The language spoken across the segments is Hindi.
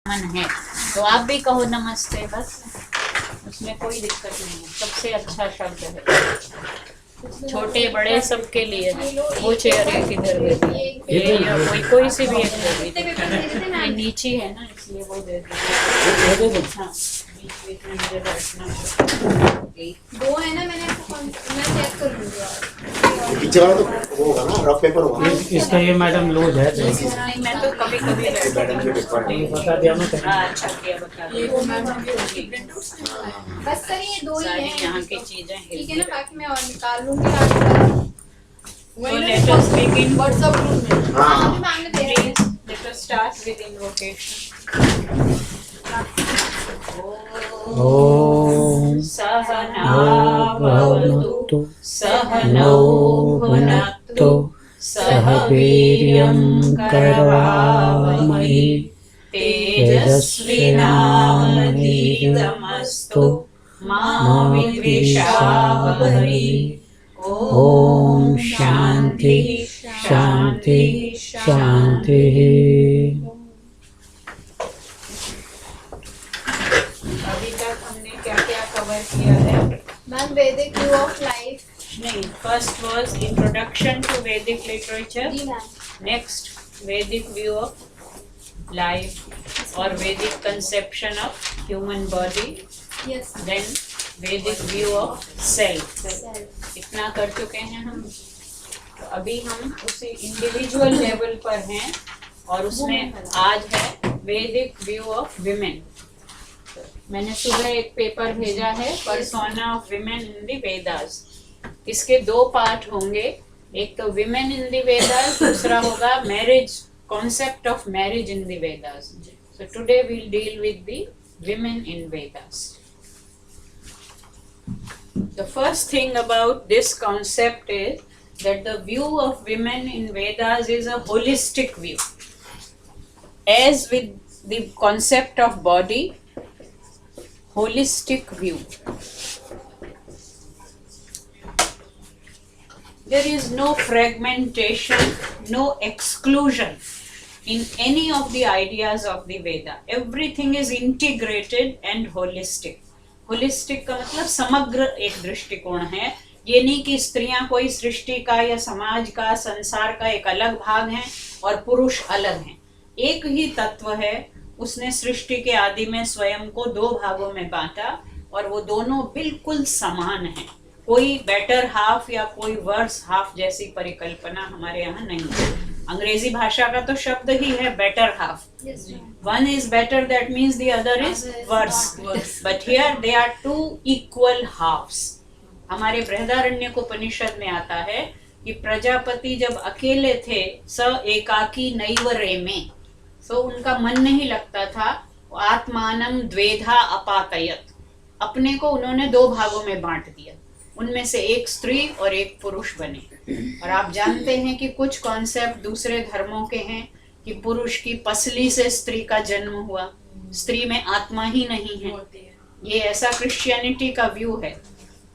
मन है तो आप भी कहो नमस्ते, बस उसमें कोई दिक्कत नहीं है। सबसे अच्छा शब्द है, छोटे बड़े सबके लिए है। वो चेयर है किधर दे दी, कोई सी भी एक दे दी, ये नीचे है ना इसलिए वो दे दी। हाँ बीच में मुझे बैठना दो है ना, मैं चेक कर लूंगी। पीछे वाला तो वो होगा ना, रफ पेपर होगा। इसका ये मैडम लूज है। नहीं मैं तो कभी कभी बता दिया मैं। अच्छा किया, बता दिया। बस सर ये दो ही सारी हैं यहाँ की चीजें ठीक है ना, बाकी मैं और निकाल लूंगी आज। So let us begin. WhatsApp group में हाँ। अभी मांगने दे रहे हैं। Please let us start with invocation. ओम सहना भवतु सहनौ भुनक्तु सह वीर्यं करवावहै तेजस्विनावधीतमस्तु मा विद्विषावहै। ओम शांति शांति शांति। अभी तक हमने क्या क्या कवर किया है? Ma'am Vedic view of life. नहीं, first was introduction to Vedic literature, जी ma'am. Next Vedic view of life और Vedic conception of human body, yes then Vedic view of self. इतना कर चुके हैं हम। तो अभी हम उसी इंडिविजुअल लेवल पर हैं और उसमें आज है वैदिक व्यू ऑफ विमेन। मैंने सुबह एक पेपर भेजा है, persona of women in the Vedas. इसके दो पार्ट होंगे, एक तो विमेन इन द वेदास, दूसरा होगा marriage, concept of marriage in the Vedas. So today we will deal with the women in Vedas. The first thing about this concept is that the view of women in Vedas is a holistic view. As with the concept of body, holistic view. There is no fragmentation, no exclusion in any of the ideas of the Veda. Everything is integrated and holistic. Holistic का मतलब समग्र एक दृष्टिकोण है। ये नहीं कि स्त्रियां कोई सृष्टि का या समाज का, संसार का एक अलग भाग हैं और पुरुष अलग हैं। एक ही तत्व है, उसने सृष्टि के आदि में स्वयं को दो भागों में बांटा और वो दोनों बिल्कुल समान हैं। कोई बेटर हाफ या कोई वर्स हाफ जैसी परिकल्पना हमारे यहाँ नहीं है। अंग्रेजी भाषा का तो शब्द ही है better half. One is better, that means the other is worse. But here they are two equal halves. हमारे बृहदारण्यकोपनिषद में आता है कि प्रजापति जब अकेले थे, स एकाकी नैव रेमे, सो उनका मन नहीं लगता था। आत्मानं द्वेधा अपातयत, अपने को उन्होंने दो भागों में बांट दिया, उनमें से एक स्त्री और एक पुरुष बने। और आप जानते हैं कि कुछ कॉन्सेप्ट दूसरे धर्मों के हैं कि पुरुष की पसली से स्त्री का जन्म हुआ, स्त्री में आत्मा ही नहीं है। ये ऐसा क्रिश्चियनिटी का व्यू है,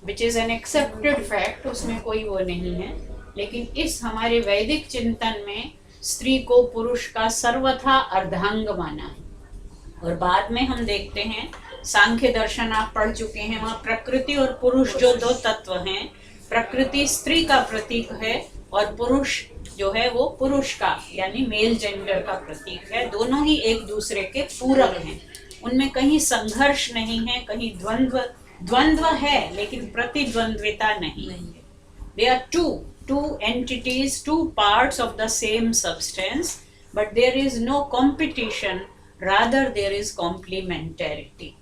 which is an accepted fact, उसमें कोई वो नहीं है। लेकिन इस हमारे वैदिक चिंतन में स्त्री को पुरुष का सर्वथा अर्धांग माना है। और बाद में हम देखते हैं, सांख्य दर्शन आप पढ़ चुके हैं, वहाँ प्रकृति और पुरुष जो दो तत्व हैं, प्रकृति स्त्री का प्रतीक है और पुरुष जो है वो पुरुष का यानी मेल जेंडर का प्रतीक है। दोनों ही एक दूसरे के पूरक हैं, उनमें कहीं संघर्ष नहीं है, कहीं द्वंद्व है लेकिन प्रतिद्वंद्विता नहीं है। They are two entities, two parts of the same substance, but there is no competition, rather there is complementarity.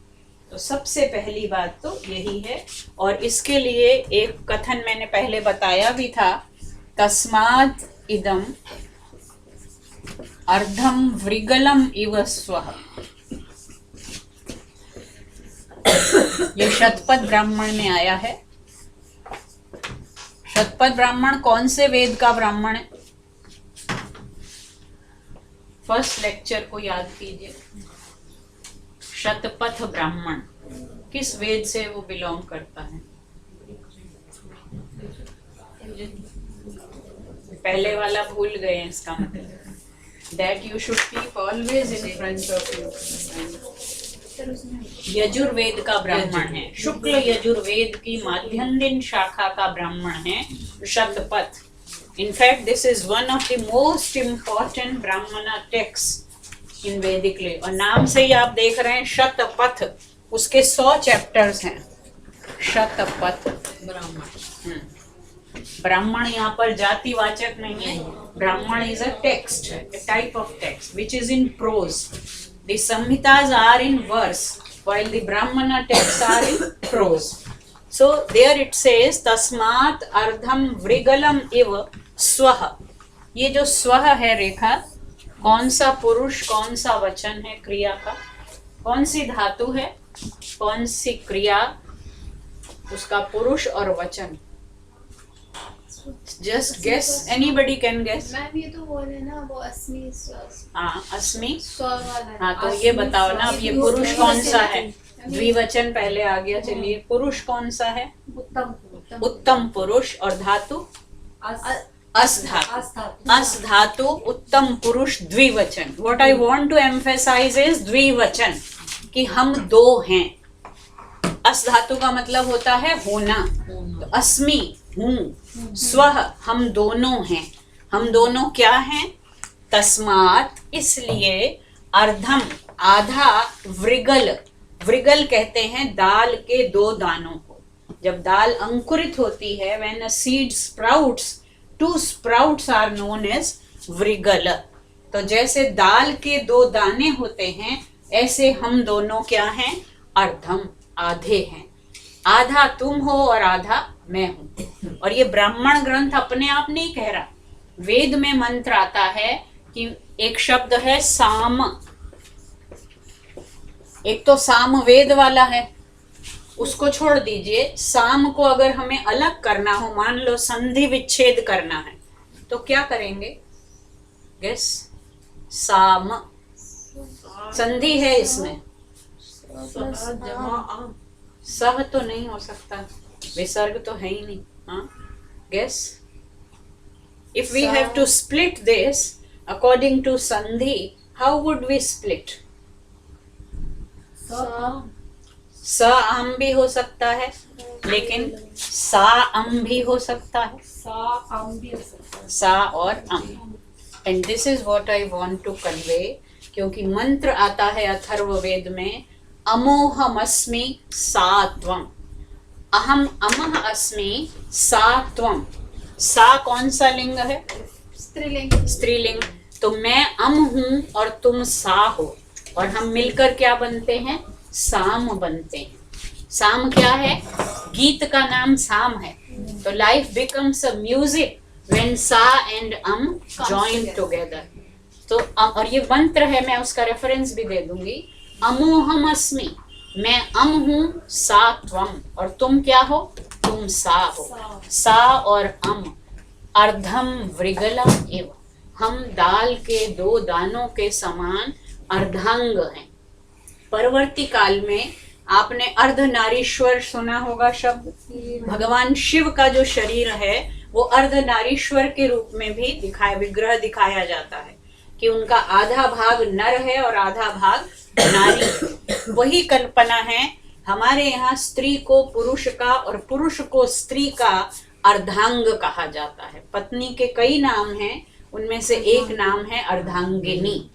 तो सबसे पहली बात तो यही है। और इसके लिए एक कथन मैंने पहले बताया भी था, तस्मात् इदम अर्धम वृगलम इव स्वः। ये शतपथ ब्राह्मण में आया है। शतपथ ब्राह्मण कौन से वेद का ब्राह्मण है? फर्स्ट लेक्चर को याद कीजिए। शतपथ ब्राह्मण किस वेद से वो बिलोंग करता है? पहले वाला भूल गए, इसका मतलब that you should keep always in front of you. Yajurveda का ब्राह्मण है, शुक्ल यजुर्वेद की माध्यन्दिन शाखा का ब्राह्मण है Shatapatha. In fact, this is one of the most important ब्राह्मणा texts in Vedic lit. और नाम से ही आप देख रहे हैं शतपथ, उसके 100 चैप्टर्स हैं. शतपथ ब्राह्मण. ब्राह्मण यहाँ पर जातिवाचक नहीं है. ब्राह्मण is a text, a type of text which is in prose. The Samhitas are in verse, while the Brahmana texts are in prose. So there it says tasmat ardham vrigalam iva swah. ये जो स्वह है रेखा, कौन सा पुरुष कौन सा वचन है क्रिया का, कौन सी धातु है, कौन सी क्रिया, उसका पुरुष और वचन. Just guess, anybody can guess. Ma'am ये तो वो है ना, वो अस्मि हाँ, अस्मि. स्व वाला. हाँ, तो ये बताओ ना अब ये पुरुष कौन सा है. द्विवचन पहले आ गया. चलिए पुरुष कौन सा है. उत्तम पुरुष. और धातु अस धातु. अस धातु उत्तम पुरुष द्विवचन. What I want to emphasize is द्विवचन, कि हम दो हैं. अस धातु का मतलब होता है होना. तो अस्मि हूँ, स्वह हम दोनों हैं. हम दोनों क्या हैं. तस्मात इसलिए, अर्धम आधा, वृगल, वृगल कहते हैं दाल के 2 दानों को. जब दाल अंकुरित होती है, when a seed sprouts, 2 sprouts are known as वृगल. तो जैसे दाल के 2 दाने होते हैं, ऐसे हम दोनों क्या हैं. अर्धम आधे हैं. आधा तुम हो और आधा मैं हूं. और ये ब्राह्मण ग्रंथ अपने आप नहीं कह रहा. वेद में मंत्र आता है कि एक शब्द है साम. एक तो साम वेद वाला है, उसको छोड़ दीजिए. साम को अगर हमें अलग करना हो, मान लो संधि विच्छेद करना है, तो क्या करेंगे. गेस. साम संधि है इसमें. सह तो नहीं हो सकता, विसर्ग तो है ही नहीं. हाँ, guess. If we have to split this according to sandhi, how would we split. स आम भी हो सकता है, लेकिन सा अम भी हो सकता है. सा और अम. And this is what I want to convey, क्योंकि मंत्र आता है अथर्ववेद में, अमोहमस्मि सात्वम. अहम अमह अस्मि सात्वम. सा कौन सा लिंग है. स्त्रीलिंग. स्त्रीलिंग. तो मैं अम हूं और तुम सा हो, और हम मिलकर क्या बनते हैं. साम बनते हैं. साम क्या है. गीत का नाम साम है. तो life becomes a music when सा एंड अम जॉइन टुगेदर. तो और ये मंत्र है, मैं उसका रेफरेंस भी दे दूंगी. अमोहम अस्मि, मैं अम हूं, सा त्वम, और तुम क्या हो. तुम सा हो. सा और अम अर्धम वृगला एव. हम दाल के 2 दानों के समान अर्धांग हैं. परवर्ती काल में आपने अर्धनारीश्वर सुना होगा शब्द. भगवान शिव का जो शरीर है वो अर्धनारीश्वर के रूप में भी विग्रह दिखाया जाता है, कि उनका आधा भाग नर है और आधा भाग नारी. वही कल्पना है हमारे यहाँ. स्त्री को पुरुष का और पुरुष को स्त्री का अर्धांग कहा जाता है. पत्नी के कई नाम हैं, उनमें से एक नाम है अर्धांगिनी.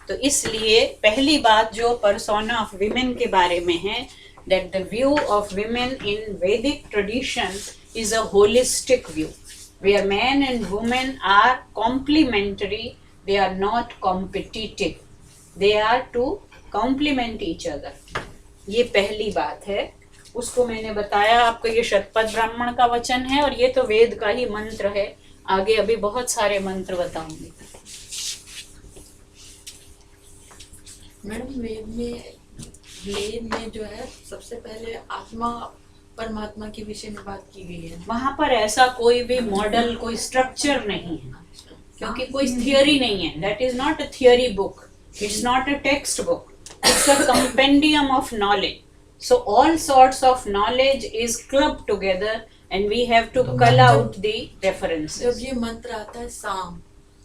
तो इसलिए पहली बात जो पर्सोना ऑफ विमेन के बारे में है, that the view of women in Vedic tradition is a holistic view, where men and women are complementary, they are not competitive, they are to complement each other. ये पहली बात है. उसको मैंने बताया आपको. ये शतपथ ब्राह्मण का वचन है और ये तो वेद का ही मंत्र है. आगे अभी बहुत सारे मंत्र बताऊंगी. मैडम वेद में जो है सबसे पहले आत्मा परमात्मा के विषय में बात की गई है. वहां पर ऐसा कोई भी मॉडल, कोई स्ट्रक्चर नहीं है, क्योंकि कोई थियोरी नहीं है. That is not a theory book, it's not a text book, it's a compendium of knowledge. So all sorts of knowledge is clubbed together and we have to cull out the references. जब ये मंत्र आता है साम,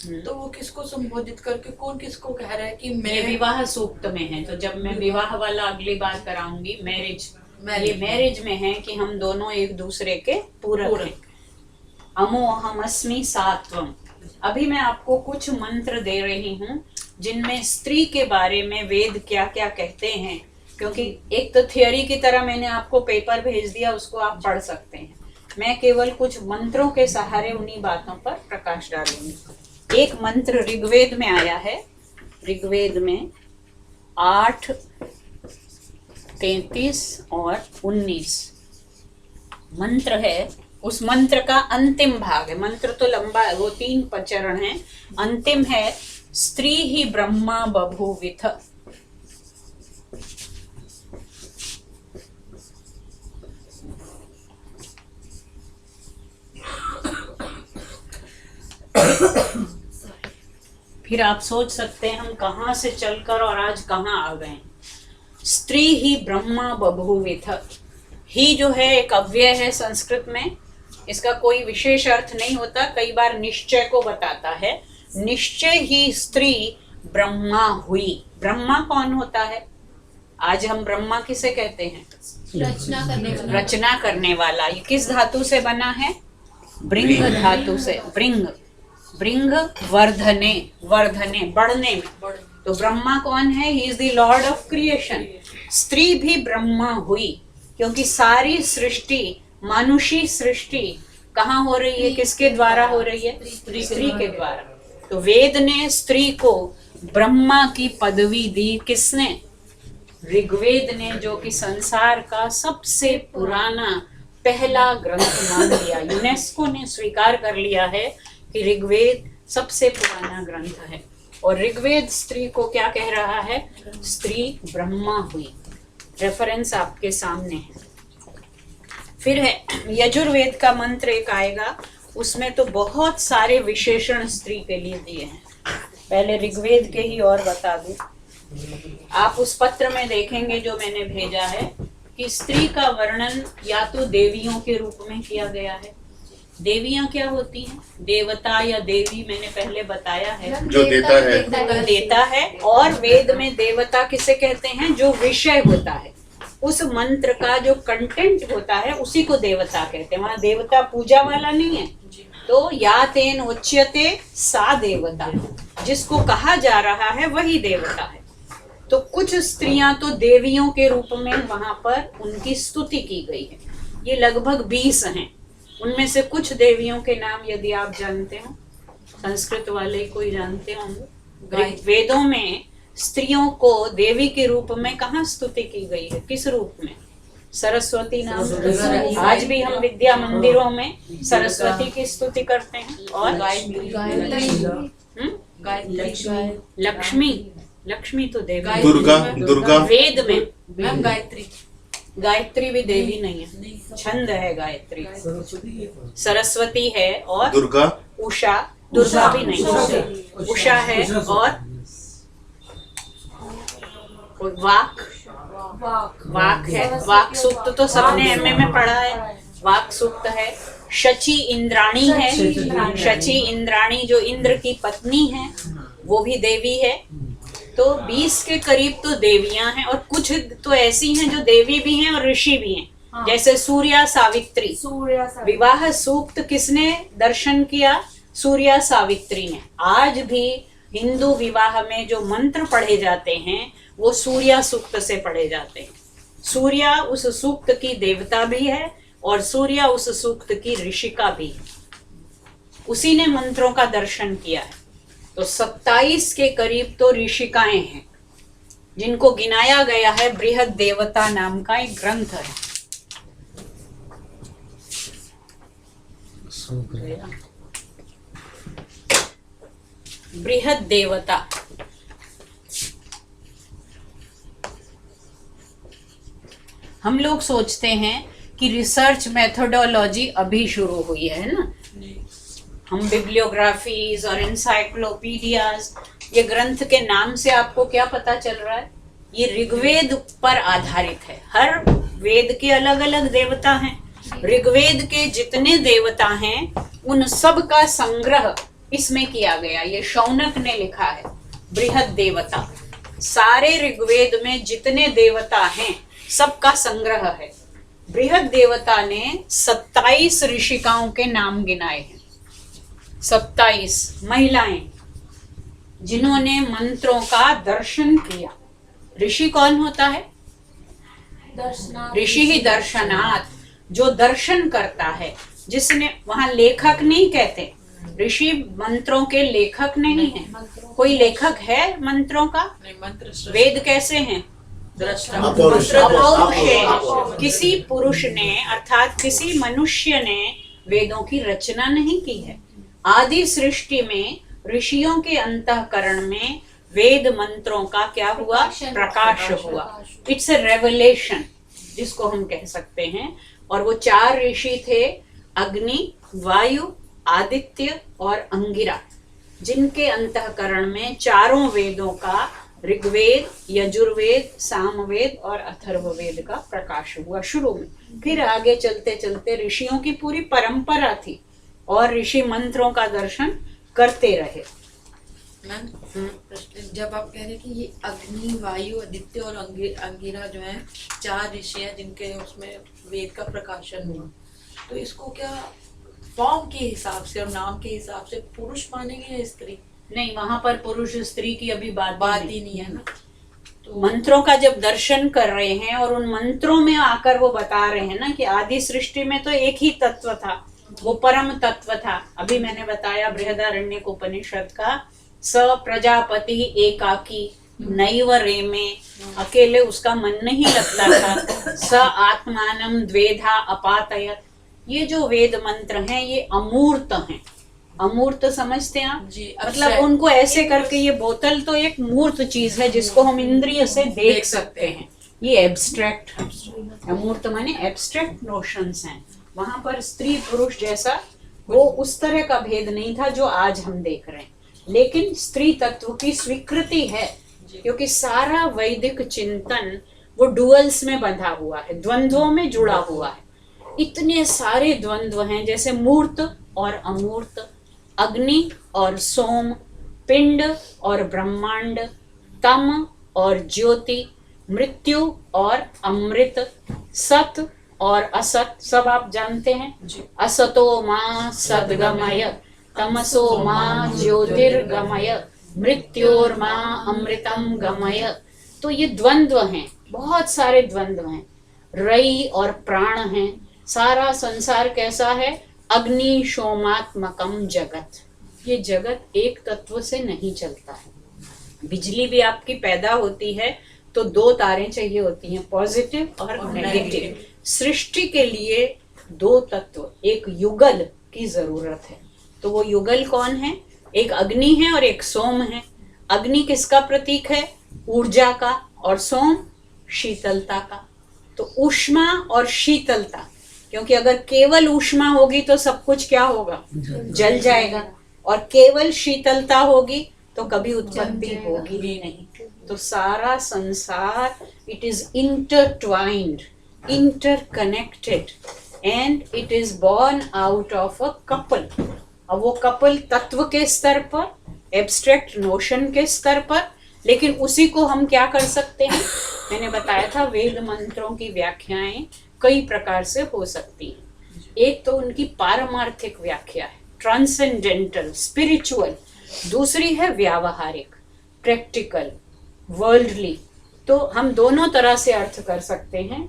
तो वो किसको संबोधित करके कौन किसको कह रहा है कि ये मैं विवाह सूक्त में है, तो जब मैं विवाह वाला अगली बार कराऊंगी मैरिज, ये मैरिज में है कि हम दोनों एक दूसरे के पूरक हैं। अमोहम अस्मि सात्वम। अभी मैं आपको कुछ मंत्र दे रही हूँ जिनमें स्त्री के बारे में वेद क्या क्या कहते हैं, क्योंकि एक तो थियोरी की तरह मैंने आपको पेपर भेज दिया, उसको आप पढ़ सकते हैं। मैं केवल कुछ मंत्रों के सहारे उन्हीं बातों पर प्रकाश डालूंगी। एक मंत्र ऋग्वेद में आया है, ऋग्वेद में 8, 33 और 19 मंत्र है। उस मंत्र का अंतिम भाग है, मंत्र तो लंबा है, वो 3 चरण है, अंतिम है स्त्री ही ब्रह्मा बभूविथ। फिर आप सोच सकते हैं हम कहाँ से चलकर और आज कहाँ आ गए। स्त्री ही ब्रह्मा बभूविथ। ही जो है एक अव्यय है संस्कृत में, इसका कोई विशेष अर्थ नहीं होता, कई बार निश्चय को बताता है। निश्चय ही स्त्री ब्रह्मा हुई। ब्रह्मा कौन होता है? आज हम ब्रह्मा किसे कहते हैं? रचना करने वाला। रचना करने वाला। ये किस धातु से बना है? ब्रिंग धातु से। ब्रिंग, ब्रिंग वर्धने, वर्धने बढ़ने में। तो ब्रह्मा कौन है? He is the Lord of creation. स्त्री भी ब्रह्मा हुई क्योंकि सारी सृष्टि, मानुषी सृष्टि कहाँ हो रही है? किसके द्वारा हो रही है? स्त्री के द्वारा। तो वेद ने स्त्री को ब्रह्मा की पदवी दी। किसने? ऋग्वेद ने, जो कि संसार का सबसे पुराना पहला ग्रंथ मान लिया। यूनेस्को ने स्वीकार कर लिया है कि ऋग्वेद सबसे पुराना ग्रंथ है। और ऋग्वेद स्त्री को क्या कह रहा है? स्त्री ब्रह्मा हुई। रेफरेंस आपके सामने है। फिर है यजुर्वेद का मंत्र एक आएगा, उसमें तो बहुत सारे विशेषण स्त्री के लिए दिए हैं। पहले ऋग्वेद के ही और बता दूं, आप उस पत्र में देखेंगे जो मैंने भेजा है कि स्त्री का वर्णन या तो देवियों के रूप में किया गया है। देवियां क्या होती हैं? देवता या देवी मैंने पहले बताया है, जो देता है। देता है। और वेद में देवता किसे कहते हैं? जो विषय होता है, उस मंत्र का जो कंटेंट होता है उसी को देवता कहते हैं। वहां देवता पूजा वाला नहीं है। तो या तेन उच्यते सा देवता, जिसको कहा जा रहा है वही देवता है। तो कुछ स्त्रियां तो देवियों के रूप में वहां पर उनकी स्तुति की गई है। ये लगभग 20 हैं। उनमें से कुछ देवियों के नाम यदि आप जानते हो, संस्कृत वाले कोई जानते होंगे। वेदों में स्त्रियों को देवी के रूप में कहाँ स्तुति की गई है? किस रूप में? सरस्वती नाम से। आज भी हम विद्या मंदिरों में सरस्वती की स्तुति करते हैं। और लक्ष्मी, लक्ष्मी तो देवी। दुर्गा, दुर्गा वेद में मैम गायत्री, गायत्री भी देवी नहीं है, छंद है गायत्री। सरस्वती है और दुर्गा, उषा, दुर्गा भी नहीं, उषा है। और वाक, वाक है। वाक सूक्त तो सबने एमए में पढ़ा है। वाक सूक्त है। शची इंद्राणी है। शची इंद्राणी जो इंद्र की पत्नी है, वो भी देवी है। तो 20 के करीब तो देवियां हैं, और कुछ तो ऐसी हैं जो देवी भी हैं और ऋषि भी हैं। जैसे सूर्या सावित्री। विवाह सूक्त किसने दर्शन किया? सूर्या सावित्री ने। आज भी हिंदू विवाह में जो मंत्र पढ़े जाते हैं वो सूर्या सूक्त से पढ़े जाते हैं। सूर्या उस सूक्त की देवता भी है और सूर्या उस सूक्त की ऋषिका भी है। उसी ने मंत्रों का दर्शन किया है। तो 27 के करीब तो ऋषिकाएं हैं, जिनको गिनाया गया है। बृहद देवता नाम का एक ग्रंथ है। बृहद देवता। हम लोग सोचते हैं कि रिसर्च मेथोडोलॉजी अभी शुरू हुई है ना। हम बिब्लियोग्राफीज और एनसाइक्लोपीडियाज, ये ग्रंथ के नाम से आपको क्या पता चल रहा है? ये ऋग्वेद पर आधारित है। हर वेद के अलग अलग देवता हैं। ऋग्वेद के जितने देवता हैं उन सब का संग्रह इसमें किया गया। ये शौनक ने लिखा है, बृहद देवता। सारे ऋग्वेद में जितने देवता हैं सबका संग्रह है। बृहद देवता ने 27 ऋषिकाओं के नाम गिनाए हैं। 27 महिलाएं जिन्होंने मंत्रों का दर्शन किया। ऋषि कौन होता है? दर्शनार्थ। ऋषि ही दर्शनार्थ, जो दर्शन करता है, जिसने, वहां लेखक नहीं कहते, ऋषि मंत्रों के लेखक नहीं है। कोई लेखक है मंत्रों का? नहीं, मंत्र सृष्टि। वेद कैसे हैं? दृष्टा। अपौरुष। अपौरुष है। किसी पुरुष ने अर्थात किसी मनुष्य ने वेदों की रचना नहीं की है। आदि सृष्टि में ऋषियों के अंतःकरण में वेद मंत्रों का क्या हुआ? प्रकाश हुआ। इट्स ए रेवलेशन, जिसको हम कह सकते हैं। और वो 4 ऋषि थे, अग्नि, वायु, आदित्य और अंगिरा, जिनके अंतःकरण में चारों वेदों का, ऋग्वेद, यजुर्वेद, सामवेद और अथर्ववेद का प्रकाश हुआ शुरू में। फिर आगे चलते चलते ऋषियों की पूरी परंपरा थी और ऋषि मंत्रों का दर्शन करते रहे। मैम, जब आप कह रहे हैं कि ये अग्नि, वायु, आदित्य और अंगिरा जो है 4 ऋषि हैं जिनके उसमें वेद का प्रकाशन हुआ, तो इसको क्या फॉर्म के हिसाब से और नाम के हिसाब से पुरुष मानेंगे या स्त्री? नहीं, वहां पर पुरुष स्त्री की अभी बात ही नहीं है ना। तो मंत्रों का जब दर्शन कर रहे हैं और उन मंत्रों में आकर वो बता रहे हैं ना कि आदि सृष्टि में तो एक ही तत्व था, वो परम तत्व था। अभी मैंने बताया बृहदारण्यक उपनिषद का, स प्रजापति एकाकी नैव रेमे, अकेले उसका मन नहीं लगता था। स आत्मानम द्वेधा अपातयत। ये जो वेद मंत्र हैं ये अमूर्त हैं। अमूर्त समझते हैं आप? जी, मतलब उनको ऐसे करके, ये बोतल तो एक मूर्त चीज है जिसको हम इंद्रिय से देख सकते हैं। ये एब्स्ट्रैक्ट, अमूर्त माने एब्स्ट्रैक्ट नोशंस हैं। वहां पर स्त्री पुरुष जैसा वो उस तरह का भेद नहीं था जो आज हम देख रहे हैं। लेकिन स्त्री तत्व की स्वीकृति है, क्योंकि सारा वैदिक चिंतन वो डुअल्स में बंधा हुआ है, द्वंद्वों में जुड़ा हुआ है। इतने सारे द्वंद्व हैं, जैसे मूर्त और अमूर्त, अग्नि और सोम, पिंड और ब्रह्मांड, तम और ज्योति, मृत्यु और अमृत, सत और असत, सब आप जानते हैं। असतो मां सद्गमय, तमसो मां ज्योतिर्गमय, मृत्योर्मां अमृतम गमय। तो ये द्वंद्व हैं, बहुत सारे द्वंद्व हैं। रई और प्राण हैं। सारा संसार कैसा है? अग्नि सोमात्मकम जगत। ये जगत एक तत्व से नहीं चलता है। बिजली भी आपकी पैदा होती है तो 2 तारें चाहिए होती हैं, पॉजिटिव और नेगेटिव। सृष्टि के लिए 2 तत्व, एक युगल की जरूरत है। तो वो युगल कौन है? एक अग्नि है और एक सोम है। अग्नि किसका प्रतीक है? ऊर्जा का, और सोम शीतलता का। तो ऊष्मा और शीतलता, क्योंकि अगर केवल ऊष्मा होगी तो सब कुछ क्या होगा? जल जाएगा। और केवल शीतलता होगी तो कभी उत्पत्ति होगी ही नहीं। तो सारा संसार, it is intertwined, interconnected, and it is born out of a couple. अब वो कपल तत्व के स्तर पर, एब्स्ट्रैक्ट नोशन के स्तर पर, लेकिन उसी को हम क्या कर सकते हैं? मैंने बताया था वेद मंत्रों की व्याख्याएं कई प्रकार से हो सकती हैं। एक तो उनकी पारमार्थिक व्याख्या है, ट्रांसेंडेंटल, स्पिरिचुअल। दूसरी है व्यावहारिक, प्रैक्टिकल, वर्ल्डली। तो हम दोनों तरह से अर्थ कर सकते हैं।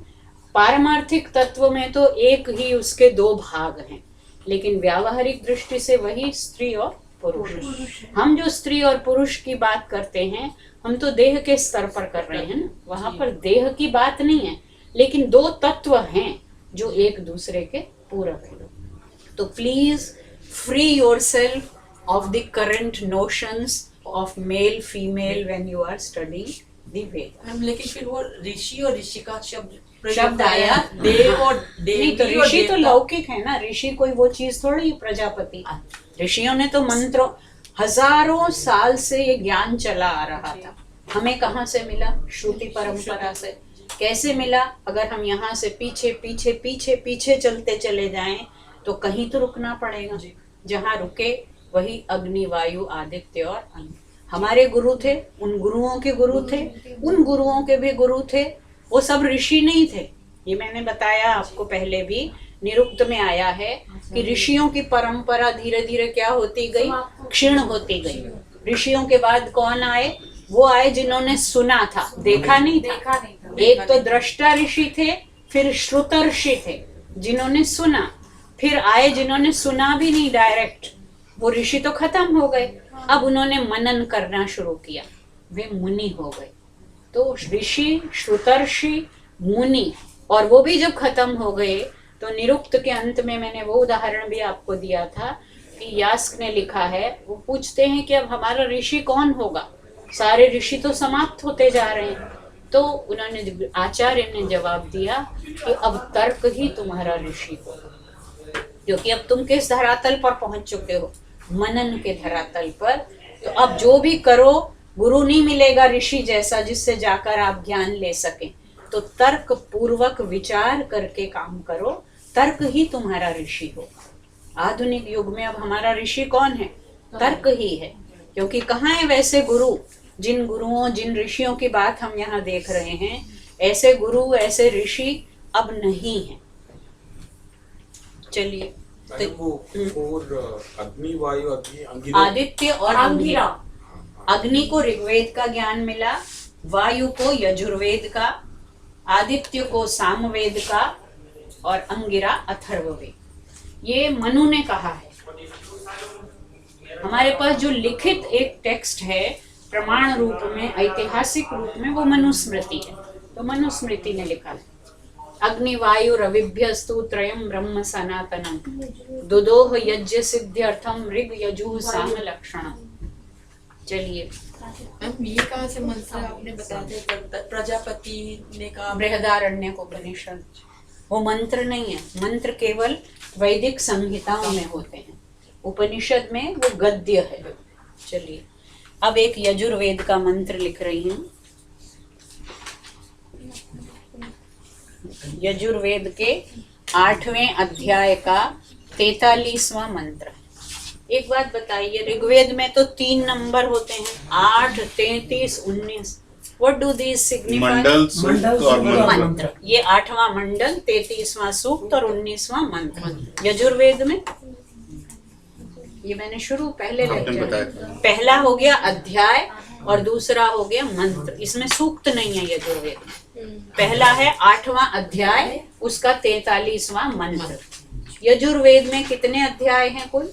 पारमार्थिक तत्व में तो एक ही उसके 2 भाग हैं, लेकिन व्यावहारिक दृष्टि से वही स्त्री और पुरुष। हम जो स्त्री और पुरुष की बात करते हैं, हम तो देह के स्तर पर कर रहे हैं ना, वहां पर देह की बात नहीं है, लेकिन 2 तत्व हैं जो एक दूसरे के पूरक हैं। तो please free yourself of the current notions of male female when you are studying the Veda. Ma'am, लेकिन फिर वो ऋषि और ऋषिका शब्द आया, देव और नहीं, तो ऋषि तो लौकिक है ना, ऋषि कोई वो चीज थोड़ी प्रजापति। ऋषियों ने तो मंत्रों, हजारों साल से ये ज्ञान चला आ रहा था। हमें कहाँ से मिला? श्रुति परंपरा से। कैसे मिला? अगर हम यहाँ से पीछे पीछे पीछे पीछे चलते चले जाएं तो कहीं तो रुकना पड़ेगा। जहाँ रुके वही अग्नि, वायु, आदित्य और अन्न। हमारे गुरु थे, उन गुरुओं के गुरु थे, उन गुरुओं के भी गुरु थे। वो सब ऋषि नहीं थे। ये मैंने बताया आपको पहले भी, निरुक्त में आया है कि ऋषियों की परंपरा धीरे धीरे क्या होती गई, क्षीण होती गई। ऋषियों के बाद कौन आए? वो आए जिन्होंने सुना था, देखा नहीं था। एक तो दृष्टा ऋषि थे, फिर श्रुतर्षि थे जिन्होंने सुना, फिर आए जिन्होंने सुना भी नहीं डायरेक्ट। वो ऋषि तो खत्म हो गए, अब उन्होंने मनन करना शुरू किया, वे मुनि हो गए। तो ऋषि, श्रुतर्षि, मुनि, और वो भी जब खत्म हो गए तो निरुक्त के अंत में मैंने वो उदाहरण भी आपको दिया था कि यास्क ने लिखा है, वो पूछते हैं कि अब हमारा ऋषि कौन होगा, सारे ऋषि तो समाप्त होते जा रहे हैं। तो उन्होंने, आचार्य ने जवाब दिया कि अब तर्क ही तुम्हारा ऋषि होगा, क्योंकि अब तुम किस धरातल पर पहुंच चुके हो, मनन के धरातल पर। तो अब जो भी करो, गुरु नहीं मिलेगा ऋषि जैसा जिससे जाकर आप ज्ञान ले सकें। तो तर्क पूर्वक विचार करके काम करो, तर्क ही तुम्हारा ऋषि होगा। आधुनिक युग में अब हमारा ऋषि कौन है? तर्क ही है। क्योंकि कहाँ है वैसे गुरु, जिन गुरुओं, जिन ऋषियों की बात हम यहाँ देख रहे हैं, ऐसे गुरु, ऐसे ऋषि अब नहीं है। चलिए, अग्नि, वायु, अग्नि, आदित्य और अंगिरा। अग्नि को ऋग्वेद का ज्ञान मिला, वायु को यजुर्वेद का, आदित्य को सामवेद का, और अंगिरा अथर्ववेद। ये मनु ने कहा है। हमारे पास जो लिखित एक टेक्स्ट है प्रमाण रूप में, ऐतिहासिक रूप में, वो मनुस्मृति है। तो मनुस्मृति ने लिखा है, अग्नि वायु रविभ्यस्तु त्रयं ब्रह्म सनातनम दुदोह यज्ञ सिद्ध्यर्थम ऋग यजुः साम लक्षणम। चलिए, मैम ये कहाँ से मंत्र आपने बताया था? प्रजापति ने कहा, बृहदारण्यक उपनिषद। वो मंत्र नहीं है, मंत्र केवल वैदिक संहिताओं में होते हैं, उपनिषद में वो गद्य है। चलिए, अब एक यजुर्वेद का मंत्र लिख रही हूँ। यजुर्वेद के 8वें अध्याय का 43वां मंत्र। एक बात बताइए, ऋग्वेद में तो 3 नंबर होते हैं, 8, 33, 19। What do these signify? मंडल, सूक्त और मंत्र। ये 8वां मंडल, 33वां सूक्त और 19वां मंत्र। यजुर्वेद में ये मैंने पहले आपने लेक्चर बताया था। पहला हो गया अध्याय और दूसरा हो गया मंत्र। इसमें सूक्त नहीं है यजुर्वेद में। पहला है 8वां अध्याय, उसका 43वां मंत्र। यजुर्वेद में कितने अध्याय हैं कुल?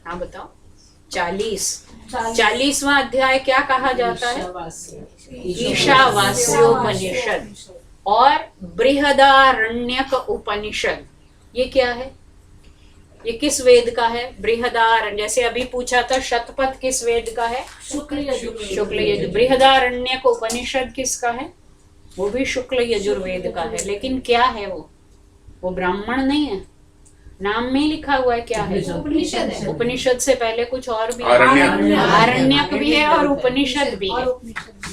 हाँ बताओ। 40। 40वां अध्याय क्या कहा जाता है? ईशावास्योपनिषद और बृहदारण्यक उपनिषद। ये क्या है? ये किस वेद का है? बृहदारण्य। जैसे अभी पूछा था शतपथ किस वेद का है? शुक्ल यजुर्वेद। बृहदारण्यक उपनिषद किसका है? वो भी शुक्ल यजुर्वेद का है। लेकिन क्या है वो ब्राह्मण नहीं है, नाम में ही लिखा हुआ है। क्या है? उपनिषद है। उपनिषद से पहले कुछ और भी आरण्यक। आरण्यक भी है और उपनिषद भी है।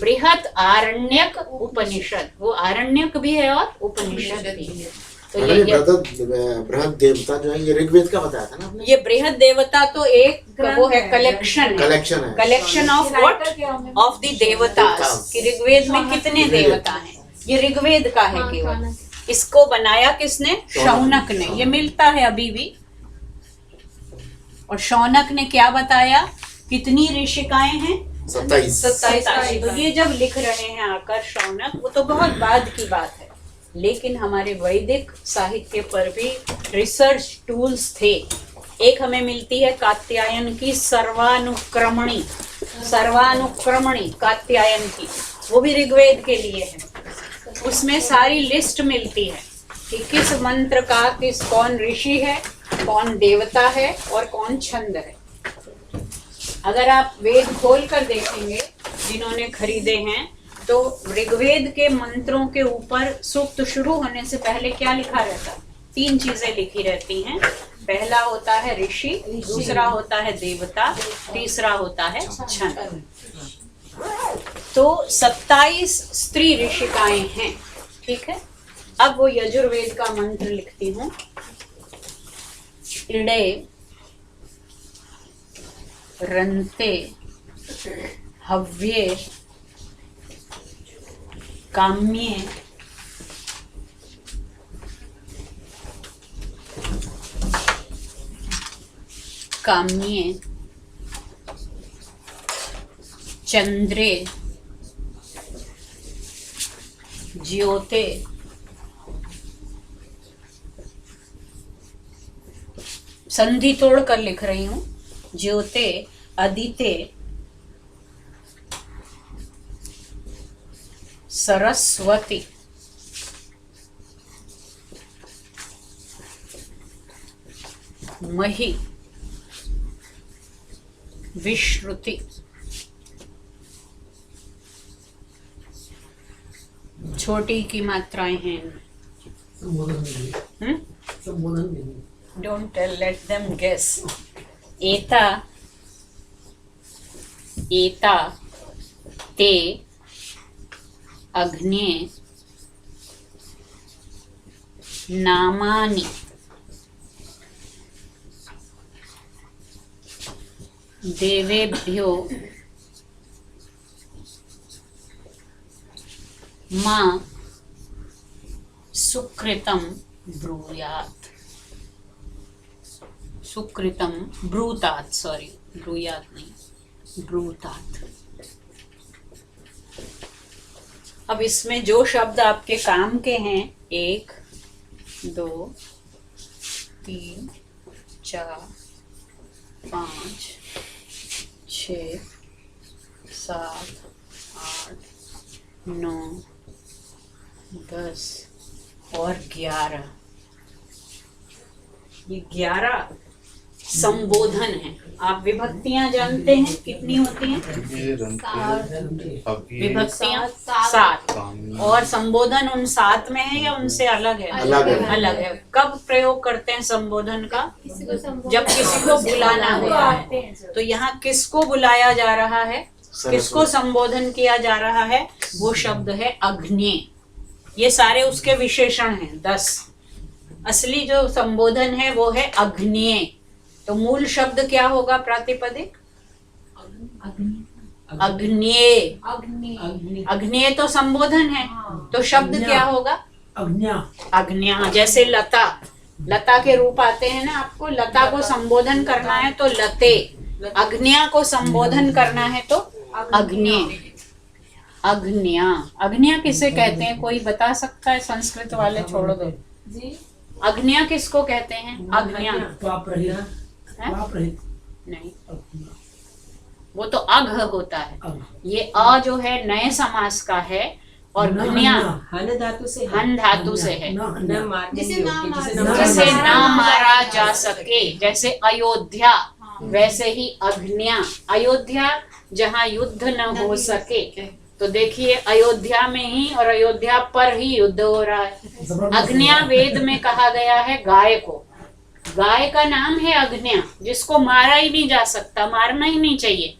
बृहत आरण्यक उपनिषद, वो आरण्यक भी है और उपनिषद भी है। तो ये बृहद देवता जो है, ये ऋग्वेद का बताया था ना आपने? ये बृहद देवता तो एक वो है, कलेक्शन है। Collection of what? Of the devatas. कि ऋग्वेद में कितने देवता हैं? ये ऋग्वेद का है केवल। इसको बनाया किसने? शौनक ने। ये मिलता है अभी भी। और शौनक ने क्या बताया? कितनी ऋषिकाएं हैं? 27। तो ये जब लिख रहे हैं आकर शौनक, वो तो बहुत बाद की बात है। लेकिन हमारे वैदिक साहित्य पर भी रिसर्च टूल्स थे। एक हमें मिलती है कात्यायन की सर्वानुक्रमणी कात्यायन की, वो भी ऋग्वेद के लिए है। उसमें सारी लिस्ट मिलती है कि किस मंत्र का कौन ऋषि है, कौन देवता है और कौन छंद है। अगर आप वेद खोल कर देखेंगे जिन्होंने खरीदे हैं, तो ऋग्वेद के मंत्रों के ऊपर सूक्त शुरू होने से पहले क्या लिखा रहता है? 3 चीजें लिखी रहती हैं। पहला होता है ऋषि, दूसरा होता है देवता, तीसरा होता है छंद। तो 27 स्त्री ऋषिकाएं हैं। ठीक है, अब वो यजुर्वेद का मंत्र लिखती हूँ। इडे रन्ते हव्ये काम्ये काम्ये चंद्रे ज्योते संधि तोड़ कर लिख रही हूं, ज्योते अदिते सरस्वती मही विश्रुति छोटी की मात्राएं हैं इनमें। Don't tell, let them guess. एता एता ते अग्न्ये नामानि देवेभ्यो मा सुकृतं ब्रूयात्। सुकृतं ब्रूतात्, सॉरी ब्रूयात् नहीं, ब्रूतात्। अब इसमें जो शब्द आपके काम के हैं, 1 2 3 4 5 6 7 8 9 10 और 11, ये 11 संबोधन है। आप विभक्तियां जानते हैं कितनी होती हैं? विभक्तियां 7 और संबोधन उन 7 में है या उनसे अलग है? अलग है। कब प्रयोग करते हैं संबोधन का? जब किसी को बुलाना होता है। तो यहाँ किसको बुलाया जा रहा है, किसको संबोधन किया जा रहा है? वो शब्द है अग्न्ये। ये सारे उसके विशेषण हैं 10। असली जो संबोधन है वो है अग्न्ये। तो मूल शब्द क्या होगा प्रातिपदिक? अग्न्ये। अग्न्ये तो संबोधन है, तो शब्द क्या होगा? अग्न्या। जैसे लता, लता के रूप आते हैं ना, आपको लता को संबोधन करना है तो लते, अग्न्या को संबोधन करना है तो अग्न्ये। अग्न्या, अग्न्या किसे कहते हैं? कोई बता सकता है? संस्कृत वाले छोड़ दो जी। अग्न्या किसको कहते हैं? अग्न्या नहीं, वो तो अघ होता है। ये अ जो है नए समास का है और घन्या हन धातु से है, जिसे ना मारा जा सके। जैसे अयोध्या, वैसे ही अग्न्या। अयोध्या जहाँ युद्ध न हो सके, तो देखिए अयोध्या में ही और अयोध्या पर ही युद्ध हो रहा है। अग्न्या वेद में कहा गया है गाय को। गाय का नाम है अग्न्या, जिसको मारा ही नहीं जा सकता, मारना ही नहीं चाहिए।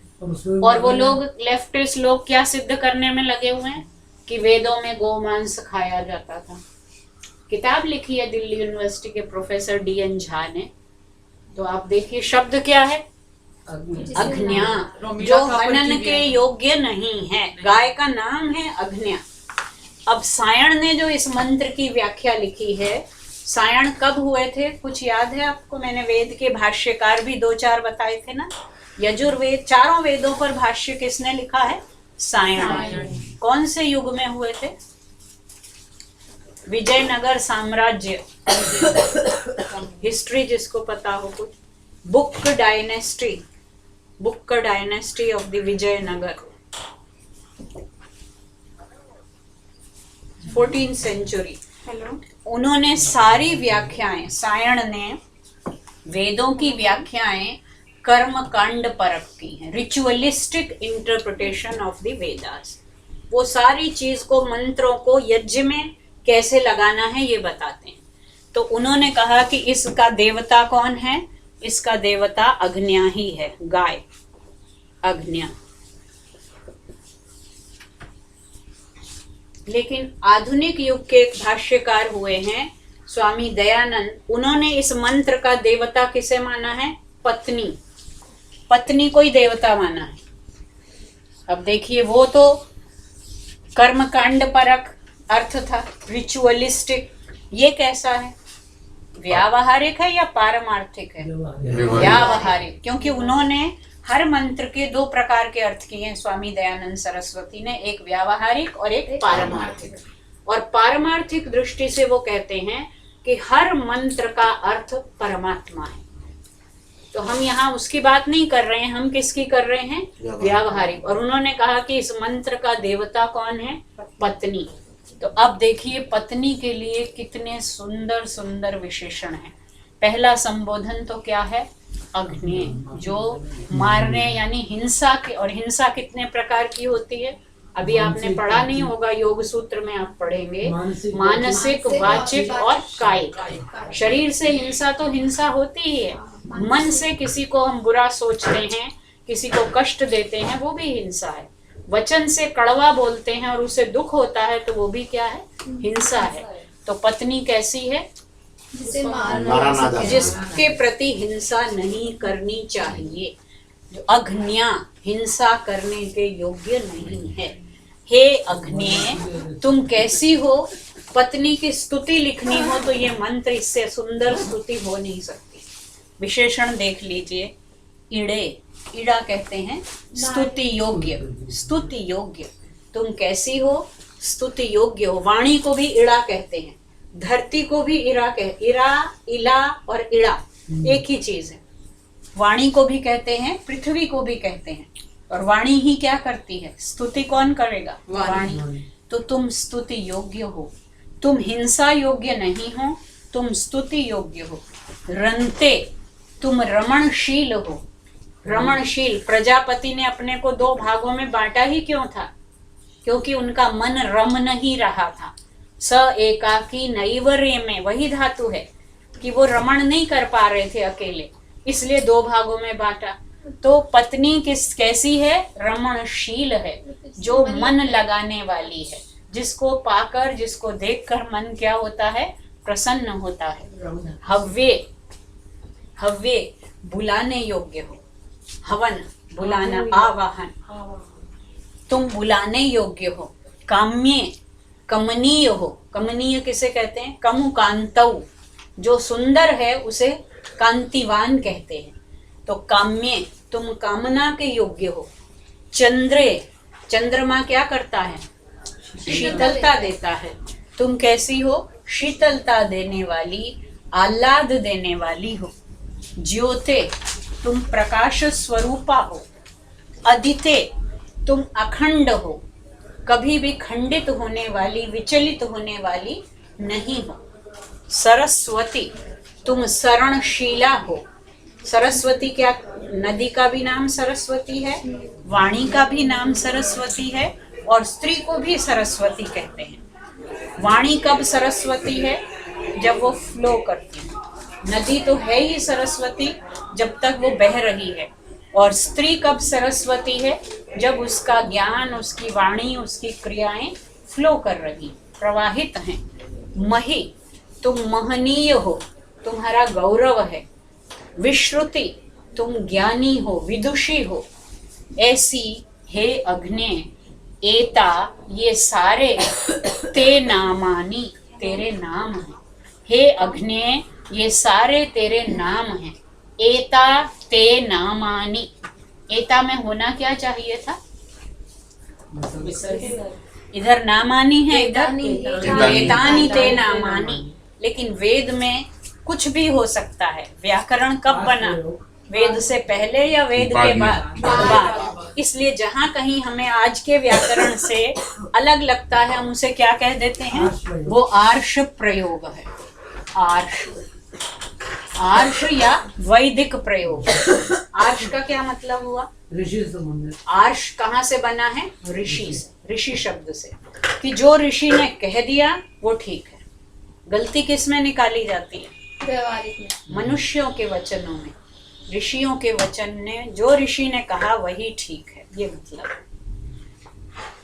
और वो लोग, लेफ्टिस्ट लोग, क्या सिद्ध करने में लगे हुए हैं कि वेदों में गोमांस खाया जाता था। किताब लिखी है दिल्ली यूनिवर्सिटी के प्रोफेसर DN झा ने। तो आप देखिए शब्द क्या है? अग्न्या, जो हनन के योग्य नहीं है। गाय का नाम है अग्न्या। अब सायण ने जो इस मंत्र की व्याख्या लिखी है, सायण कब हुए थे कुछ याद है आपको? मैंने वेद के भाष्यकार भी 2-4 बताए थे ना। यजुर्वेद, चारों वेदों पर भाष्य किसने लिखा है? सायण। कौन से युग में हुए थे? विजयनगर साम्राज्य। हिस्ट्री जिसको पता हो कुछ, book dynasty, book dynasty of the Vijayanagar, 14th century. उन्होंने सारी व्याख्याएं, सायण ने वेदों की व्याख्याएं कर्म कांड परक की हैं, ritualistic interpretation of the Vedas. वो सारी चीज को, मंत्रों को यज्ञ में कैसे लगाना है ये बताते हैं। तो उन्होंने कहा कि इसका देवता कौन है? इसका देवता अग्न्या ही है, गाय, अग्न्या। लेकिन आधुनिक युग के एक भाष्यकार हुए हैं स्वामी दयानंद। उन्होंने इस मंत्र का देवता किसे माना है? पत्नी। पत्नी को ही देवता माना है। अब देखिए, वो तो कर्मकांड परक अर्थ था, रिचुअलिस्टिक। ये कैसा है? व्यावहारिक है या पारमार्थिक है? व्यावहारिक, क्योंकि उन्होंने हर मंत्र के दो प्रकार के अर्थ किए हैं स्वामी दयानंद सरस्वती ने, एक व्यावहारिक और एक पारमार्थिक। और पारमार्थिक दृष्टि से वो कहते हैं कि हर मंत्र का अर्थ परमात्मा है। तो हम यहाँ उसकी बात नहीं कर रहे हैं, हम किसकी कर रहे हैं? व्यावहारिक। और उन्होंने कहा कि इस मंत्र का देवता कौन है? पत्नी। तो अब देखिए पत्नी के लिए कितने सुंदर सुंदर विशेषण हैं। पहला संबोधन तो क्या है? अग्नि, जो मारने यानी हिंसा के, और हिंसा कितने प्रकार की होती है अभी आपने पढ़ा नहीं होगा, योग सूत्र में आप पढ़ेंगे। मानसिक, वाचिक और कायिक। शरीर से हिंसा तो हिंसा होती ही है, मन से किसी को हम बुरा सोचते हैं, किसी को कष्ट देते हैं, वो भी हिंसा है। वचन से कड़वा बोलते हैं और उसे दुख होता है तो वो भी क्या है? हिंसा है। तो पत्नी कैसी है? जिसे मारना ना जाए, जिसके प्रति हिंसा नहीं करनी चाहिए, जो अग्न्या हिंसा करने के योग्य नहीं है। हे अग्न्ये, तुम कैसी हो? पत्नी की स्तुति लिखनी हो तो ये मंत्र, इससे सुंदर स्तुति हो नहीं सकती। विशेषण देख लीजिए, इड़े, इड़ा कहते हैं स्तुति योग्य, स्तुति योग्य। तुम कैसी हो? स्तुति योग्य हो। वाणी को भी इड़ा कहते हैं, धरती को भी इरा कहते, इरा, इला और इड़ा एक ही चीज है। वाणी को भी कहते हैं, पृथ्वी को भी कहते हैं। और वाणी ही क्या करती है? स्तुति कौन करेगा? वाणी। तो तुम स्तुति योग्य हो, तुम हिंसा योग्य नहीं हो, तुम स्तुति योग्य हो। रंते, तुम रमणशील हो। रमणशील, प्रजापति ने अपने को दो भागों में बांटा ही क्यों था? क्योंकि उनका मन रम नहीं रहा था। स एकाकी नैवर्य में वही धातु है कि वो रमण नहीं कर पा रहे थे अकेले, इसलिए दो भागों में बांटा। तो पत्नी कैसी है? रमणशील है, जो मन लगाने वाली है, जिसको पाकर, जिसको देखकर मन क्या होता है? प्रसन्न होता है। हव्ये, हव्ये बुलाने योग्य हो। हवन, बुलाना, आवाहन, तुम बुलाने योग्य हो। काम्ये, कमनीय हो। कमनीय किसे कहते हैं? कमु कांतौ, जो सुंदर है उसे कांतिवान कहते हैं। तो काम्ये, तुम कामना के योग्य हो। चंद्रे, चंद्रमा क्या करता है? शीतलता देता है। तुम कैसी हो? शीतलता देने वाली, आह्लाद देने वाली हो। ज्योते, तुम प्रकाश स्वरूपा हो। अदिते, तुम अखंड हो, कभी भी खंडित होने वाली, विचलित होने वाली नहीं हो। सरस्वती, तुम शरणशीला हो। सरस्वती क्या? नदी का भी नाम सरस्वती है, वाणी का भी नाम सरस्वती है, और स्त्री को भी सरस्वती कहते हैं। वाणी कब सरस्वती है? जब वो फ्लो करती है। नदी तो है ही सरस्वती जब तक वो बह रही है। और स्त्री कब सरस्वती है? जब उसका ज्ञान, उसकी वाणी, उसकी क्रियाएं फ्लो कर रही, प्रवाहित हैं। मही, तुम महनीय हो, तुम्हारा गौरव है। विश्रुति, तुम ज्ञानी हो, विदुषी हो। ऐसी हे अग्ने, एता, ये सारे, ते नामानी, तेरे नाम हैं। हे अग्ने, ये सारे तेरे नाम हैं। एता ते नामानी, एता में होना क्या चाहिए था? इधर नामानी है, इधर एतानी ते नामानी। लेकिन वेद में कुछ भी हो सकता है। व्याकरण कब बना? वेद से पहले या वेद के बाद? इसलिए जहाँ कहीं हमें आज के व्याकरण से अलग लगता है, हम उसे क्या कह देते हैं? वो आर्ष प्रयोग है। आर्ष, आर्ष या वैदिक प्रयोग। आर्ष का क्या मतलब हुआ? ऋषि संबंधित। आर्ष कहाँ से बना है? ऋषि से, ऋषि शब्द से, कि जो ऋषि ने कह दिया वो ठीक है। गलती किस में निकाली जाती है? व्यवहारिक में। मनुष्यों के वचनों में। ऋषियों के वचन ने, जो ऋषि ने कहा वही ठीक है, ये मतलब।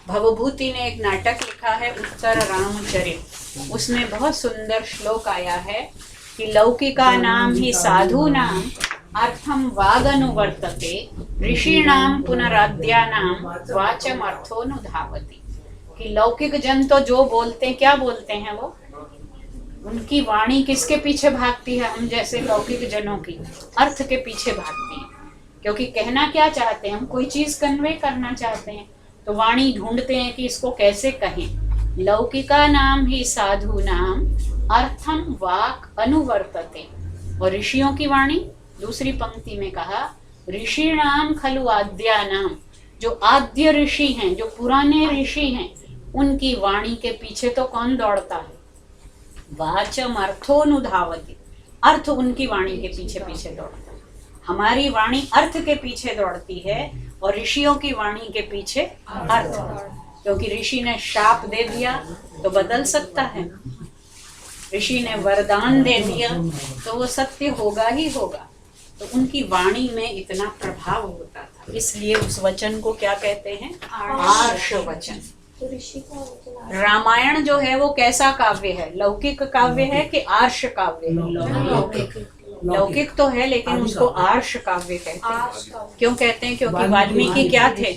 भवभूति ने एक नाटक लिखा है उत्तर रामचरित, उसमें बहुत सुंदर श्लोक आया है कि लौकिका नाम ही साधु नाम अर्थम वागनुवर्तते ऋषीणाम पुनराद्यानाम वाचम अर्थोनुधावति। कि लौकिक जन तो जो बोलते हैं, क्या बोलते हैं वो, उनकी वाणी किसके पीछे भागती है, हम जैसे लौकिक जनों की अर्थ के पीछे भागती है। क्योंकि कहना क्या चाहते हैं, हम कोई चीज कन्वे करना चाहते हैं तो वाणी ढूंढते हैं कि इसको कैसे कहें। लौकिका नाम ही साधु नाम अर्थम वाक अनुवर्तते। और ऋषियों की वाणी, दूसरी पंक्ति में कहा ऋषिणाम खलु आद्या नाम, जो आद्य ऋषि हैं, जो पुराने ऋषि हैं, उनकी वाणी के पीछे तो कौन दौड़ता है, वाचम अर्थोनुधावति, अर्थ उनकी वाणी के पीछे पीछे दौड़ता है। हमारी वाणी अर्थ के पीछे दौड़ती है और ऋषियों की वाणी के पीछे अर्थ, क्योंकि ऋषि ने शाप दे दिया तो बदल सकता है, ऋषि ने वरदान दे दिया तो वो सत्य होगा ही होगा। तो उनकी वाणी में इतना प्रभाव होता था, इसलिए उस वचन को क्या कहते हैं, आर्ष वचन। तो ऋषि का वचन रामायण जो है वो कैसा काव्य है, लौकिक काव्य है कि आर्ष काव्य है? लौकिक तो है लेकिन उसको आर्ष काव्य कहते हैं। क्यों कहते हैं? क्योंकि वाल्मीकि क्या थे,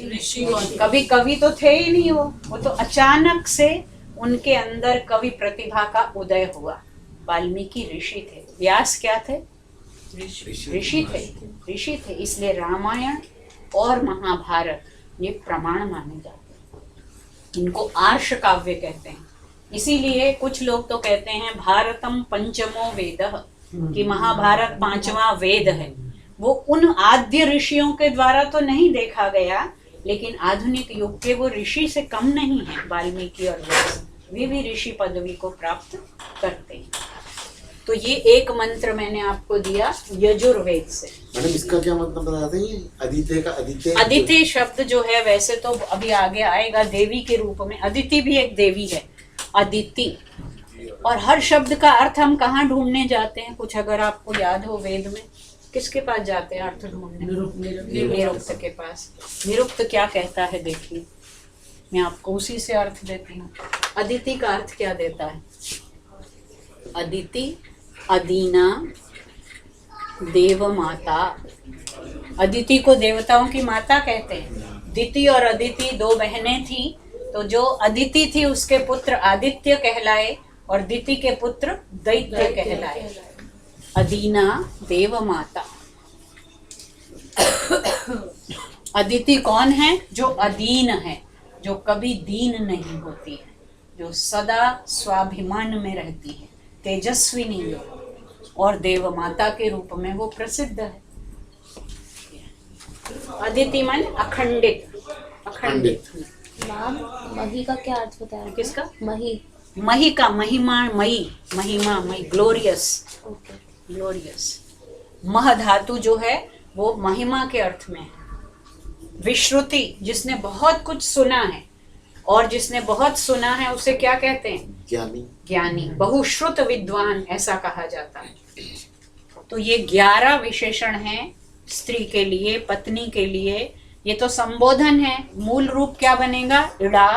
कभी कवि तो थे ही नहीं, वो तो अचानक से उनके अंदर कवि प्रतिभा का उदय हुआ। वाल्मीकि ऋषि थे, व्यास क्या थे, ऋषि थे। इसलिए रामायण और महाभारत ये प्रमाण माने जाते हैं, इनको आर्ष काव्य कहते हैं। इसीलिए कुछ लोग तो कहते हैं भारतम पंचमो वेदः, कि महाभारत पांचवा वेद है। वो उन आद्य ऋषियों के द्वारा तो नहीं देखा गया, लेकिन आधुनिक युग के वो ऋषि से कम नहीं है। वाल्मीकि और व्यास वे भी ऋषि पदवी को प्राप्त करते हैं। तो ये एक मंत्र मैंने आपको दिया यजुर्वेद से। मैडम इसका क्या मतलब बताते हैं? अदिति का अदिति, अदिति शब्द जो है वैसे तो अभी आगे आएगा देवी के रूप में, अदिति भी एक देवी है, अदिति। और हर शब्द का अर्थ हम कहाँ ढूंढने जाते हैं, कुछ अगर आपको याद हो, वेद में किसके पास जाते हैं अर्थ ढूंढने? निरुक्त के पास। निरुक्त क्या कहता है देखिए, मैं आपको उसी से अर्थ देती हूँ। अदिति का अर्थ क्या देता है? अदिति, अदीना, देव माता। अदिति को देवताओं की माता कहते हैं। दिति और अदिति दो बहनें थी, तो जो अदिति थी उसके पुत्र आदित्य कहलाए और दिति के पुत्र दैत्य कहलाए। अदीना देव माता। अदिति कौन है? जो अदीन है, जो कभी दीन नहीं होती है, जो सदा स्वाभिमान में रहती है, तेजस्विनी जो, और देव माता के रूप में वो प्रसिद्ध है। अदिति मन अखंडित, अखंडित। नाम मही का क्या अर्थ बताया? किसका? मही। मही का महिमा, मई, महिमा, मई, ग्लोरियस, ओके। ग्लोरियस। मह धातु जो है वो महिमा के अर्थ में है। विश्रुति, जिसने बहुत कुछ सुना है, और जिसने बहुत सुना है उसे क्या कहते हैं? ज्ञानी। ज्ञानी, बहुश्रुत विद्वान ऐसा कहा जाता है। तो ये 11 विशेषण हैं स्त्री के लिए, पत्नी के लिए। ये तो संबोधन है। मूल रूप क्या बनेगा? इड़ा,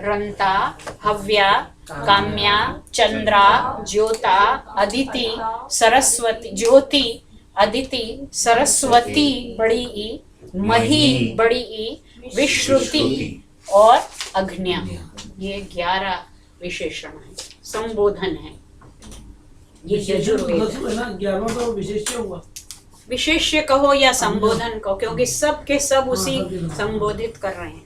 रंता, हव्या, काम्या, चंद्रा, ज्योता, अदिति, सरस्वती, ज्योति, अदिति, सरस्वती बड़ी ई, मही बड़ी ई, विश्रुति और अग्न्या। ये 11 विशेषण है, संबोधन है। ये यजुर्वेद है। 11 तो विशेष्य हुआ, विशेष्य कहो या संबोधन कहो, क्योंकि सब के सब उसी संबोधित कर रहे हैं।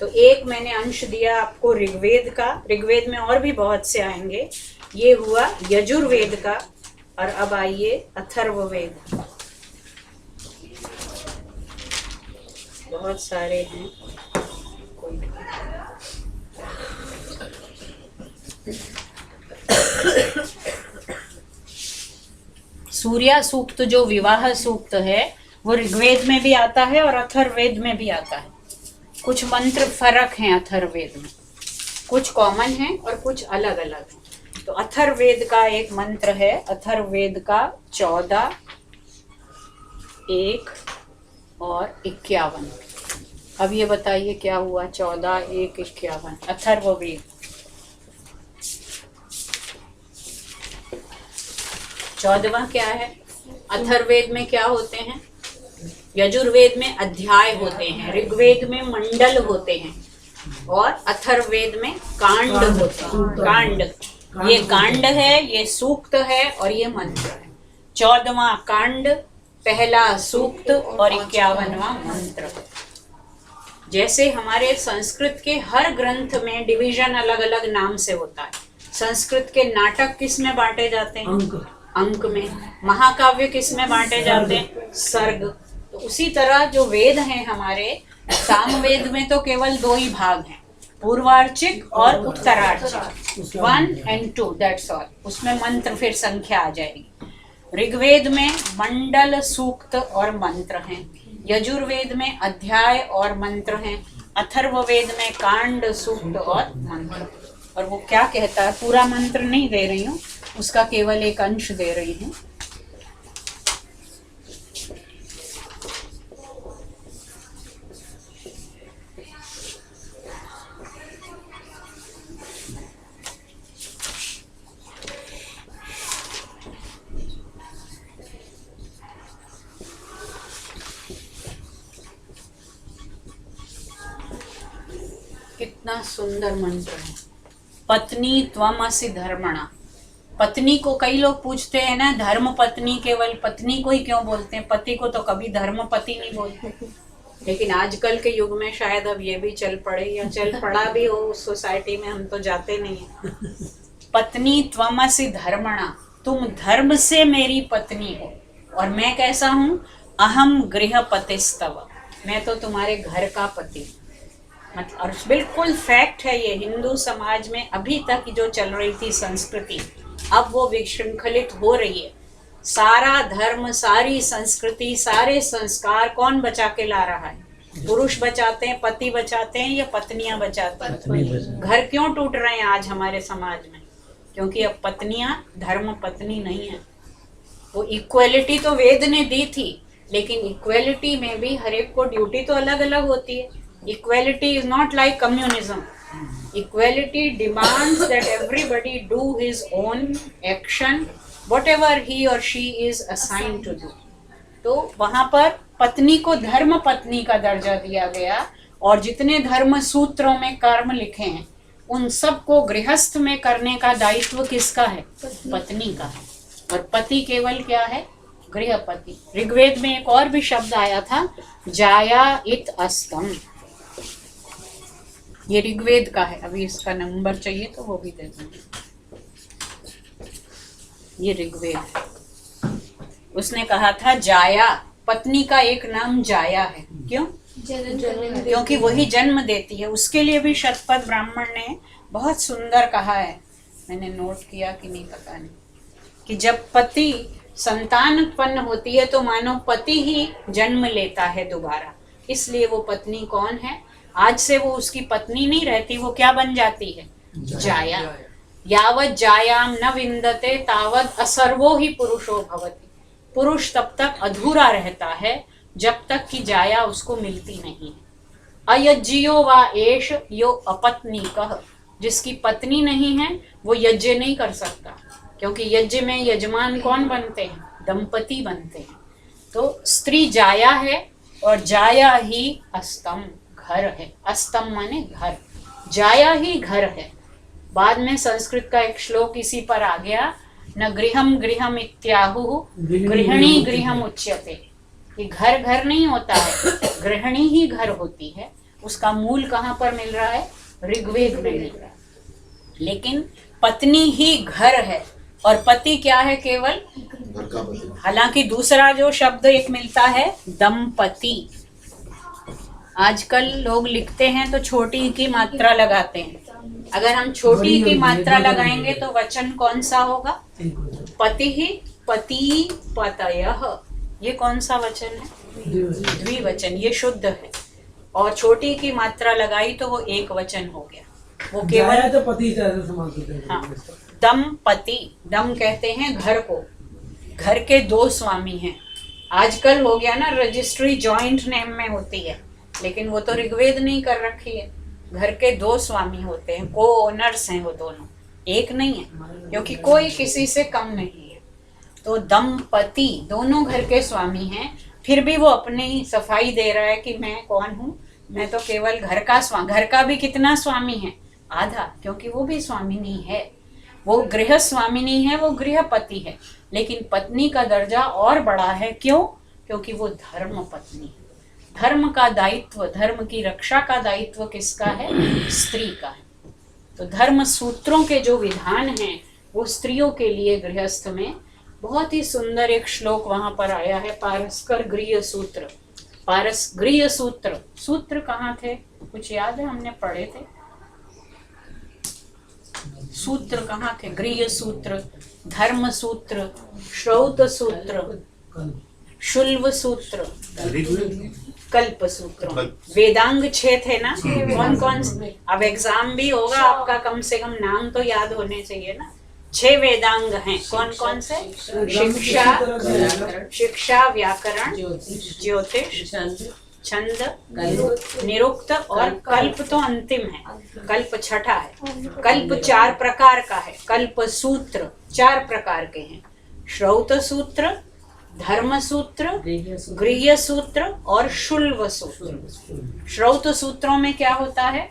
तो एक मैंने अंश दिया आपको ऋग्वेद का, ऋग्वेद में और भी बहुत से आएंगे। ये हुआ यजुर्वेद का। और अब आइए अथर्ववेद। बहुत सारे हैं, सूर्या सूक्त जो विवाह सूक्त है वो ऋग्वेद में भी आता है और अथर्ववेद में भी आता है। कुछ मंत्र फर्क हैं अथर्ववेद में, कुछ कॉमन है और कुछ अलग अलग है। तो अथर्ववेद का एक मंत्र है, अथर्ववेद का 14, 1 और 51। अब ये बताइए क्या हुआ? 14, 1, 51 अथर्ववेद। 14वां क्या है? अथर्ववेद में क्या होते हैं? यजुर्वेद में अध्याय होते हैं, ऋग्वेद में मंडल होते हैं और अथर्ववेद में कांड होते हैं। कांड, ये कांड है, ये सूक्त है और ये मंत्र है। 14वां कांड, पहला सूक्त और 51वां मंत्र। जैसे हमारे संस्कृत के हर ग्रंथ में डिवीजन अलग अलग नाम से होता है। संस्कृत के नाटक किस में बांटे जाते हैं? अंक में। महाकाव्य किस में बांटे जाते हैं? सर्ग। तो उसी तरह जो वेद हैं हमारे, सामवेद में तो केवल 2 ही भाग हैं, पूर्वार्चिक और उत्तरार्चिक, 1 and 2, दैट्स ऑल। उसमें मंत्र फिर संख्या आ जाएगी। ऋग्वेद में मंडल, सूक्त और मंत्र हैं। यजुर्वेद में अध्याय और मंत्र हैं। अथर्ववेद में कांड, सूक्त और मंत्र। और वो क्या कहता है, पूरा मंत्र नहीं दे रही हूँ, उसका केवल एक अंश दे रही हूँ। कितना सुंदर मंत्र है। पत्नी त्वमसि धर्मणा। पत्नी को कई लोग पूछते हैं ना, धर्म पत्नी, केवल पत्नी को ही क्यों बोलते हैं? पति को तो कभी धर्म पति नहीं बोलते। लेकिन आजकल के युग में शायद अब ये भी चल पड़े या चल पड़ा भी हो उस सोसाइटी में, हम तो जाते नहीं हैं। पत्नी त्वमसि धर्मणा, तुम धर्म से मेरी पत्नी हो और मैं कैसा हूँ? अहम गृहपतिस्तव, मैं तो तुम्हारे घर का पति। मतलब, और बिल्कुल फैक्ट है ये। हिंदू समाज में अभी तक जो चल रही थी संस्कृति, अब वो विशृंखलित हो रही है। सारा धर्म, सारी संस्कृति, सारे संस्कार कौन बचा के ला रहा है? पुरुष बचाते हैं, पति बचाते हैं या पत्नियां बचाती हैं? घर क्यों टूट रहे हैं आज हमारे समाज में? क्योंकि अब पत्नियां धर्म पत्नी नहीं है। वो इक्वलिटी तो वेद ने दी थी, लेकिन इक्वलिटी में भी हर एक को ड्यूटी तो अलग अलग होती है। Equality is not like communism. Equality demands that everybody do his own action, whatever he or she is assigned to do. तो वहाँ पर पत्नी को धर्म पत्नी का दर्जा दिया गया और जितने धर्म सूत्रों में कर्म लिखे हैं उन सब को गृहस्थ में करने का दायित्व किसका है? पत्नी का है। और पति केवल क्या है? गृहपति। ऋग्वेद में एक और भी शब्द आया था, जाया इत अस्तम। ये ऋग्वेद का है। अभी इसका नंबर चाहिए तो वो भी दे दूंगी। ये ऋग्वेद है। उसने कहा था जाया, पत्नी का एक नाम जाया है। क्यों? क्योंकि वही जन्म देती है। उसके लिए भी शतपथ ब्राह्मण ने बहुत सुंदर कहा है, मैंने नोट किया कि नहीं पता नहीं, कि जब पति संतान उत्पन्न होती है तो मानो पति ही जन्म लेता है दोबारा। इसलिए वो पत्नी कौन है? आज से वो उसकी पत्नी नहीं रहती, वो क्या बन जाती है? जाया। यावत जायाम न विंदते तावत असर्वो ही पुरुषो भवति। पुरुष तब तक अधूरा रहता है जब तक कि जाया उसको मिलती नहीं है। अयज्जियो वा एष यो अपत्नीकः, जिसकी पत्नी नहीं है वो यज्ञ नहीं कर सकता, क्योंकि यज्ञ में यजमान कौन बनते हैं? दंपति बनते हैं। तो स्त्री जाया है और जाया ही अस्तम, घर है। अस्तम माने घर, जाया ही घर है। बाद में संस्कृत का एक श्लोक इसी पर आ गया, न गृहम गृहम इत्याहु गृहिणी गृहम उच्यते। ये घर घर नहीं होता है, गृहिणी ही घर होती है। उसका मूल कहाँ पर मिल रहा है? ऋग्वेद में मिल रहा है। लेकिन पत्नी ही घर है और पति क्या है? केवल घर का पति। हालांकि दूसरा जो शब्द एक मिलता है दंपति। आजकल लोग लिखते हैं तो छोटी की मात्रा लगाते हैं। अगर हम छोटी की मात्रा लगाएंगे तो वचन कौन सा होगा? पति ही, पति पतयः। ये कौन सा वचन है? द्विवचन। ये शुद्ध है। और छोटी की मात्रा लगाई तो वो एक वचन हो गया। वो केवल तो पति से हाँ, दंपति। दम कहते हैं घर को। घर के 2 स्वामी हैं। आजकल हो गया ना, रजिस्ट्री जॉइंट नेम में होती है, लेकिन वो तो ऋग्वेद नहीं कर रखी है। घर के 2 स्वामी होते हैं, को ओनर्स हैं वो दोनों, एक नहीं है, क्योंकि कोई किसी से कम नहीं है। तो दंपति दोनों घर के स्वामी हैं, फिर भी वो अपनी सफाई दे रहा है कि मैं कौन हूँ, मैं तो केवल घर का भी कितना स्वामी है, आधा, क्योंकि वो भी स्वामिनी है। वो गृह स्वामिनी है, वो गृहपति है, लेकिन पत्नी का दर्जा और बड़ा है। क्यों? क्योंकि वो धर्म पत्नी है। धर्म का दायित्व, धर्म की रक्षा का दायित्व किसका है? स्त्री का है। तो धर्म सूत्रों के जो विधान हैं वो स्त्रियों के लिए गृहस्थ में बहुत ही सुंदर एक श्लोक वहां पर आया है, पारस्कर गृह सूत्र। पारस गृह सूत्र, सूत्र कहाँ थे? कुछ याद है? हमने पढ़े थे सूत्र कहाँ थे? गृह सूत्र, धर्म सूत्र, श्रौत सूत्र, शुल्व सूत्र, कल्प सूत्र, वेदांग 6 थे ना? कौन कौन से? अब एग्जाम भी होगा आपका, कम से कम नाम तो याद होने चाहिए ना। 6 वेदांग हैं, कौन कौन से? शिक्षा, व्याकरण, ज्योतिष, छंद, निरुक्त और कल्प तो अंतिम है, कल्प छठा है। कल्प 4 प्रकार का है, कल्प सूत्र 4 प्रकार के हैं, श्रौत सूत्र, धर्म सूत्र, गृह्य सूत्र और शुल्व सूत्र। श्रौत सूत्रों में क्या होता है?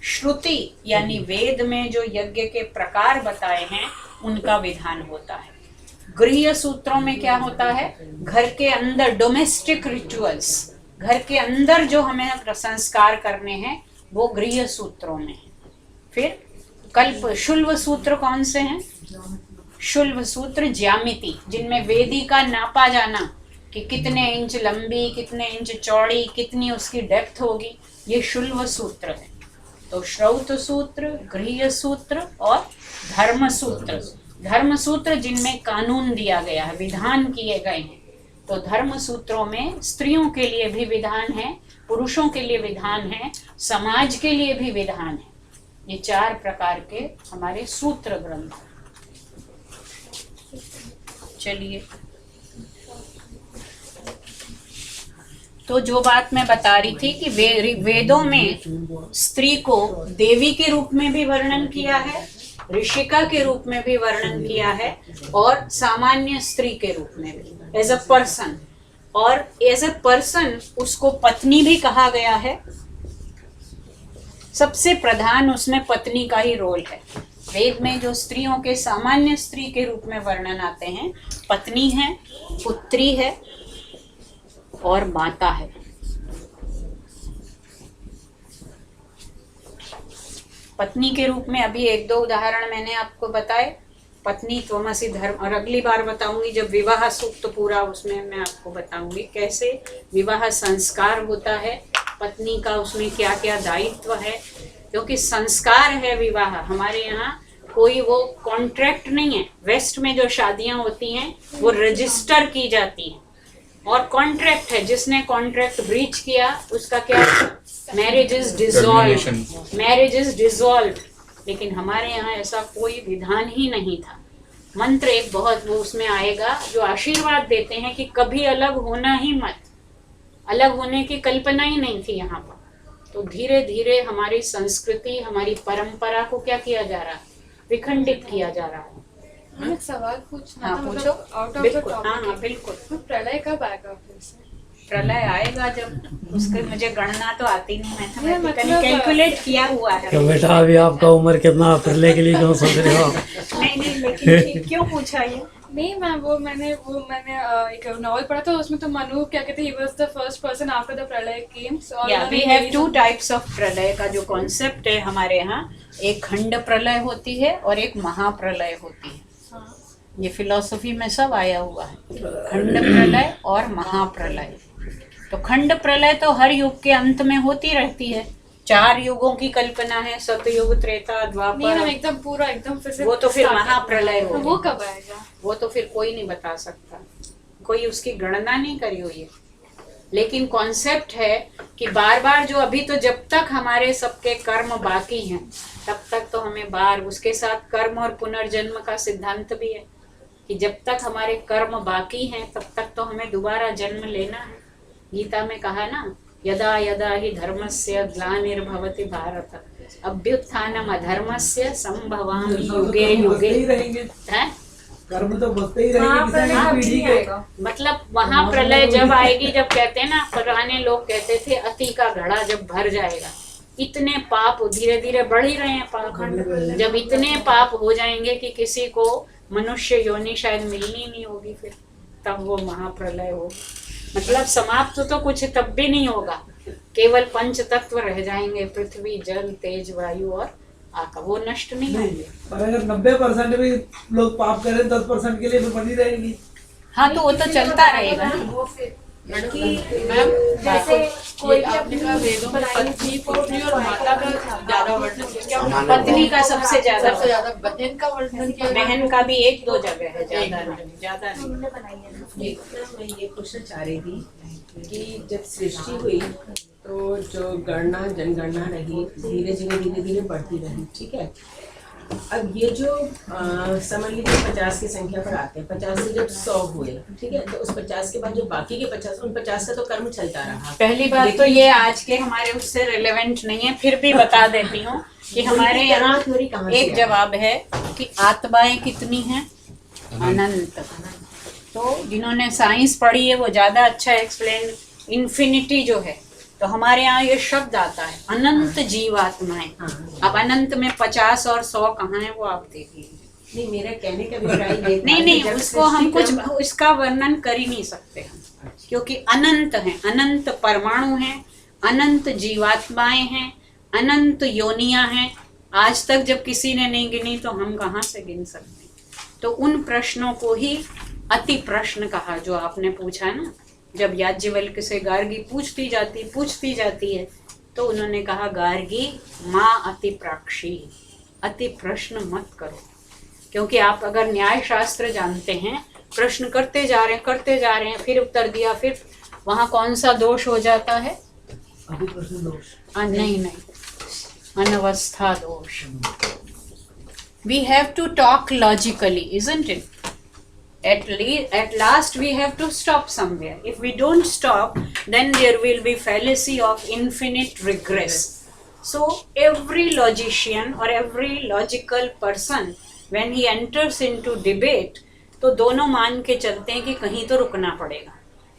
श्रुति यानी वेद में जो यज्ञ के प्रकार बताए हैं उनका विधान होता है। गृह्य सूत्रों में क्या होता है? घर के अंदर डोमेस्टिक रिचुअल्स, घर के अंदर जो हमें संस्कार करने हैं वो गृह्य सूत्रों में है। फिर कल्प शुल्व सूत्र कौन से हैं? शुल्व सूत्र ज्यामिति, जिनमें वेदी का नापा जाना कि कितने इंच लंबी, कितने इंच चौड़ी, कितनी उसकी डेप्थ होगी, ये शुल्व सूत्र है। तो श्रौत सूत्र, गृह्य सूत्र और धर्म सूत्र। धर्म सूत्र जिनमें कानून दिया गया है, विधान किए गए हैं। तो धर्म सूत्रों में स्त्रियों के लिए भी विधान है, पुरुषों के लिए विधान है, समाज के लिए भी विधान है। ये 4 प्रकार के हमारे सूत्र ग्रंथ। चलिए, तो जो बात मैं बता रही थी कि वेदों में स्त्री को देवी के रूप में भी वर्णन किया है, ऋषिका के रूप में भी वर्णन किया है और सामान्य स्त्री के रूप में भी, एज अ पर्सन। और एज अ पर्सन उसको पत्नी भी कहा गया है। सबसे प्रधान उसमें पत्नी का ही रोल है। वेद में जो स्त्रियों के सामान्य स्त्री के रूप में वर्णन आते हैं, पत्नी है, पुत्री है और माता है। पत्नी के रूप में अभी 1-2 उदाहरण मैंने आपको बताए, पत्नी त्वमसि धर्म, और अगली बार बताऊंगी जब विवाह सूक्त पूरा, उसमें मैं आपको बताऊंगी कैसे विवाह संस्कार होता है, पत्नी का उसमें क्या क्या दायित्व है। क्योंकि संस्कार है विवाह, हमारे यहाँ कोई वो कॉन्ट्रैक्ट नहीं है। वेस्ट में जो शादियां होती हैं वो रजिस्टर की जाती हैं और कॉन्ट्रैक्ट है, जिसने कॉन्ट्रैक्ट ब्रीच किया उसका क्या? Marriage is dissolve, marriage is dissolve. लेकिन हमारे यहाँ ऐसा कोई विधान ही नहीं था। मंत्र एक बहुत वो उसमें आएगा जो आशीर्वाद देते हैं कि कभी अलग होना ही मत, अलग होने की कल्पना ही नहीं थी यहाँ पर। तो धीरे धीरे हमारी संस्कृति, हमारी परंपरा को क्या किया जा रहा है? विखंडित किया जा रहा है। मैं एक सवाल पूछना हाँ, था, पूछो। आउट ऑफ द बिल्कुल, हाँ हाँ टॉपिक। बिल्कुल। तो प्रलय कब आएगा फिर से? प्रलय आएगा जब, उसके मुझे गणना तो आती नहीं, मैथमेटिकली मतलब कैलकुलेट किया हुआ है। तो बेटा अभी आपका उम्र कितना? प्रलय के लिए क्यों सोच रहे हो आप? नहीं, लेकिन क्यों पूछा ये? नहीं मैंने एक नॉवल पढ़ा था, उसमें तो मनु क्या कहते हैं, he was the first person after the प्रलय came. Yeah, we have 2 types of प्रलय का जो कॉन्सेप्ट है हमारे यहाँ, एक खंड प्रलय होती है और एक महाप्रलय होती है। ये फिलॉसफी में सब आया हुआ है, खंड प्रलय और महाप्रलय। तो खंड प्रलय तो हर युग के अंत में होती रहती है। 4 युगों की कल्पना है, सतयुग, त्रेता, द्वापर। एकदम पूरा एकदम फिर से वो तो फिर महाप्रलय होगा। वो कब आएगा? वो तो फिर कोई नहीं बता सकता, कोई उसकी गणना नहीं करी हुई है। लेकिन कॉन्सेप्ट है कि बार बार जो, अभी तो जब तक हमारे सबके कर्म बाकी हैं तब तक तो हमें बार, उसके साथ कर्म और पुनर्जन्म का सिद्धांत भी है कि जब तक हमारे कर्म बाकी हैं तब तक तो हमें दोबारा जन्म लेना है। गीता में कहा ना, यदा यदा हि धर्मस्य ग्लानिर्भवति भारत अभ्युत्थानम अधर्मस्य संभवामि युगे युगे। हैं? कर्म तो बढ़ते ही रहेंगे किसी प्रलय न कभी किसी पीढ़ी नहीं के। आएगा। मतलब वहां प्रलय जब आएगी, जब कहते हैं ना, पुराने लोग कहते थे अति का घड़ा जब भर जाएगा, इतने पाप धीरे धीरे बढ़ ही रहे हैं पाप, जब इतने पाप हो जाएंगे कि किसी को मनुष्य योनि शायद मिलनी नहीं होगी, फिर तब वो महाप्रलय हो। मतलब समाप्त तो कुछ तब भी नहीं होगा, केवल पंच तत्व रह जाएंगे, पृथ्वी जल तेज वायु और आकाश, वो नष्ट नहीं होंगे। पर अगर 90% भी लोग पाप करें 10% के लिए तो बनी रहेगी। हाँ तो वो तो चलता रहेगा ना। लड़की मैम जैसे कोई आपने कहा वेदों में पत्नी पुत्री और माता का ज्यादा वर्णन किया, सामान्य पत्नी का सबसे ज्यादा, बहन का वर्णन किया, बहन का भी एक दो जगह है, ज्यादा नहीं। मैं ये पूछना चाह रही थी कि जब सृष्टि हुई तो जो गणना जनगणना रही धीरे धीरे बढ़ती रही, ठीक है। अब ये जो समझ लीजिए 50 की संख्या पर आते हैं, 50 से जब 100 हुए, ठीक है, तो उस 50 के बाद जो बाकी के 50, उन 50 का तो कर्म चलता रहा। पहली बात तो ये आज के हमारे उससे रिलेवेंट नहीं है, फिर भी बता देती हूँ कि हमारे यहाँ एक जवाब है कि आत्माएं कितनी हैं, अनंत। तो जिन्होंने साइंस पढ़ी है वो ज्यादा अच्छा एक्सप्लेन, इन्फिनिटी जो है, तो हमारे यहाँ ये शब्द आता है अनंत जीवात्माएं। अब अनंत में 50 और 100 कहाँ है वो आप देखिए। नहीं, मेरा कहने का अभिप्राय ये था नहीं कि जब उसको हम सृष्टि कुछ उसका वर्णन कर ही नहीं सकते हम, क्योंकि अनंत हैं, अनंत परमाणु हैं, अनंत जीवात्माएं हैं, अनंत योनियां हैं। आज तक जब किसी ने नहीं गिनी तो हम कहाँ से गिन सकते। तो उन प्रश्नों को ही अति प्रश्न कहा जो आपने पूछा ना। जब याज्ञवल्क्य से गार्गी पूछती जाती है तो उन्होंने कहा गार्गी माँ अति प्राक्षी, अति प्रश्न मत करो, क्योंकि आप अगर न्याय शास्त्र जानते हैं, प्रश्न करते जा रहे हैं, फिर उत्तर दिया, फिर वहां कौन सा दोष हो जाता है? अभिप्रश्न दोष। नहीं, अनवस्था दोष। We have to talk logically, isn't it? At last we have to stop somewhere. If we don't stop, then there will be fallacy of infinite regress. So every logician or every logical person, when he enters into debate, तो दोनों मान के चलते हैं कि कहीं तो रुकना पड़ेगा।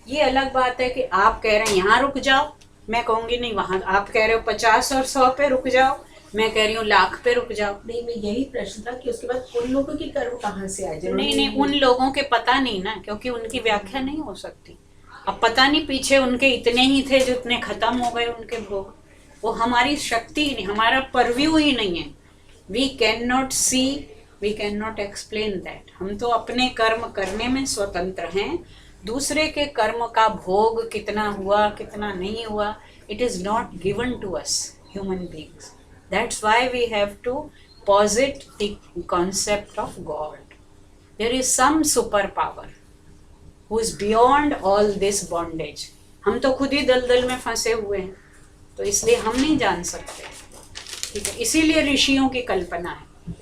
ये अलग बात है कि आप कह रहे हैं यहाँ रुक जाओ, मैं कहूँगी नहीं वहाँ, आप कह रहे हो 50 और 100 पे रुक जाओ, मैं कह रही हूँ 1,00,000 पे रुक जाओ। नहीं, मैं यही प्रश्न था कि उसके बाद उन लोगों की कर्म कहाँ से आए? नहीं, उन लोगों के पता नहीं ना, क्योंकि उनकी व्याख्या नहीं हो सकती। अब पता नहीं पीछे उनके इतने ही थे जो इतने खत्म हो गए उनके भोग, वो हमारी शक्ति ही नहीं, हमारा परव्यू ही नहीं है। We can not see, we can not explain that. हम तो अपने कर्म करने में स्वतंत्र हैं, दूसरे के कर्म का भोग कितना हुआ कितना नहीं हुआ, it is not given to us human beings. That's why we have to posit the concept of God. There is some superpower who is beyond all this bondage. हम तो खुद ही दलदल में फंसे हुए हैं, तो इसलिए हम नहीं जान सकते, ठीक है। इसीलिए ऋषियों की कल्पना है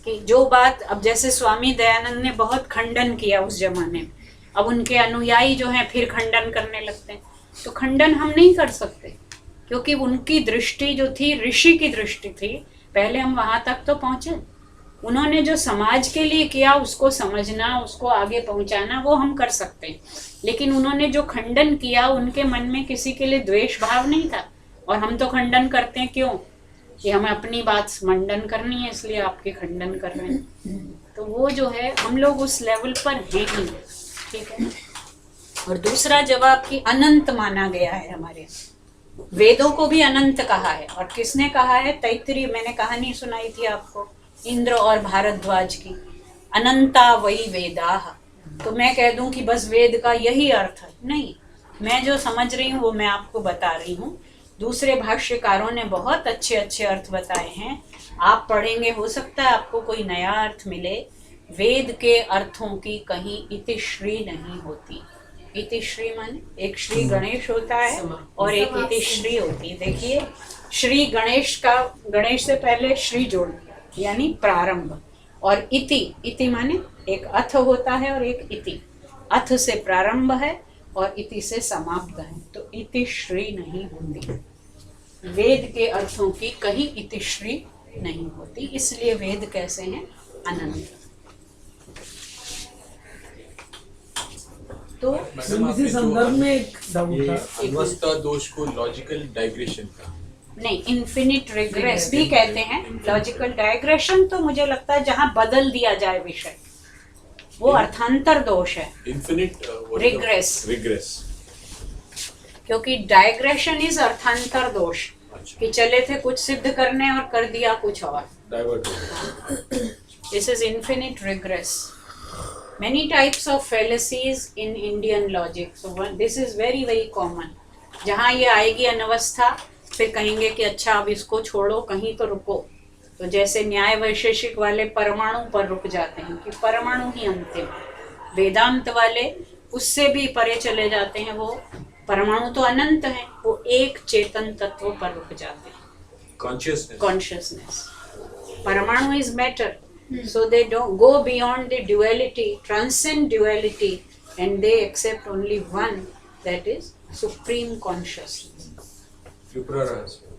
कि जो बात, अब जैसे स्वामी दयानंद ने बहुत खंडन किया उस जमाने में, अब उनके अनुयायी जो हैं फिर खंडन करने लगते हैं, तो खंडन हम नहीं कर सकते, क्योंकि उनकी दृष्टि जो थी ऋषि की दृष्टि थी। पहले हम वहां तक तो पहुंचे, उन्होंने जो समाज के लिए किया उसको समझना, उसको आगे पहुंचाना वो हम कर सकते हैं, लेकिन उन्होंने जो खंडन किया उनके मन में किसी के लिए द्वेष भाव नहीं था। और हम तो खंडन करते हैं, क्यों? कि हमें अपनी बात मंडन करनी है, इसलिए आपके खंडन कर रहे हैं। तो वो जो है हम लोग उस लेवल पर हैं ही, ठीक है। और दूसरा जवाब कि अनंत माना गया है हमारे वेदों को भी अनंत कहा है। और किसने कहा है? तैत्तिरीय, मैंने कहानी सुनाई थी आपको इंद्र और भारद्वाज की, अनंता वही वेदाः। तो मैं कह दूं कि बस वेद का यही अर्थ है? नहीं, मैं जो समझ रही हूँ वो मैं आपको बता रही हूँ। दूसरे भाष्यकारों ने बहुत अच्छे अच्छे अर्थ बताए हैं, आप पढ़ेंगे, हो सकता है आपको कोई नया अर्थ मिले। वेद के अर्थों की कहीं इतिश्री नहीं होती। इतिश्री माने एक श्री गणेश होता है और एक इतिश्री होती है। देखिए, श्री गणेश का, गणेश से पहले श्री जोड़ दिया यानी प्रारंभ, और इति माने एक अथ होता है और एक इति। अथ से प्रारंभ है और इति से समाप्त है, तो इतिश्री नहीं होती। वेद के अर्थों की कहीं इतिश्री नहीं होती, इसलिए वेद कैसे हैं? अनंत। तो मैम इसी संदर्भ में एक डाउट था। अवस्था दोष को लॉजिकल डाइग्रेशन का नहीं, इन्फिनिट रिग्रेस भी कहते हैं। लॉजिकल डाइग्रेशन तो मुझे लगता है जहां बदल दिया जाए विषय, वो अर्थांतर दोष है। इन्फिनिट रिग्रेस, क्योंकि डाइग्रेशन इज अर्थांतर दोष, कि चले थे कुछ सिद्ध करने और कर दिया कुछ और। Divert This is infinite regress. Many types of fallacies in Indian logic. So this is very very common. जहाँ ये आएगी अनवस्था, फिर कहेंगे कि अच्छा अब इसको छोड़ो, कहीं तो रुको। तो जैसे न्याय वैशेषिक वाले परमाणु पर रुक जाते हैं कि परमाणु ही अंतिम। वेदांत वाले उससे भी परे चले जाते हैं, वो परमाणु तो अनंत है, वो एक चेतन तत्व पर रुक जाते हैं। कॉन्शियसनेस। परमाणु is matter, so they don't go beyond the duality, transcend duality, and they accept only one, that is supreme consciousness.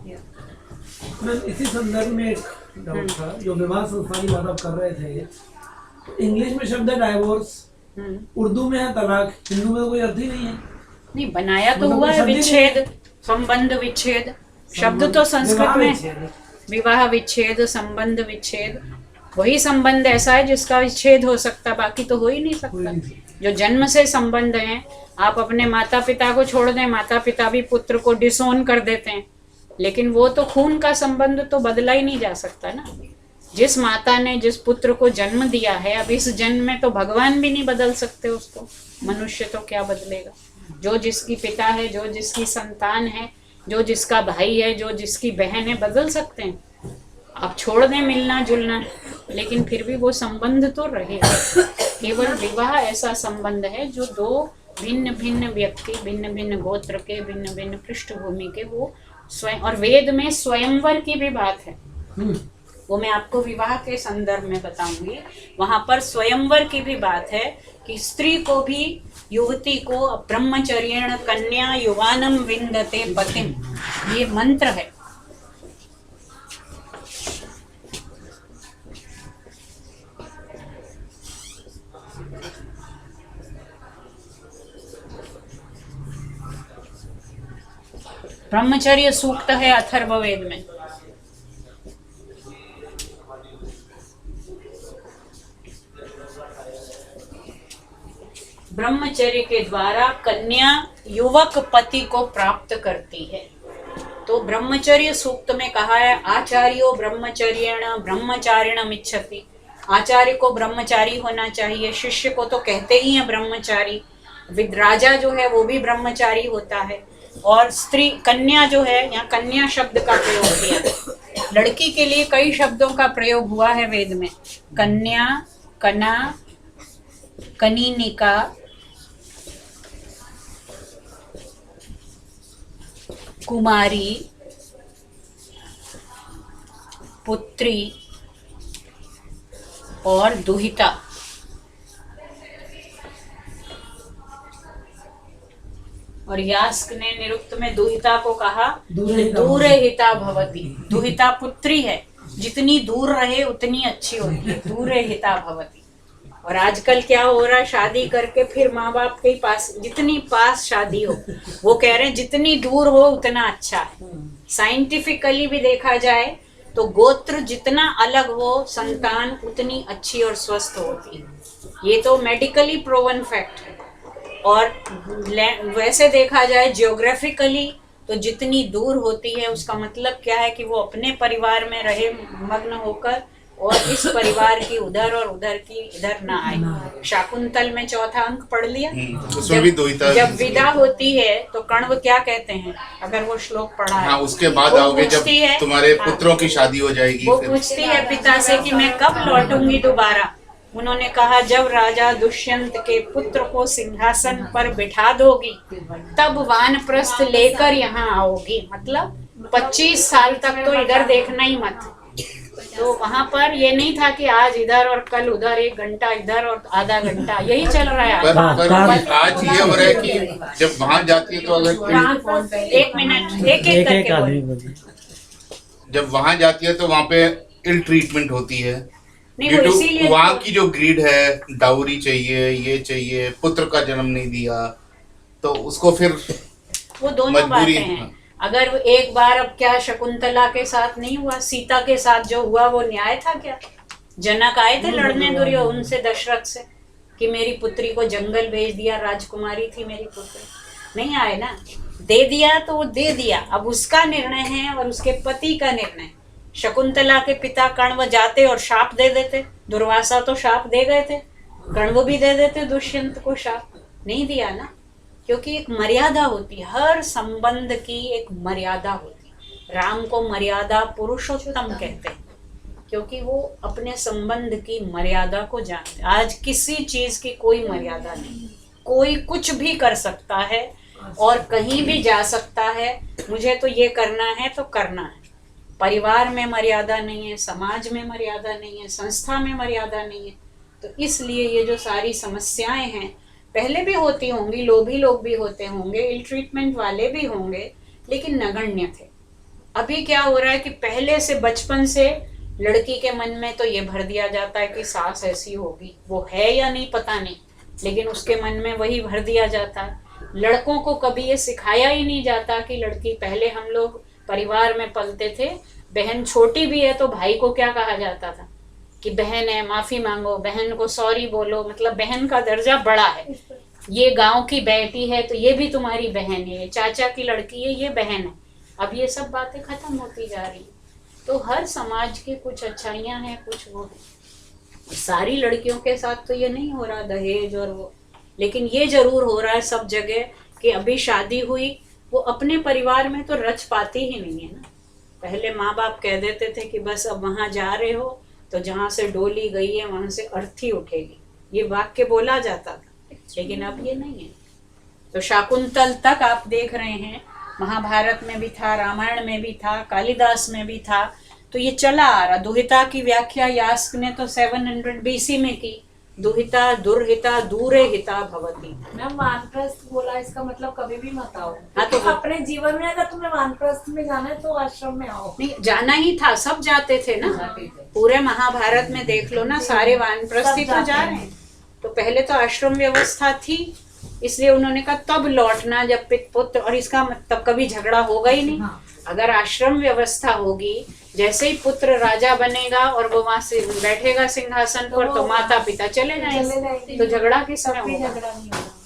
Yeah. Ma'am इसी संदर्भ में एक डाउट था, जो विवाह संस्थान की बात आप कर रहे थे। इंग्लिश में शब्द है डाइवोर्स, उर्दू में है तलाक, हिंदू में कोई अर्थ ही नहीं है। नहीं, बनाया तो मतलब हुआ है शब्द ही विच्छेद, संबंध विच्छेद। शब्द तो संस्कृत में विवाह विच्छेद, संबंध विच्छेद, वही संबंध ऐसा है जिसका विच्छेद हो सकता, बाकी तो हो ही नहीं सकता। जो जन्म से संबंध हैं, आप अपने माता पिता को छोड़ दें, माता पिता भी पुत्र को डिसोन कर देते हैं, लेकिन वो तो खून का संबंध तो बदला ही नहीं जा सकता ना। जिस माता ने जिस पुत्र को जन्म दिया है, अब इस जन्म में तो भगवान भी नहीं बदल सकते उसको, मनुष्य तो क्या बदलेगा। जो जिसकी पिता है, जो जिसकी संतान है, जो जिसका भाई है, जो जिसकी बहन है, बदल सकते हैं। आप छोड़ दें मिलना जुलना, लेकिन फिर भी वो संबंध तो रहेगा। केवल विवाह ऐसा संबंध है जो दो भिन्न भिन्न व्यक्ति, भिन्न भिन्न गोत्र के, भिन्न भिन्न पृष्ठभूमि के, वो स्वयं, और वेद में स्वयंवर की भी बात है, वो मैं आपको विवाह के संदर्भ में बताऊंगी। वहां पर स्वयंवर की भी बात है कि स्त्री को भी, युवती को ब्रह्मचर्येण कन्या युवानम विंदते पतिम, ये मंत्र है। ब्रह्मचर्य सूक्त है अथर्ववेद में। ब्रह्मचर्य के द्वारा कन्या युवक पति को प्राप्त करती है। तो ब्रह्मचर्य सूक्त में कहा है, आचार्यो ब्रह्मचर्येण ब्रह्मचारिणम इच्छति। आचार्य को ब्रह्मचारी होना चाहिए, शिष्य को तो कहते ही हैं ब्रह्मचारी। विद्राजा जो है वो भी ब्रह्मचारी होता है। और स्त्री, कन्या जो है, यहाँ कन्या शब्द का प्रयोग किया है। लड़की के लिए कई शब्दों का प्रयोग हुआ है वेद में। कन्या, कना, कनीनिका, कुमारी, पुत्री और दुहिता। और यास्क ने निरुक्त में दुहिता को कहा दूरे हिता भवति। दुहिता पुत्री है, जितनी दूर रहे उतनी अच्छी होती है, दूरे हिता भवति। और आजकल क्या हो रहा है, शादी करके फिर माँ बाप के पास, जितनी पास शादी हो, वो कह रहे हैं जितनी दूर हो उतना अच्छा है। साइंटिफिकली भी देखा जाए तो गोत्र जितना अलग हो, संतान उतनी अच्छी और स्वस्थ होती है। ये तो मेडिकली प्रूवन फैक्ट है। और वैसे देखा जाए जियोग्राफिकली, तो जितनी दूर होती है उसका मतलब क्या है कि वो अपने परिवार में रहे मग्न होकर, और इस परिवार की उधर और उधर की इधर ना आए। शाकुंतल में चौथा अंक पढ़ लिया। जब विदा होती है तो कण्व क्या कहते हैं, अगर वो श्लोक पढ़ा है, उसके बाद आओगे जब तुम्हारे पुत्रों की शादी हो जाएगी, वो पूछती है पिता से कि मैं कब लौटूंगी दोबारा। उन्होंने कहा जब राजा दुष्यंत के पुत्र को सिंहासन पर बिठा दोगी, तब वानप्रस्थ लेकर यहाँ आओगी। मतलब 25 साल तक तो इधर देखना ही मत। तो वहाँ पर ये नहीं था कि आज इधर और कल उधर, 1 घंटा इधर और आधा घंटा, यही चल रहा है। पर आज ये हो रहा है कि जब वहाँ जाती है तो अगर 1 मिनट एक करके जब वहाँ जाती है तो वहाँ पे इल ट्रीटमेंट होती है, नहीं ड्यू वो टू इसीलिए वहाँ की जो ग्रीड है, डाउरी चाहिए, ये चाहिए, पुत्र का जन्म नहीं दिया, तो उसको फिर वो दोनों मजबूरी, बातें हैं। हाँ। अगर वो एक बार, अब क्या शकुंतला के साथ नहीं हुआ, सीता के साथ जो हुआ वो न्याय था क्या? जनक आए थे लड़ने दुर्योधन से, दशरथ से, कि मेरी पुत्री को जंगल भेज दिया, राजकुमारी थी मेरी पुत्री, नहीं आए ना। दे दिया तो वो दे दिया, अब उसका निर्णय है और उसके पति का निर्णय। शकुंतला के पिता कण्व जाते और शाप दे देते, दुर्वासा तो शाप दे गए थे, कण्व भी दे देते दुष्यंत को शाप, नहीं दिया ना, क्योंकि एक मर्यादा होती है, हर संबंध की एक मर्यादा होती है। राम को मर्यादा पुरुषोत्तम कहते हैं, क्योंकि वो अपने संबंध की मर्यादा को जानते हैं। आज किसी चीज की कोई मर्यादा नहीं, कोई कुछ भी कर सकता है और कहीं भी जा सकता है, मुझे तो ये करना है तो करना है। परिवार में मर्यादा नहीं है, समाज में मर्यादा नहीं है, संस्था में मर्यादा नहीं है। तो इसलिए ये जो सारी समस्याएं हैं, पहले भी होती होंगी, लोभी लोग भी होते होंगे, इल ट्रीटमेंट वाले भी होंगे, लेकिन नगण्य थे। अभी क्या हो रहा है कि पहले से, बचपन से लड़की के मन में तो ये भर दिया जाता है कि सास ऐसी होगी, वो है या नहीं पता नहीं, लेकिन उसके मन में वही भर दिया जाता है। लड़कों को कभी ये सिखाया ही नहीं जाता कि लड़की, पहले हम लोग परिवार में पलते थे, बहन छोटी भी है तो भाई को क्या कहा जाता था कि बहन है, माफी मांगो, बहन को सॉरी बोलो, मतलब बहन का दर्जा बड़ा है। ये गांव की बेटी है तो ये भी तुम्हारी बहन है, ये चाचा की लड़की है, ये बहन है। अब ये सब बातें खत्म होती जा रही। तो हर समाज की कुछ अच्छाइयाँ हैं, कुछ वो है। सारी लड़कियों के साथ तो ये नहीं हो रहा दहेज और वो, लेकिन ये जरूर हो रहा है सब जगह कि अभी शादी हुई, वो अपने परिवार में तो रच पाती ही नहीं है ना। पहले माँ बाप कह देते थे कि बस अब वहाँ जा रहे हो तो जहाँ से डोली गई है वहाँ से अर्थी उठेगी, ये वाक्य बोला जाता था, लेकिन अब ये नहीं है। तो शाकुंतल तक आप देख रहे हैं, महाभारत में भी था, रामायण में भी था, कालिदास में भी था, तो ये चला आ रहा। दुहिता की व्याख्या यास्क ने तो 700 BC में की, दुहिता दुर्हिता दूरे हिता भवती। मैम वानप्रस्थ बोला, इसका मतलब कभी भी मत आओ। हाँ, तो अपने जीवन में अगर तुम्हें वानप्रस्थ में जाना है तो आश्रम में आओ। नहीं, जाना ही था, सब जाते थे ना, पूरे महाभारत में देख लो ना, सारे वानप्रस्थी तो जा रहे हैं। तो पहले तो आश्रम व्यवस्था थी, इसलिए उन्होंने कहा तब लौटना जब पुत्र, और इसका मतलब कभी झगड़ा होगा ही नहीं। अगर आश्रम व्यवस्था होगी, जैसे ही पुत्र राजा बनेगा और वो वहां से बैठेगा सिंहासन पर, तो माता पिता चले जाएंगे, तो झगड़ा किसमें होगा।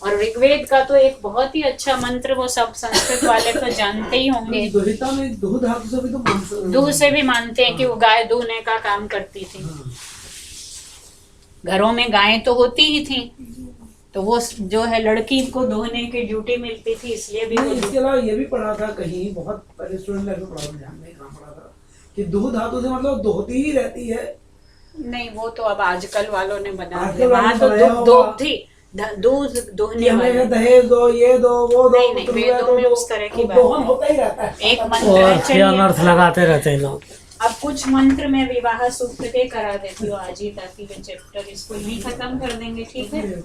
और ऋग्वेद का तो एक बहुत ही अच्छा मंत्र, वो सब संस्कृत वाले तो जानते ही होंगे, दुहिता में दूह धातु से भी तो दूह से भी मानते हैं कि वो गाय दूहने का काम करती थी। घरों में गायें तो होती ही थी, तो वो जो है लड़की को दोहने की ड्यूटी मिलती थी, इसलिए भी नहीं, इसके अलावा ये भी पढ़ा था कहीं, बहुत पहले स्टूडेंट लाइफ में पढ़ा था, ध्यान नहीं कहाँ पढ़ा था, कि दूह धातु से मतलब दोहती ही रहती है। नहीं, वो तो अब आजकल वालों ने बना आजकल दिया, वहाँ तो वालों ने बनाया दूध थी, दूध दोहने वाले। दहेज दो, ये दो, वो दो, नहीं, वेदों में उस तरह की बात दोहन होता ही रहता है। एक मंत्र और है, क्या चलिए अनर्थ लगाते रहते हैं लोग। अब कुछ मंत्र में विवाह सूक्त के करा देती हूँ आज ही, ताकि ये चैप्टर इसको ही खत्म कर देंगे, ठीक है?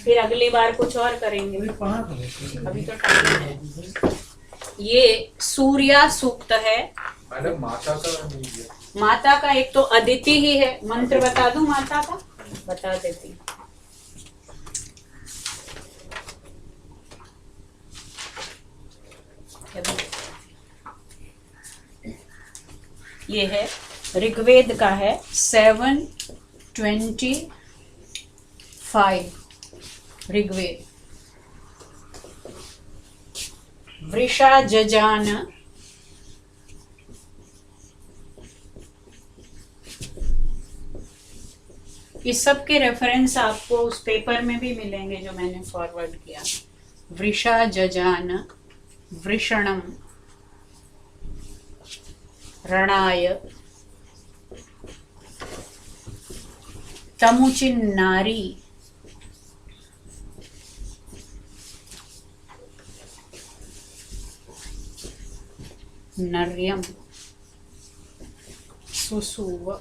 फिर अगली बार कुछ और करेंगे, अभी तो टाइम है। ये सूर्या सूक्त है। मैडम माता का नहीं है। माता का एक तो अदिति ही है, मंत्र बता दूं माता का? बता देती हूँ। ये है ऋग्वेद का है 725 ऋग्वेद। वृषा जजान इस सब के रेफरेंस आपको उस पेपर में भी मिलेंगे जो मैंने फॉरवर्ड किया। वृषा जजान वृषणम रणाय तमुचिन्नारी नर्यम सुसुव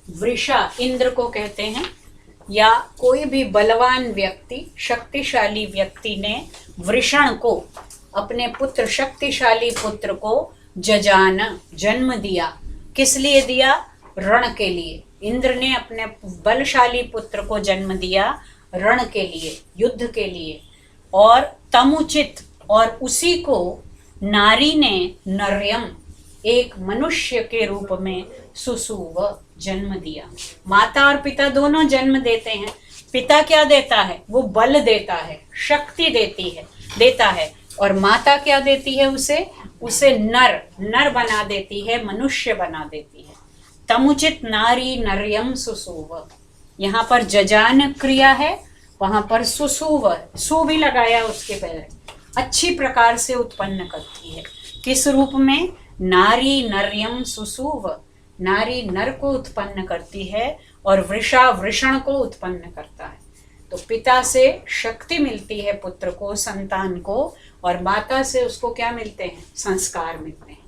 वृषा इंद्र को कहते हैं, या कोई भी बलवान व्यक्ति, शक्तिशाली व्यक्ति ने वृषण को अपने पुत्र शक्तिशाली पुत्र को जजान जन्म दिया। किस लिए दिया? रण के लिए। इंद्र ने अपने बलशाली पुत्र को जन्म दिया रण के लिए, युद्ध के लिए। और तमुचित, और उसी को नारी ने नर्यम एक मनुष्य के रूप में सुसुव जन्म दिया। माता और पिता दोनों जन्म देते हैं। पिता क्या देता है? वो बल देता है, शक्ति देता है। और माता क्या देती है? उसे नर बना देती है, मनुष्य बना देती है। तमुचित नारी नर्यम सुसुव। यहाँ पर जजान क्रिया है, वहां पर सुसुव, सु भी लगाया उसके पहले, अच्छी प्रकार से उत्पन्न करती है। किस रूप में? नारी नर्यम सुसुव। नारी नर को उत्पन्न करती है और वृषा वृषण को उत्पन्न करता है। तो पिता से शक्ति मिलती है पुत्र को, संतान को, और माता से उसको क्या मिलते हैं? संस्कार मिलते हैं।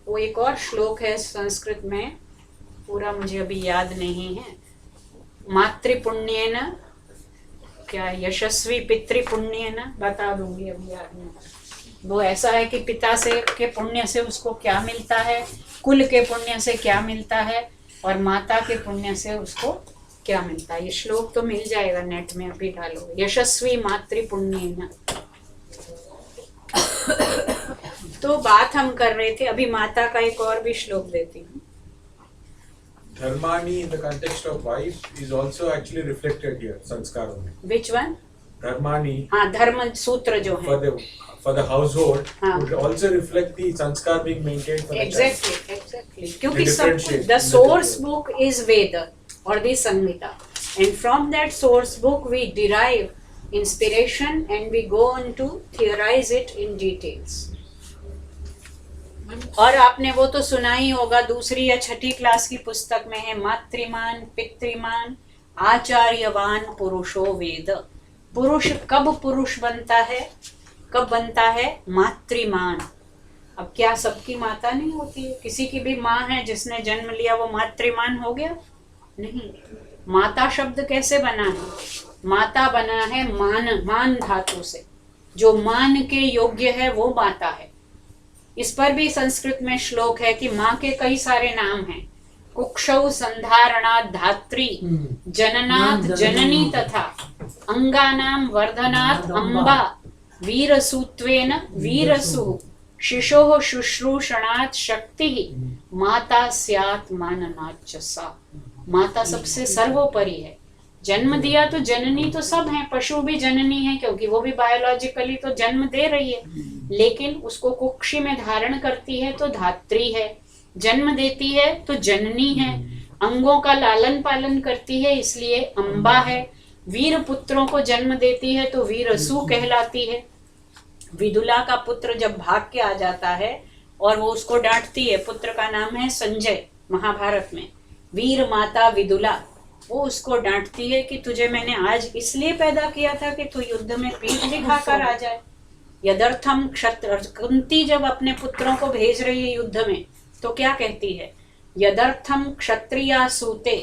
वो एक और श्लोक है संस्कृत में, पूरा मुझे अभी याद नहीं है। मातृपुण्येन, क्या यशस्वी पितृपुण्येन, बता दूंगी, अभी याद नहीं। वो ऐसा है कि पिता से के पुण्य से उसको क्या मिलता है, कुल के पुण्य से क्या मिलता है, और माता के पुण्य से उसको क्या मिलता है। ये श्लोक तो मिल जाएगा नेट में, अभी डालो, यशस्वी मातृपुण्येन। तो बात हम कर रहे थे, अभी माता का एक और भी श्लोक देती हूँ। Dharmani in the context of wife is also actually reflected here, संस्कारों में। Which one? Dharmani। हाँ, धर्म सूत्र जो है for the household हाँ. would also reflect the sanskar being maintained for the child. Exactly. क्योंकि सब the source book is Veda or the Samhita, and from that source book we derive inspiration and we go on to theorize it in details. और आपने वो तो सुना ही होगा, दूसरी या छठी क्लास की पुस्तक में है, मातृमान पितृमान आचार्यवान पुरुषो वेद। पुरुष कब पुरुष बनता है? कब बनता है? मातृमान। अब क्या सबकी माता नहीं होती है? किसी की भी माँ है जिसने जन्म लिया, वो मातृमान हो गया? नहीं। माता शब्द कैसे बना है? माता बना है मान धातु से। जो मान के योग्य है वो माता है। इस पर भी संस्कृत में श्लोक है कि माँ के कई सारे नाम हैं। कुक्षौ संधारणात् धात्री, जननात् जननी तथा अंगानां वर्धनात् अम्बा, वीरसूत्वेन वीरसु, शिशोः शुश्रूषणात् शक्तिः, माता स्यात् माननात् च सा। माता सबसे सर्वोपरि है। जन्म दिया तो जननी तो सब हैं, पशु भी जननी है क्योंकि वो भी बायोलॉजिकली तो जन्म दे रही है, लेकिन उसको कुक्षी में धारण करती है तो धात्री है, जन्म देती है तो जननी है, अंगों का लालन पालन करती है इसलिए अम्बा है, वीर पुत्रों को जन्म देती है तो वीरसु कहलाती है। विदुला का पुत्र जब भाग के आ जाता है और वो उसको डांटती है, पुत्र का नाम है संजय महाभारत में, वीर माता विदुला, वो उसको डांटती है कि तुझे मैंने आज इसलिए पैदा किया था कि तू युद्ध में पीठ दिखाकर आ जाए। यदर्थम क्षत्र, कुंती जब अपने पुत्रों को भेज रही है युद्ध में तो क्या कहती है? यदर्थम क्षत्रिया सूते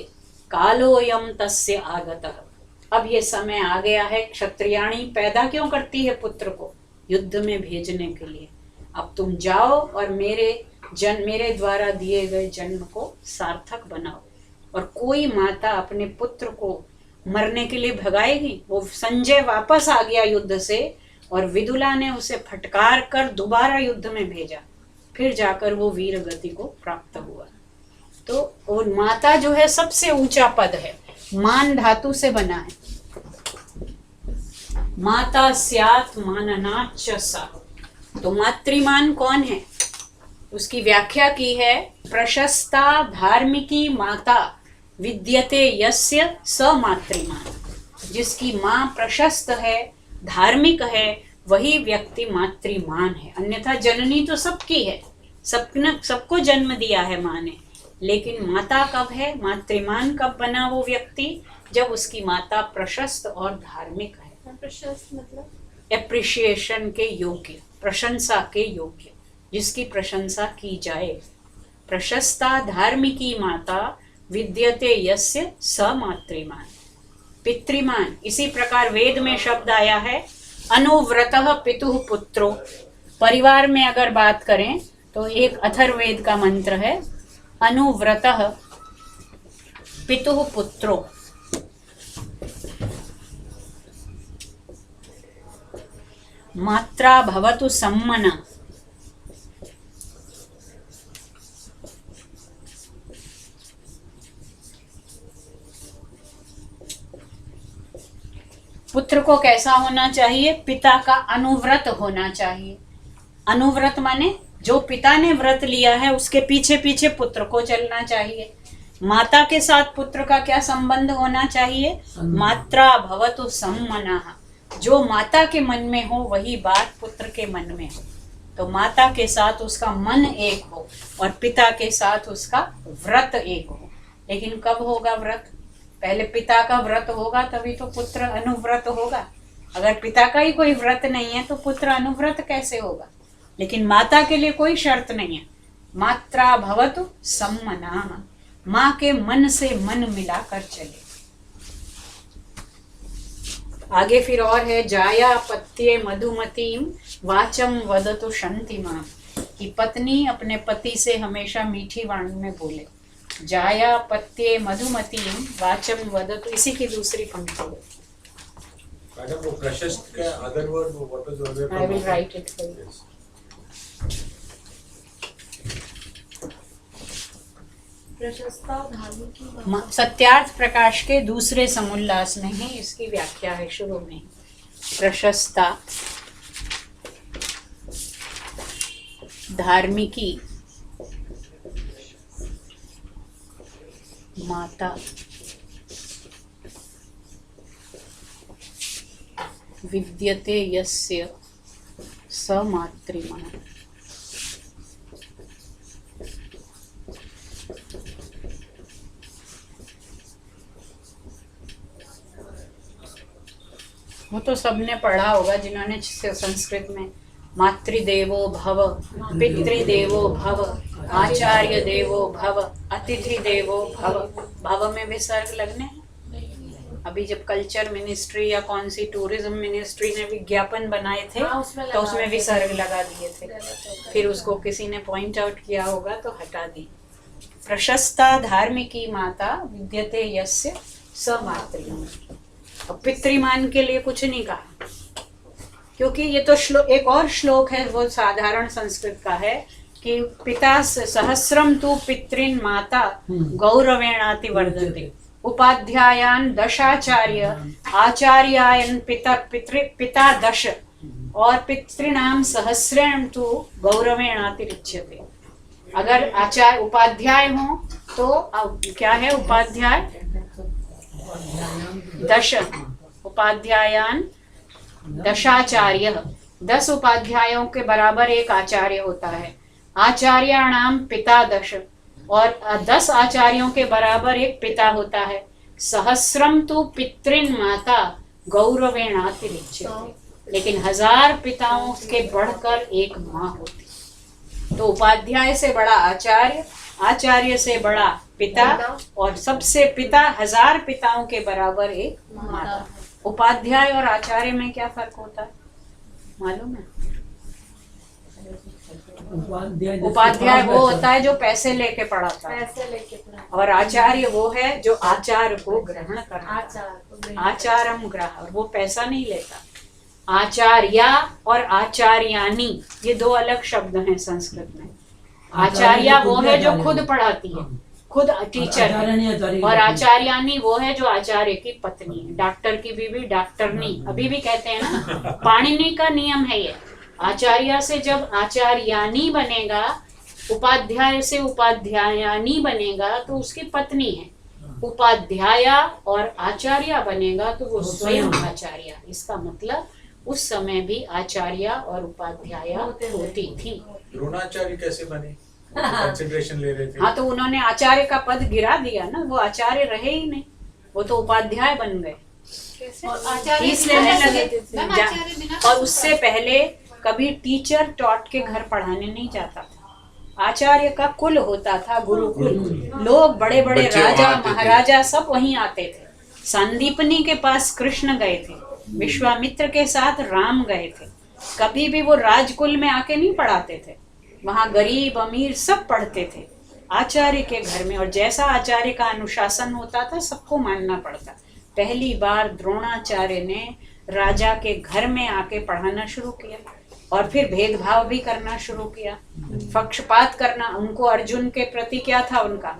कालोयम तस्य आगतः। अब ये समय आ गया है, क्षत्रियाणी पैदा क्यों करती है पुत्र को? युद्ध में भेजने के लिए। अब तुम जाओ और मेरे द्वारा दिए गए जन्म को सार्थक बनाओ। और कोई माता अपने पुत्र को मरने के लिए भगाएगी? वो संजय वापस आ गया युद्ध से और विदुला ने उसे फटकार कर दोबारा युद्ध में भेजा, फिर जाकर वो वीर गति को प्राप्त हुआ। तो वो माता जो है सबसे ऊंचा पद है, मान धातु से बना है। माता स्यात् माननात् च सा। तो मातृमान कौन है? उसकी व्याख्या की है, प्रशस्ता धार्मिकी माता विद्यते यस्य स मातृमान। जिसकी माँ प्रशस्त है, धार्मिक है, वही व्यक्ति मातृमान है। अन्यथा जननी तो सबकी है, सबको जन्म दिया है माँ ने, लेकिन माता कब है? मातृमान कब बना वो व्यक्ति? जब उसकी माता प्रशस्त और धार्मिक है। प्रशस्त मतलब एप्रिशिएशन के योग्य, प्रशंसा के योग्य, जिसकी प्रशंसा की जाए। प्रशस्ता धार्मिकी माता विद्यते यस्य स मातृमान। पितृमान, इसी प्रकार वेद में शब्द आया है अनुव्रतः पितुः पुत्रो, परिवार में अगर बात करें तो एक अथर्ववेद का मंत्र है, अनुव्रतः पितुः पुत्रो। मात्रा भवतु सम्मना। पुत्र को कैसा होना चाहिए? पिता का अनुव्रत होना चाहिए। अनुव्रत माने जो पिता ने व्रत लिया है उसके पीछे पीछे पुत्र को चलना चाहिए। माता के साथ पुत्र का क्या संबंध होना चाहिए? मात्रा भवतु सम्मनः। जो माता के मन में हो वही बात पुत्र के मन में हो। तो माता के साथ उसका मन एक हो और पिता के साथ उसका व्रत एक हो। लेकिन कब होगा व्रत? पहले पिता का व्रत होगा तभी तो पुत्र अनुव्रत होगा। अगर पिता का ही कोई व्रत नहीं है तो पुत्र अनुव्रत कैसे होगा? लेकिन माता के लिए कोई शर्त नहीं है। मात्रा भवतु सम्मनः, माँ के मन से मन मिलाकर चले। आगे फिर और है, जाया पत्ये मधुमतीम वाचम वदतु शंतिमा, कि पत्नी अपने पति से हमेशा मीठी वाणी में बोले। जाया पत्ये मधुमतीम वाचम वदतु, इसी की दूसरी पंक्ति है। मैडम वो प्रशस्त का अदर वर्ड वो what is other? I will write it for you. प्रशस्ता धार्मिकी सत्यार्थ प्रकाश के दूसरे समुल्लास में ही इसकी व्याख्या है शुरू में। प्रशस्ता धार्मिकी माता विद्यते यस्य स मातृमः। वो तो सबने पढ़ा होगा जिन्होंने संस्कृत में मातृदेवो भव, पितृदेवो भव, आचार्य देवो भव, अतिथि देवो भव। भव में विसर्ग लगने हैं। अभी जब कल्चर मिनिस्ट्री या कौन सी टूरिज्म मिनिस्ट्री ने विज्ञापन बनाए थे तो उसमें विसर्ग लगा दिए थे, फिर उसको किसी ने पॉइंट आउट किया होगा तो हटा दी। प्रशस्ता धार्मिकी माता विद्यते यस्य स मातृमः। अब पितृमान के लिए कुछ नहीं कहा, क्योंकि ये तो एक और श्लोक है, वो साधारण संस्कृत का है कि पिता सहस्रम तु पितृन माता गौरवेणाति वर्धते, उपाध्यायान दशाचार्य आचार्यायन पिता दश, और पितृणाम सहस्रेण तु गौरवेणाति रिच्यते। अगर आचार्य उपाध्याय हो तो क्या है? उपाध्याय दश, उपाध्यायान दशाचार्य, 10 उपाध्यायों के बराबर एक आचार्य होता है। आचार्याणाम पिता दश, और 10 आचार्यों के बराबर एक पिता होता है। सहस्रम तु पितृन माता गौरवेणाति रिच्यते, लेकिन 1000 पिताओं के बढ़कर एक माँ होती। तो उपाध्याय से बड़ा आचार्य, आचार्य से बड़ा पिता, और सबसे पिता 1000 पिताओं के बराबर एक माता। उपाध्याय और आचार्य में क्या फर्क होता है मालूम है? उपाध्याय वो होता है जो पैसे लेके पढ़ाता है, और आचार्य वो है जो आचार को ग्रहण करता है। आचारम ग्रह, वो पैसा नहीं लेता। आचार्या और आचार्यानी ये 2 अलग शब्द हैं संस्कृत में। आचार्या वो है जो खुद पढ़ाती है, खुद टीचर है, और आचार्यानी वो है जो आचार्य की पत्नी है। डॉक्टर की बीवी डॉक्टरनी अभी भी कहते हैं ना, पाणिनि का नियम है ये। आचार्य से जब आचार्यानी बनेगा, उपाध्याय से उपाध्यायानी बनेगा तो उसकी पत्नी है। उपाध्याया और आचार्य बनेगा तो वो स्वयं आचार्य। इसका मतलब उस समय भी आचार्य और उपाध्याय होती थी। द्रोणाचार्य कैसे बने? कंसिडरेशन ले रहे थे। हाँ, तो उन्होंने आचार्य का पद गिरा दिया ना, वो आचार्य रहे ही नहीं, वो तो उपाध्याय बन गए, फीस लेने लगे। और उससे पहले कभी टीचर टॉट के घर पढ़ाने नहीं जाता था। आचार्य का कुल होता था, गुरुकुल। लोग बड़े बड़े राजा महाराजा सब वहीं आते थे। संदीपनी के पास कृष्ण गए थे, विश्वामित्र के साथ राम गए थे, कभी भी वो राजकुल में आके नहीं पढ़ाते थे, वहाँ गरीब अमीर सब पढ़ते थे आचार्य के घर में, और जैसा आचार्य का अनुशासन होता था सबको मानना पड़ता। पहली बार द्रोणाचार्य ने राजा के घर में आके पढ़ाना शुरू किया और फिर भेदभाव भी करना शुरू किया, पक्षपात करना। उनको अर्जुन के प्रति क्या था, उनका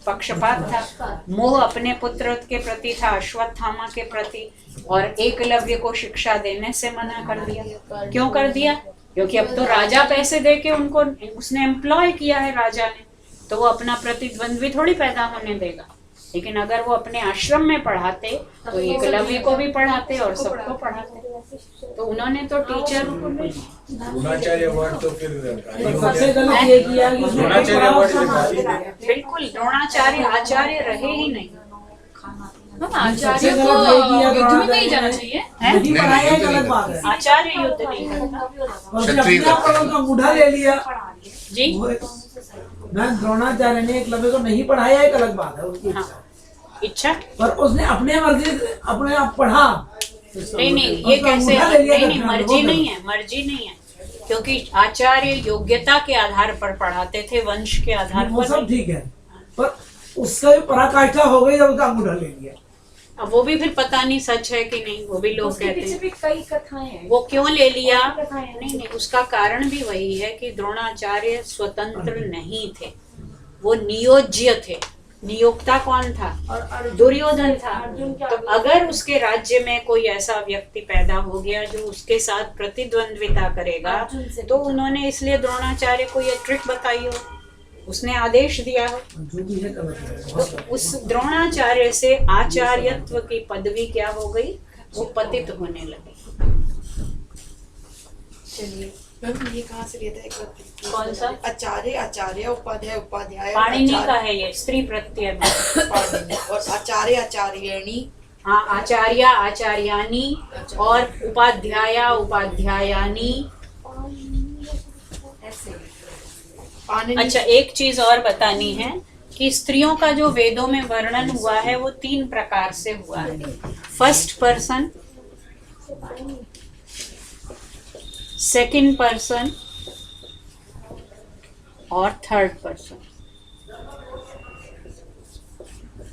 पक्षपात था, मोह अपने पुत्र के प्रति था, अश्वत्थामा के प्रति, और एकलव्य को शिक्षा देने से मना कर दिया। क्यों कर दिया? क्योंकि अब तो राजा पैसे दे के उनको उसने एम्प्लॉय किया है राजा ने, तो वो अपना प्रतिद्वंद्वी थोड़ी पैदा होने देगा। लेकिन अगर वो अपने आश्रम में पढ़ाते तो एकलव्य को भी पढ़ाते और सबको पढ़ाते। तो उन्होंने तो टीचर द्रोणाचार्य वर्ड तो फिर सबसे गलत ये किया कि उसने द्रोणाचार्य वर्ड निकाली। बिल्कुल द्रोणाचार्य आचार्य रहे ही नहीं। आचार्य को युद्ध में नहीं जाना चाहिए। नहीं पढ़ाया एक अलग बात है, आचार्य युद्ध नहीं करता। और उसने अपने आप पर उनका मुढ़ा ले लिया जी मैं द्रोणाचार्य ने एकलव्य को नहीं पढ़ाया एक अलग बात है, उसकी इच्छा। पर उसने अपने मर्जी से अपने आप पढ़ा। नहीं ये कैसे? नहीं मर्जी नहीं है, मर्जी नहीं है, क्योंकि आचार्य योग्यता के आधार पर पढ़ाते थे, वंश के आधार वो पर सब नहीं। ठीक है, पर उसका भी पराकाष्ठा हो गई जब उसका अंगूठा ले लिया। अब वो भी फिर पता नहीं सच है कि नहीं, वो भी लोग उसके कहते पीछे हैं भी कई कथाएं हैं। वो क्यों ले लिया। कथाएं हैं। नहीं उसका कारण भी वही है कि द्रोणाचार्य स्वतंत्र नहीं थे, वो नियोज्य थे। नियोक्ता कौन था? और दुर्योधन था। अर्जुन के तो अगर उसके राज्य में कोई ऐसा व्यक्ति पैदा हो गया जो उसके साथ प्रतिद्वंद्विता करेगा, अर्जुन से तो उन्होंने इसलिए द्रोणाचार्य को ये ट्रिक बताई हो, उसने आदेश दिया हो। जो भी है गलत है। तो उस द्रोणाचार्य से आचार्यत्व की पदवी क्या हो गई, वो पतित होने लगी। चलिए मैम ये कहाँ से लिया था एक बार? कौन सा? आचार्य आचार्य उपाध्याय उपाध्याय पाणिनि का है ये, स्त्री प्रत्यय में। पाणिनि और आचार्य आचार्यणी। हाँ आचार्य आचार्यानी और उपाध्याया उपाध्यायानी। पाणिनि। अच्छा एक चीज और बतानी है कि स्त्रियों का जो वेदों में वर्णन हुआ है वो 3 प्रकार से हुआ है। फर्स्ट पर्सन, सेकंड पर्सन और थर्ड पर्सन।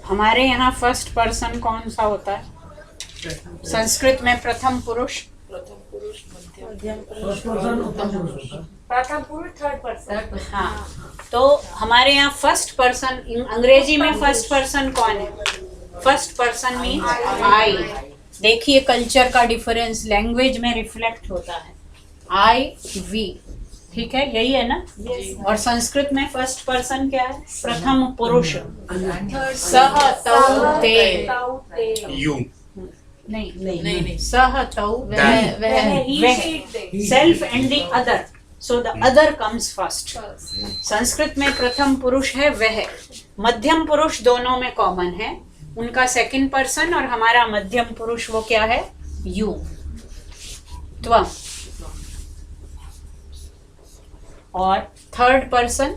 हमारे यहाँ फर्स्ट पर्सन कौन सा होता है? संस्कृत में प्रथम पुरुष, प्रथम पुरुष मध्यम फर्स्ट पर्सन उत्तम पुरुष। प्रथम पुरुष, थर्ड पर्सन। हाँ तो हमारे यहाँ फर्स्ट पर्सन, अंग्रेजी में फर्स्ट पर्सन कौन है? First person mean I. देखिए कल्चर का डिफरेंस लैंग्वेज में रिफ्लेक्ट होता है, आई वी, ठीक है यही है ना। और संस्कृत में फर्स्ट पर्सन क्या है? प्रथम पुरुष, सह तौ ते। यू नहीं सह तौ वह, self and the other, so the other comes first. Sanskrit में प्रथम पुरुष है वह, मध्यम पुरुष दोनों में कॉमन है, उनका सेकंड पर्सन, और हमारा मध्यम पुरुष वो क्या है? यू, त्वम। और थर्ड पर्सन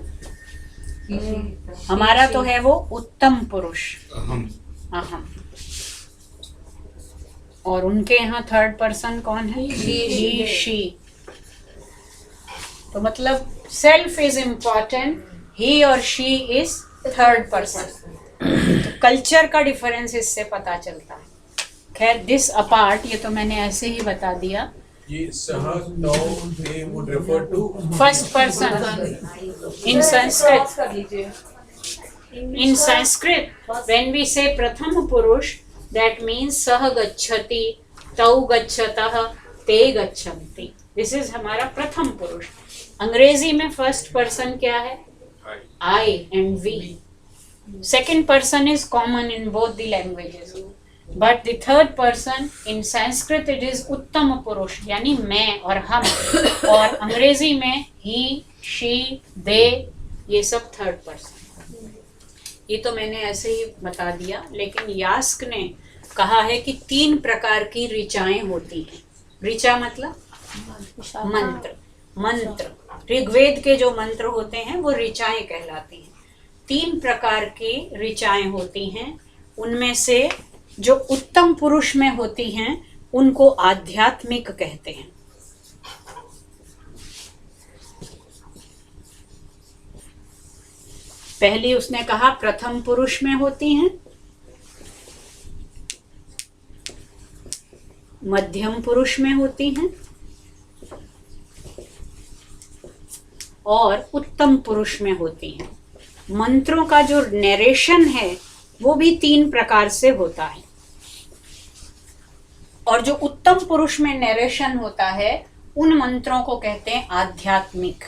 हमारा तो है वो उत्तम पुरुष, अहम। और उनके यहाँ थर्ड पर्सन कौन है? ही शी। तो मतलब सेल्फ इज इम्पोर्टेंट, ही और शी इज थर्ड पर्सन। तो कल्चर का डिफरेंस इससे पता चलता है। खैर दिस अपार्ट, ये तो मैंने ऐसे ही बता दिया। ये सह तौ ते would refer to first person in Sanskrit, in Sanskrit when we say pratham purush, that means सह गच्छति, तौ गच्छतः, ते गच्छन्ति। दिस इज हमारा प्रथम पुरुष। अंग्रेजी में फर्स्ट पर्सन क्या है? I and we. Second person is common in both the languages, but the third person in Sanskrit it is उत्तम पुरुष, यानी मैं और हम। और अंग्रेजी में ही, शी, दे, ये सब थर्ड पर्सन। ये तो मैंने ऐसे ही बता दिया, लेकिन यास्क ने कहा है कि 3 प्रकार की ऋचाएं होती हैं। ऋचा मतलब मंत्र, मंत्र। ऋग्वेद के जो मंत्र होते हैं वो ऋचाएं कहलाती हैं। 3 प्रकार की ऋचाएं होती हैं, उनमें से जो उत्तम पुरुष में होती हैं उनको आध्यात्मिक कहते हैं। पहली उसने कहा प्रथम पुरुष में होती हैं, मध्यम पुरुष में होती हैं और उत्तम पुरुष में होती हैं। मंत्रों का जो नरेशन है वो भी 3 प्रकार से होता है। और जो उत्तम पुरुष में नरेशन होता है उन मंत्रों को कहते हैं आध्यात्मिक,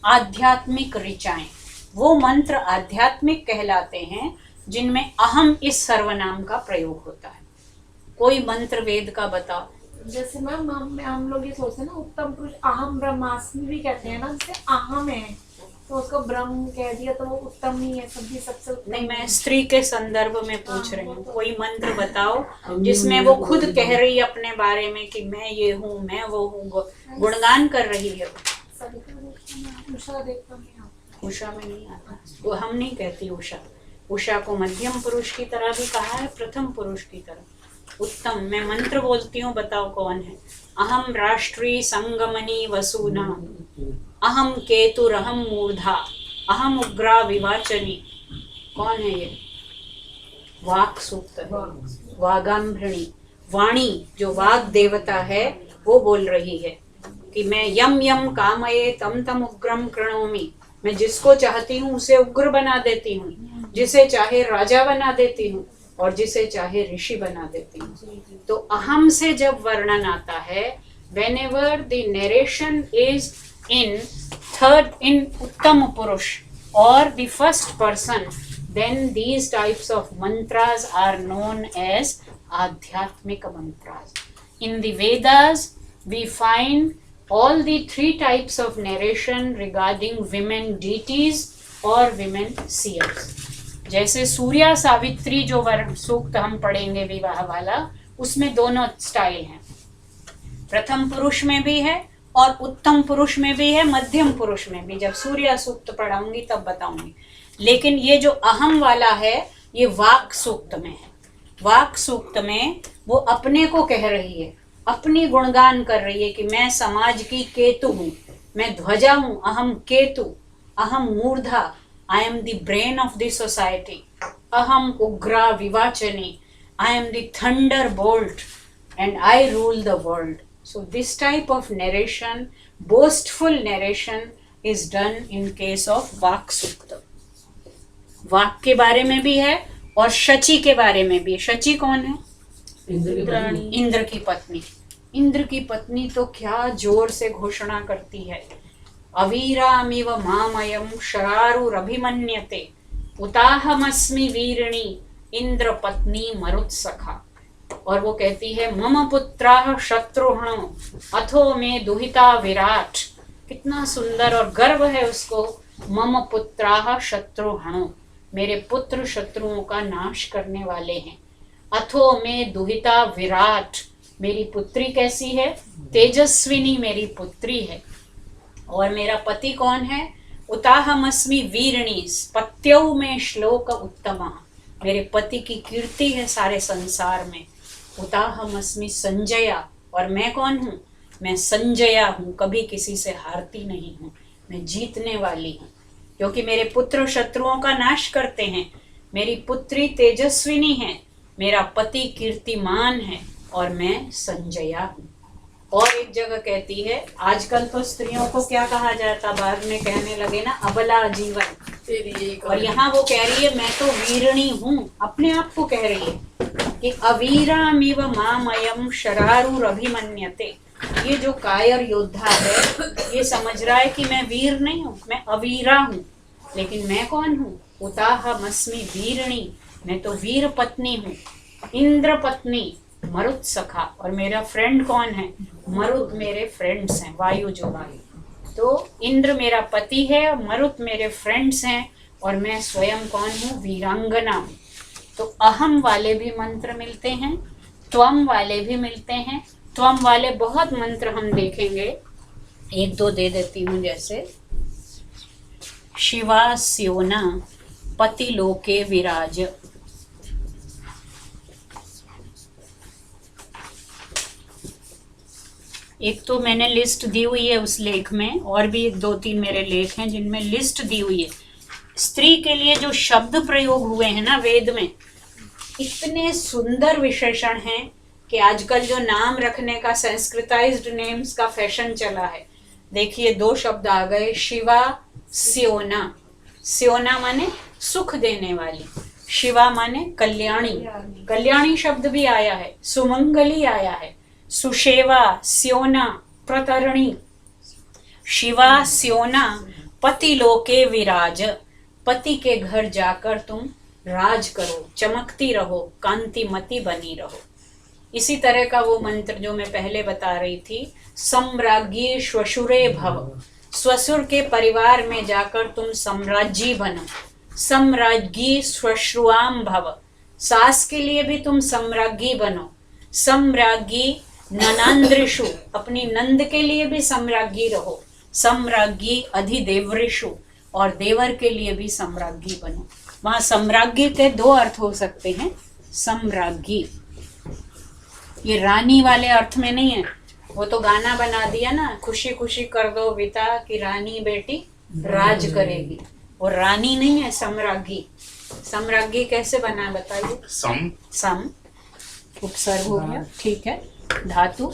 आध्यात्मिक ऋचाएं। वो मंत्र आध्यात्मिक कहलाते हैं जिनमें अहम इस सर्वनाम का प्रयोग होता है। कोई मंत्र वेद का बताओ। जैसे मैम हम लोग ये सोचते हैं ना उत्तम पुरुष अहम ब्रह्मास्मि भी कहते हैं ना, जैसे अहम है तो उसको ब्रह्म कह दिया तो वो उत्तम ही है, सभी सबसे उत्तम। नहीं, मैं स्त्री के संदर्भ में पूछ रही हूँ। कोई मंत्र बताओ जिसमें वो खुद कह रही है अपने बारे में कि मैं ये हूँ, मैं वो हूँ, गुणगान कर रही है। उषा में नहीं आता, वो हम नहीं कहती उषा। उषा को मध्यम पुरुष की तरह भी कहा है, प्रथम पुरुष की तरह। उत्तम, मैं मंत्र बोलती हूँ, बताओ कौन है। अहम राष्ट्री संगमनी वसुना, अहम केतुरहम मूर्धा, अहम उग्रा विवाचनी। कौन है ये? वाक सूक्त है। वागाम्भृणी, वाणी जो वाग देवता है वो बोल रही है कि मैं यम यम कामये तम तम उग्रम कृणोमि। मैं जिसको चाहती हूँ उसे उग्र बना देती हूँ, जिसे चाहे राजा बना देती हूँ और जिसे चाहे ऋषि बना देती हूँ। तो अहम से जब वर्णन आता है, whenever the narration is in उत्तम पुरुष or the first person, then these types of mantras are known as adhyatmik mantras. In the Vedas, we find all the 3 types of narration regarding women deities or women seers. जैसे सूर्या सावित्री जो वर्ण सूक्त हम पढ़ेंगे विवाह वाला, उसमें दोनों स्टाइल हैं। प्रथम पुरुष में भी है और उत्तम पुरुष में भी है, मध्यम पुरुष में भी। जब सूर्या सूक्त पढ़ाऊंगी तब बताऊंगी। लेकिन ये जो अहम वाला है ये वाक सूक्त में है। वाक सूक्त में वो अपने को कह रही है, अपनी गुणगान कर रही है कि मैं समाज की केतु हूँ, मैं ध्वजा हूँ, अहम केतु, अहम मूर्धा, I am the brain of the society. Aham ugra vivachani. I am the thunderbolt and I rule the world. So this type of narration, boastful narration, is done in case of Vak Sukta. वाक के बारे में भी है और शची के बारे में भी। शची कौन है? इंद्र की पत्नी। इंद्र की पत्नी तो क्या जोर से घोषणा करती है, अवीरामिव मामयम शरारुरभिमन्यते, उताहमस्मि वीरणी इंद्र पत्नी मरुत्सखा। और वो कहती है मम पुत्राः शत्रुघ्नो अथो में दुहिता विराट। कितना सुंदर और गर्व है उसको, मम पुत्राः शत्रुघ्नो, मेरे पुत्र शत्रुओं का नाश करने वाले हैं। अथो में दुहिता विराट, मेरी पुत्री कैसी है? तेजस्विनी मेरी पुत्री है। और मेरा पति कौन है? उताहमस्मि वीरणी, पत्यौ में श्लोक उत्तमा, मेरे पति की कीर्ति है सारे संसार में। उताहमस्मि संजया, और मैं कौन हूँ? मैं संजया हूँ, कभी किसी से हारती नहीं हूँ, मैं जीतने वाली हूँ, क्योंकि मेरे पुत्र शत्रुओं का नाश करते हैं। मेरी पुत्री तेजस्विनी है, मेरा पति कीर्तिमान है और मैं संजया हूँ। और एक जगह कहती है, आजकल तो स्त्रियों को क्या कहा जाता, बाद में कहने लगे ना अबला जीवन। और यहाँ वो कह रही है मैं तो वीरणी हूँ, अपने आप को कह रही है कि अवीरामिव मामयम शरारुरभिमन्यते। ये जो कायर योद्धा है ये समझ रहा है कि मैं वीर नहीं हूँ, मैं अवीरा हूँ। लेकिन मैं कौन हूँ? उताहमस्मि वीरणी, मैं तो वीर पत्नी हूँ, इंद्र पत्नी, मरुत सखा। और मेरा फ्रेंड कौन है? मरुत मेरे फ्रेंड्स हैं, वायु जो वायु। तो इंद्र मेरा पति है और मरुत मेरे फ्रेंड्स हैं और मैं स्वयं कौन हूँ? वीरांगना हूँ। तो अहम वाले भी मंत्र मिलते हैं, त्वम वाले भी मिलते हैं। त्वम वाले बहुत मंत्र हम देखेंगे, 1-2 दे देती हूँ। जैसे शिवा स्योना पति लोके विराज। एक तो मैंने लिस्ट दी हुई है उस लेख में, और भी 2-3 मेरे लेख हैं जिनमें लिस्ट दी हुई है स्त्री के लिए जो शब्द प्रयोग हुए हैं ना वेद में, इतने सुंदर विशेषण हैं कि आजकल जो नाम रखने का संस्कृताइज्ड नेम्स का फैशन चला है, देखिए 2 शब्द आ गए, शिवा स्योना। स्योना माने सुख देने वाली, शिवा माने कल्याणी। कल्याणी शब्द भी आया है, सुमंगली आया है, सुशेवा, स्योना, प्रतरणी। शिवा स्योना पति लोके विराज, पति के घर जाकर तुम राज करो, चमकती रहो, कांतिमती बनी रहो। इसी तरह का वो मंत्र जो मैं पहले बता रही थी, सम्राज्ञी श्वशुरे भव, ससुर के परिवार में जाकर तुम सम्राज्ञी बनो। सम्राज्ञी श्वश्रुआम भव, सास के लिए भी तुम सम्राज्ञी बनो। सम्राज्ञी ननांद्रिषु, अपनी नंद के लिए भी सम्राज्ञी रहो। सम्राज्ञी अधिदेवऋषु, और देवर के लिए भी सम्राज्ञी बनो। वहां सम्राज्ञी के 2 अर्थ हो सकते हैं। सम्राज्ञी ये रानी वाले अर्थ में नहीं है, वो तो गाना बना दिया ना, खुशी खुशी कर दो बिता कि रानी बेटी राज करेगी। वो रानी नहीं है सम्राज्ञी। सम्राज्ञी कैसे बना बताइए? सम उपसर्ग हो गया, ठीक है। धातु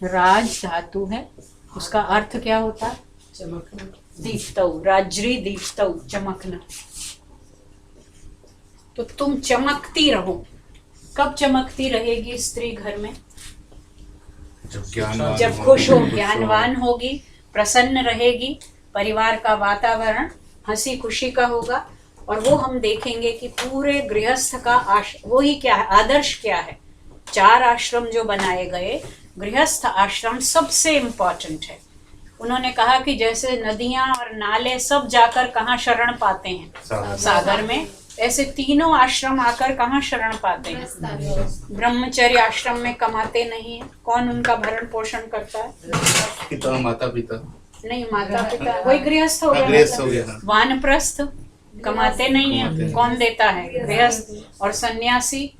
राज धातु है, उसका अर्थ क्या होता है? चमकना। दीप्तौ, राज्री दीप्तौ, चमकना। तो तुम चमकती रहो। कब चमकती रहेगी स्त्री घर में? जब खुश हो, ज्ञानवान होगी, प्रसन्न रहेगी, परिवार का वातावरण हंसी खुशी का होगा। और वो हम देखेंगे कि पूरे गृहस्थ का वो ही क्या है, आदर्श क्या है। 4 आश्रम जो बनाए गए, गृहस्थ आश्रम सबसे इम्पोर्टेंट है। उन्होंने कहा कि जैसे नदियां और नाले सब जाकर कहाँ शरण पाते हैं? सागर में। ऐसे तीनों आश्रम आकर कहाँ शरण पाते हैं? ब्रह्मचर्य आश्रम में कमाते नहीं है। कौन उनका भरण पोषण करता है? पिता, माता पिता नहीं, माता पिता वही गृहस्थ हो गया। वानप्रस्थ कमाते नहीं है, कौन देता है? गृहस्थ। और सन्यासी,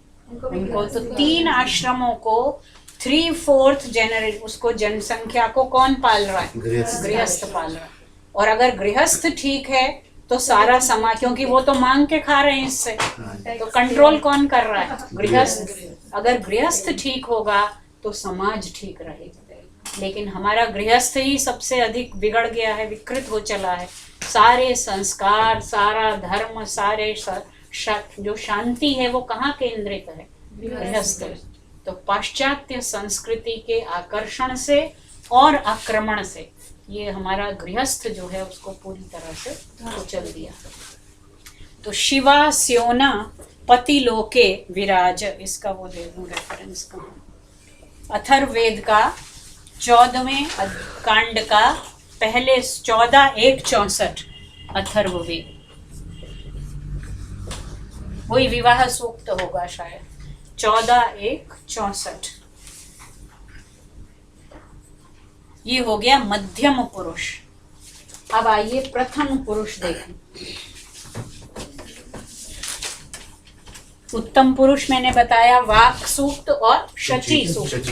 उनको तो 3 आश्रमों को 3/4 जनरेशन, उसको जनसंख्या को कौन पाल रहा है? गृहस्थ पाल रहा है। और अगर गृहस्थ ठीक है तो सारा समाज, क्योंकि वो तो मांग के खा रहे हैं इससे, तो कंट्रोल कौन कर रहा है? गृहस्थ। अगर गृहस्थ ठीक होगा तो समाज ठीक रहेगा। लेकिन हमारा गृहस्थ ही सबसे अधिक बिगड़ गया है, विकृत हो चला है। सारे संस्कार, सारा धर्म, सारे जो शांति है वो कहाँ केंद्रित है? गृहस्थ। तो पाश्चात्य संस्कृति के आकर्षण से और आक्रमण से ये हमारा गृहस्थ जो है उसको पूरी तरह से कुचल दिया। तो शिवा स्योना पति लोके विराज, इसका वो दे दूं रेफरेंस का। अथर्ववेद का 14वें कांड का पहले 14:1-64 अथर्ववेद, वही विवाह सूक्त होगा शायद। 14:1-64 ये हो गया मध्यम पुरुष। अब आइए प्रथम पुरुष देखें। उत्तम पुरुष मैंने बताया वाक सूक्त और शची सूक्त।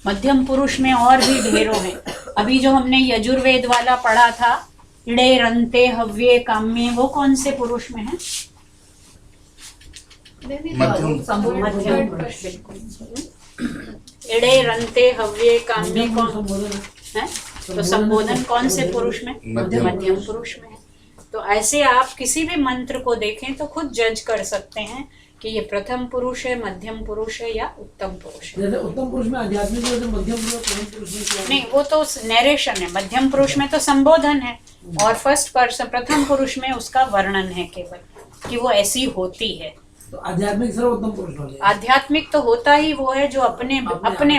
मध्यम पुरुष में और भी ढेरों हैं। अभी जो हमने यजुर्वेद वाला पढ़ा था, इड़े रंते हव्ये काम्ये, वो कौन से पुरुष में है? मध्यम पुरुष, बिल्कुल। इड़े रंते हव्ये काम्ये कौन है? तो संबोधन कौन से पुरुष में? मध्यम पुरुष में है। तो ऐसे आप किसी भी मंत्र को देखें तो खुद जज कर सकते हैं कि ये प्रथम पुरुष है, मध्यम पुरुष है या उत्तम पुरुष है। जैसे उत्तम पुरुष में आध्यात्मिक, जैसे मध्यम पुरुष प्रथम पुरुष में क्या है? नहीं, वो तो नरेशन है। मध्यम पुरुष में तो संबोधन है और फर्स्ट पर्सन प्रथम पुरुष में उसका वर्णन है केवल कि वो ऐसी होती है। तो आध्यात्मिक सर्वोत्तम पुरुष वाले। आध्यात्मिक तो होता ही वो है जो अपने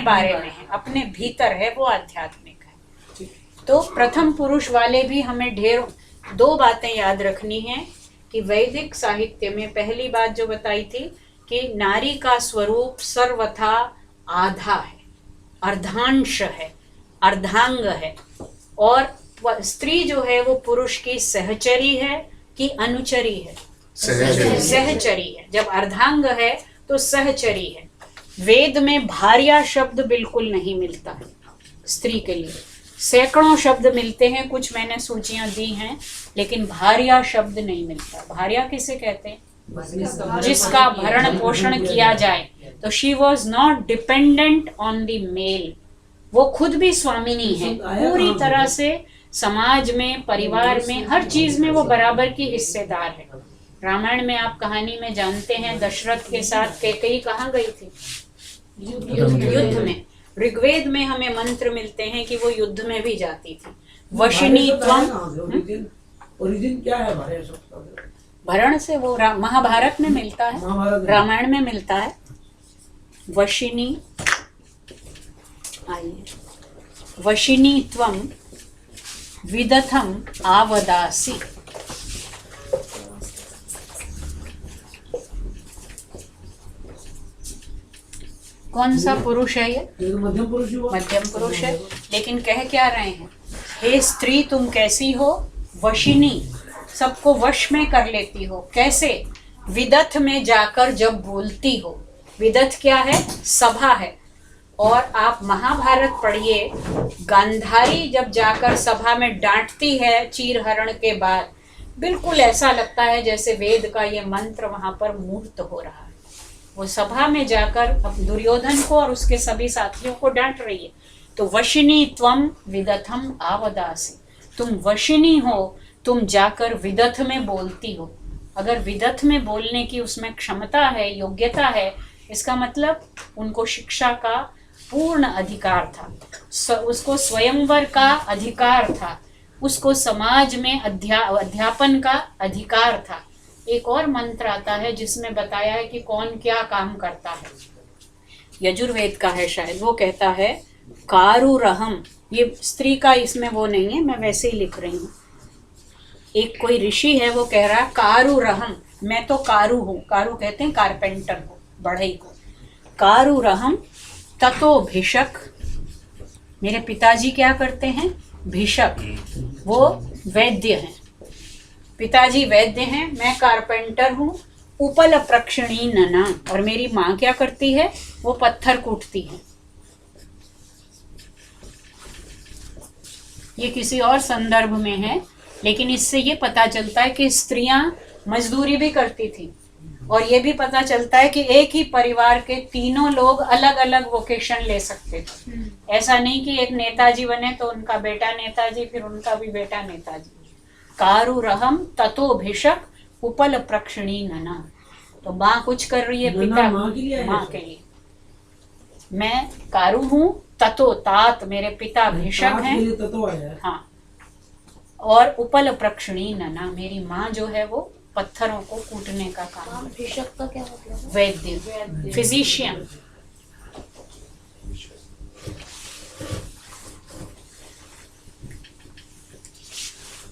बारे में है, अपने भीतर है, वो आध्यात्मिक है। तो प्रथम पुरुष वाले भी हमें ढेर 2 बातें याद रखनी है कि वैदिक साहित्य में पहली बात जो बताई थी कि नारी का स्वरूप सर्वथा आधा है, अर्धांश है, अर्धांग है। और स्त्री जो है वो पुरुष की सहचरी है कि अनुचरी है? सहचरी है। जब अर्धांग है तो सहचरी है। वेद में भार्या शब्द बिल्कुल नहीं मिलता है स्त्री के लिए। सैकड़ों शब्द मिलते हैं, कुछ मैंने सूचियां दी हैं, लेकिन भार्या शब्द नहीं मिलता। भार्या किसे कहते हैं? जिसका भरण पोषण किया जाए। तो she was not dependent on the male, वो खुद भी स्वामिनी है पूरी तरह से, समाज में, परिवार में, हर चीज में वो बराबर की हिस्सेदार है। रामायण में आप कहानी में जानते हैं, दशरथ के साथ कैकेयी कहाँ गई थी? युद्ध में। ऋग्वेद में हमें मंत्र मिलते हैं कि वो युद्ध में भी जाती थी। वशिनी त्वम, ओरिजिन क्या है भार्या शब्द का? भरण से वो महाभारत में मिलता है, रामायण में मिलता है। वशिनी, आइए, वशिनी त्वम विदथम आवदासी। कौन सा पुरुष है ये? मध्यम पुरुष ही हुआ। मध्यम पुरुष है, लेकिन कह क्या रहे हैं? हे स्त्री तुम कैसी हो? वशिनी, सबको वश में कर लेती हो। कैसे? विदथ में जाकर जब बोलती हो। विदथ क्या है? सभा है। और आप महाभारत पढ़िए, गांधारी जब जाकर सभा में डांटती है चीरहरण के बाद, बिल्कुल ऐसा लगता है जैसे वेद का ये मंत्र वहां पर मूर्त हो रहा है। वो सभा में जाकर अब दुर्योधन को और उसके सभी साथियों को डांट रही है। तो वशिनी त्वम विदथम आवदासी, तुम वशिनी हो, तुम जाकर विदथ में बोलती हो। अगर विदथ में बोलने की उसमें क्षमता है, योग्यता है, इसका मतलब उनको शिक्षा का पूर्ण अधिकार था, उसको स्वयंवर का अधिकार था, उसको समाज में अध्यापन का अधिकार था। एक और मंत्र आता है जिसमें बताया है कि कौन क्या काम करता है, यजुर्वेद का है शायद, वो कहता है कारुरहम। ये स्त्री का इसमें वो नहीं है, मैं वैसे ही लिख रही हूँ। एक कोई ऋषि है, वो कह रहा है कारुरहम, मैं तो कारू हूँ। कारू कहते हैं कारपेंटर को, बढ़ई को। कारुरहम ततो भिषक, मेरे पिताजी क्या करते हैं? भिषक, वो वैद्य हैं। पिताजी वैद्य हैं, मैं कारपेंटर हूँ। उपल प्रक्षिणी नना, और मेरी माँ क्या करती है? वो पत्थर कूटती है। ये किसी और संदर्भ में है, लेकिन इससे ये पता चलता है कि स्त्रियां मजदूरी भी करती थी। और ये भी पता चलता है कि एक ही परिवार के तीनों लोग अलग अलग वोकेशन ले सकते थे। ऐसा नहीं कि एक नेताजी बने तो उनका बेटा नेताजी, फिर उनका भी बेटा नेताजी। कारुरहम ततो भिषक उपल प्रक्षिणी नना। तो माँ कुछ कर रही है, पिता माँ के लिए। मैं कारू हूँ, ततो तात मेरे पिता भिषक हैं, हाँ, और उपल प्रक्षिणी नना मेरी माँ जो है वो पत्थरों को कूटने का काम। भिषक का क्या मतलब है? वैद्य, फिजिशियन।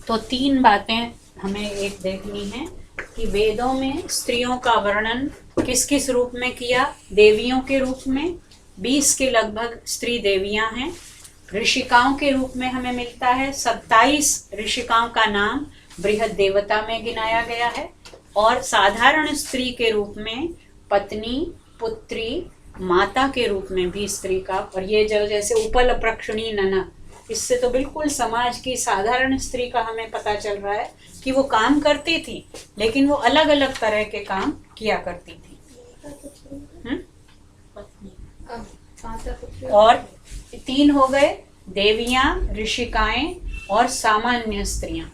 तो तीन बातें हमें एक देखनी है कि वेदों में स्त्रियों का वर्णन किस किस रूप में किया। देवियों के रूप में 20 के लगभग स्त्री देवियां हैं। ऋषिकाओं के रूप में हमें मिलता है 27 ऋषिकाओं का नाम बृहद देवता में गिनाया गया है। और साधारण स्त्री के रूप में पत्नी, पुत्री, माता के रूप में भी स्त्री का। और ये जो जैसे उपल प्रक्षिणी नना, इससे तो बिल्कुल समाज की साधारण स्त्री का हमें पता चल रहा है कि वो काम करती थी, लेकिन वो अलग अलग तरह के काम किया करती थी। और 3 हो गए, देवियां, ऋषिकाएं और सामान्य स्त्रियां।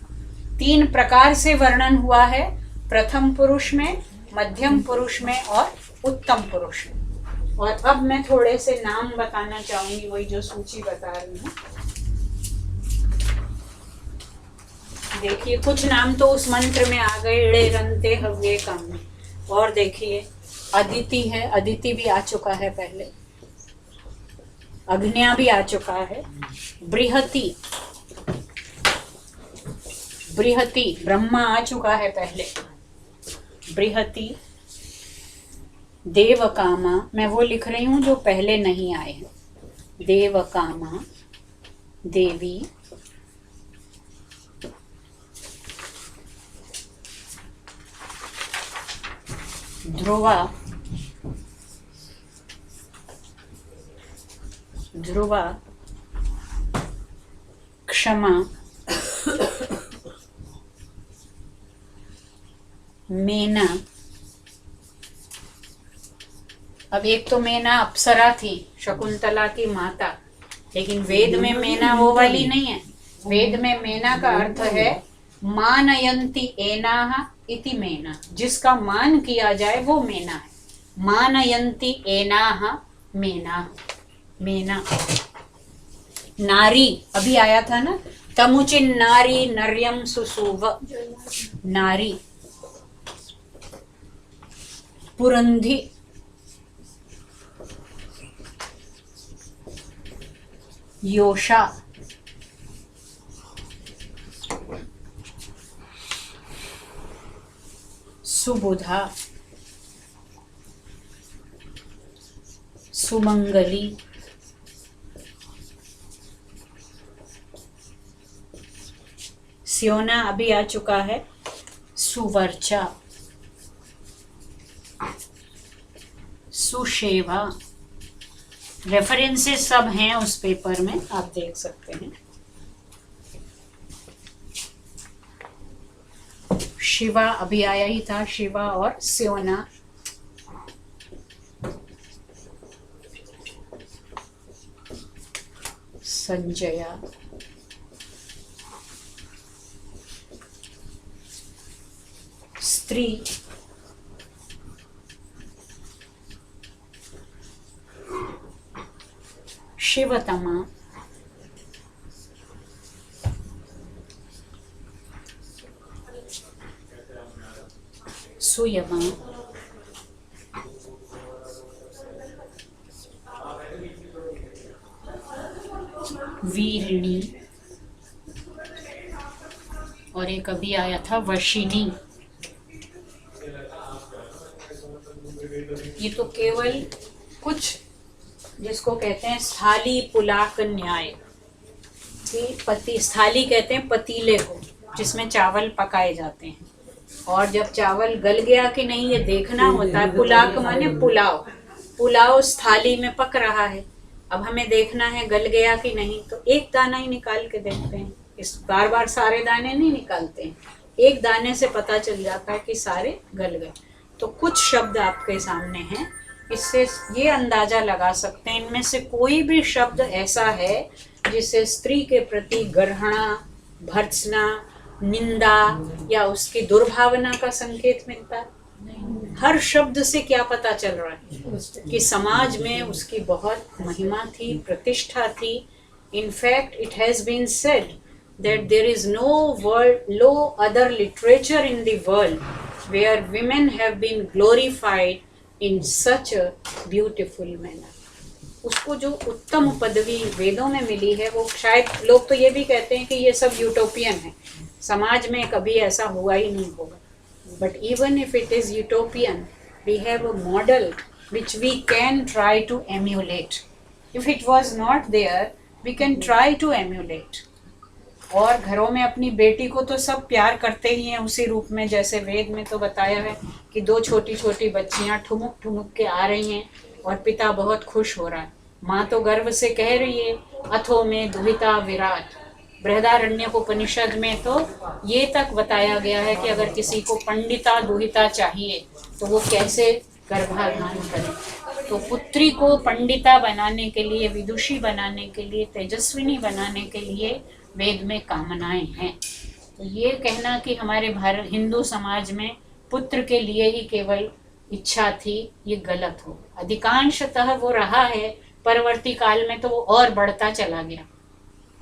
3 प्रकार से वर्णन हुआ है, प्रथम पुरुष में, मध्यम पुरुष में और उत्तम पुरुष में। और अब मैं थोड़े से नाम बताना चाहूंगी, वही जो सूची बता रही हूँ। देखिए कुछ नाम तो उस मंत्र में आ गए, इड़े रंते हव्ये काम। और देखिए अदिति है, अदिति भी आ चुका है पहले, अग्न्या भी आ चुका है, बृहति, बृहति ब्रह्मा आ चुका है पहले, बृहति, देवकामा, मैं वो लिख रही हूँ जो पहले नहीं आए हैं, देवकामा, देवी, ध्रुवा, ध्रुवा, क्षमा, मेना। अब एक तो मेना अप्सरा थी, शकुंतला की माता, लेकिन वेद में मेना वो वाली नहीं है। वेद में मेना का अर्थ है मानयन्ति एनाः इति मेना, जिसका मान किया जाए वो मेना है। मानयन्ति एनाः मेना, मेना। नारी अभी आया था ना, तमुचिन नारी नर्यम सुसुव, नारी। पुरंधी, योषा, सुबुधा, सुमंगली, स्योना अभी आ चुका है, सुवर्चा, सुशेवा। रेफरेंसेस सब हैं उस पेपर में, आप देख सकते हैं। शिवा अभी आया ही था, शिवा और स्योना। संजया, स्त्री, शिवतमा, सुयमा, वीरिणी, और एक अभी आया था वशिनी। ये तो केवल कुछ जिसको कहते हैं स्थाली पुलाक न्याय, कि पति, स्थाली कहते हैं पतीले को जिसमें चावल पकाए जाते हैं, और जब चावल गल गया कि नहीं ये देखना होता है। पुलाक माने पुलाव, पुलाव स्थाली में पक रहा है, अब हमें देखना है गल गया कि नहीं, तो एक दाना ही निकाल के देखते हैं। इस बार बार सारे दाने नहीं निकालते हैं, एक दाने से पता चल जाता है कि सारे गल गए। तो कुछ शब्द आपके सामने हैं, इससे ये अंदाजा लगा सकते हैं इनमें से कोई भी शब्द ऐसा है जिससे स्त्री के प्रति ग्रहणा, भर्त्सना, निंदा या उसकी दुर्भावना का संकेत मिलता है। हर शब्द से क्या पता चल रहा है कि समाज में उसकी बहुत महिमा थी, प्रतिष्ठा थी। In fact it has been said that there is no other literature in the world where women have been glorified in such a beautiful manner. उसको जो उत्तम पदवी वेदों में मिली है, वो शायद लोग तो ये भी कहते हैं कि ये सब यूटोपियन है, समाज में कभी ऐसा हुआ ही नहीं होगा। But even if it is utopian, we have a model which we can try to emulate. If it was not there, we can try to emulate. और घरों में अपनी बेटी को तो सब प्यार करते ही हैं उसी रूप में, जैसे वेद में तो बताया है कि दो छोटी छोटी बच्चियां ठुमुक ठुमुक के आ रही हैं और पिता बहुत खुश हो रहा है। माँ तो गर्व से कह रही है, अथो में दुहिता विराट। बृहदारण्यकोपनिषद में तो ये तक बताया गया है कि अगर किसी को पंडिता दुहिता चाहिए तो वो कैसे गर्भाधान करे। तो पुत्री को पंडिता बनाने के लिए, विदुषी बनाने के लिए, तेजस्विनी बनाने के लिए वेद में कामनाएं हैं। तो ये कहना कि हमारे भारत हिंदू समाज में पुत्र के लिए ही केवल इच्छा थी, ये गलत हो। अधिकांशतः वो रहा है, परवर्ती काल में तो वो और बढ़ता चला गया।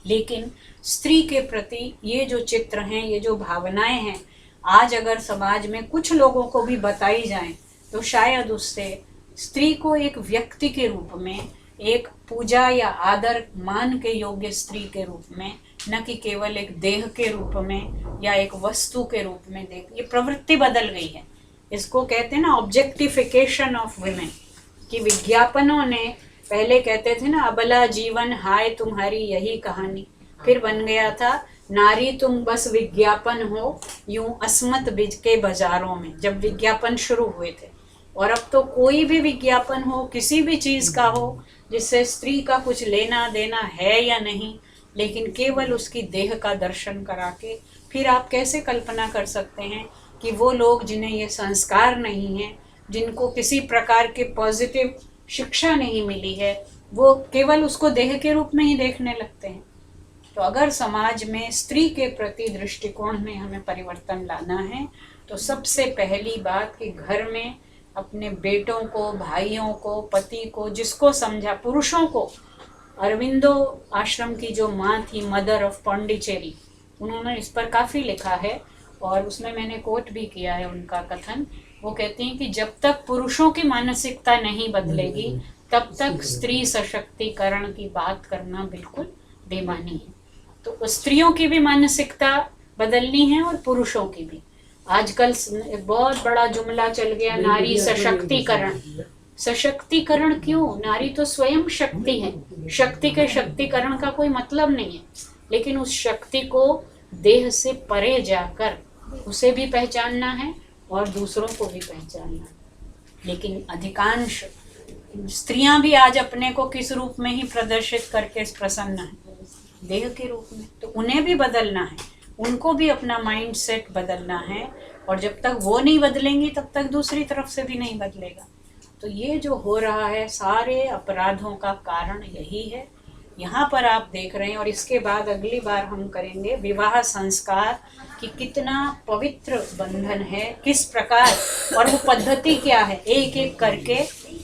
लेकिन स्त्री के प्रति ये जो चित्र हैं, ये जो भावनाएं हैं, आज अगर समाज में कुछ लोगों को भी बताई जाएं तो शायद उससे स्त्री को एक व्यक्ति के रूप में, एक पूजा या आदर मान के योग्य स्त्री के रूप में, न कि केवल एक देह के रूप में या एक वस्तु के रूप में देख, ये प्रवृत्ति बदल गई है। इसको कहते हैं ना ऑब्जेक्टिफिकेशन ऑफ वुमेन, कि विज्ञापनों ने पहले कहते थे ना अबला जीवन हाय तुम्हारी यही कहानी, फिर बन गया था नारी तुम बस विज्ञापन हो यूं अस्मत बिज के बाजारों में, जब विज्ञापन शुरू हुए थे। और अब तो कोई भी विज्ञापन हो, किसी भी चीज़ का हो, जिससे स्त्री का कुछ लेना देना है या नहीं, लेकिन केवल उसकी देह का दर्शन करा के फिर आप कैसे कल्पना कर सकते हैं कि वो लोग जिन्हें ये संस्कार नहीं है, जिनको किसी प्रकार के पॉजिटिव शिक्षा नहीं मिली है, वो केवल उसको देह के रूप में ही देखने लगते हैं। तो अगर समाज में स्त्री के प्रति दृष्टिकोण में हमें परिवर्तन लाना है तो सबसे पहली बात कि घर में अपने बेटों को, भाइयों को, पति को, जिसको समझा, पुरुषों को, अरविंदो आश्रम की जो माँ थी, मदर ऑफ पौंडीचेरी, उन्होंने इस पर काफ़ी लिखा है और उसमें मैंने कोट भी किया है उनका कथन। वो कहती हैं कि जब तक पुरुषों की मानसिकता नहीं बदलेगी तब तक स्त्री सशक्तिकरण की बात करना बिल्कुल बेमानी है। तो स्त्रियों की भी मानसिकता बदलनी है और पुरुषों की भी। आजकल एक बहुत बड़ा जुमला चल गया, नारी सशक्तिकरण। सशक्तिकरण क्यों? नारी तो स्वयं शक्ति है। शक्ति के शक्तिकरण का कोई मतलब नहीं है, लेकिन उस शक्ति को देह से परे जाकर उसे भी पहचानना है और दूसरों को भी पहचानना है। लेकिन अधिकांश स्त्रियां भी आज अपने को किस रूप में ही प्रदर्शित करके प्रसन्न है? देह के रूप में। तो उन्हें भी बदलना है, उनको भी अपना माइंड सेट बदलना है, और जब तक वो नहीं बदलेंगी तब तक दूसरी तरफ से भी नहीं बदलेगा। तो ये जो हो रहा है, सारे अपराधों का कारण यही है। यहाँ पर आप देख रहे हैं, और इसके बाद अगली बार हम करेंगे विवाह संस्कार कि कितना पवित्र बंधन है, किस प्रकार, और वो पद्धति क्या है, एक एक करके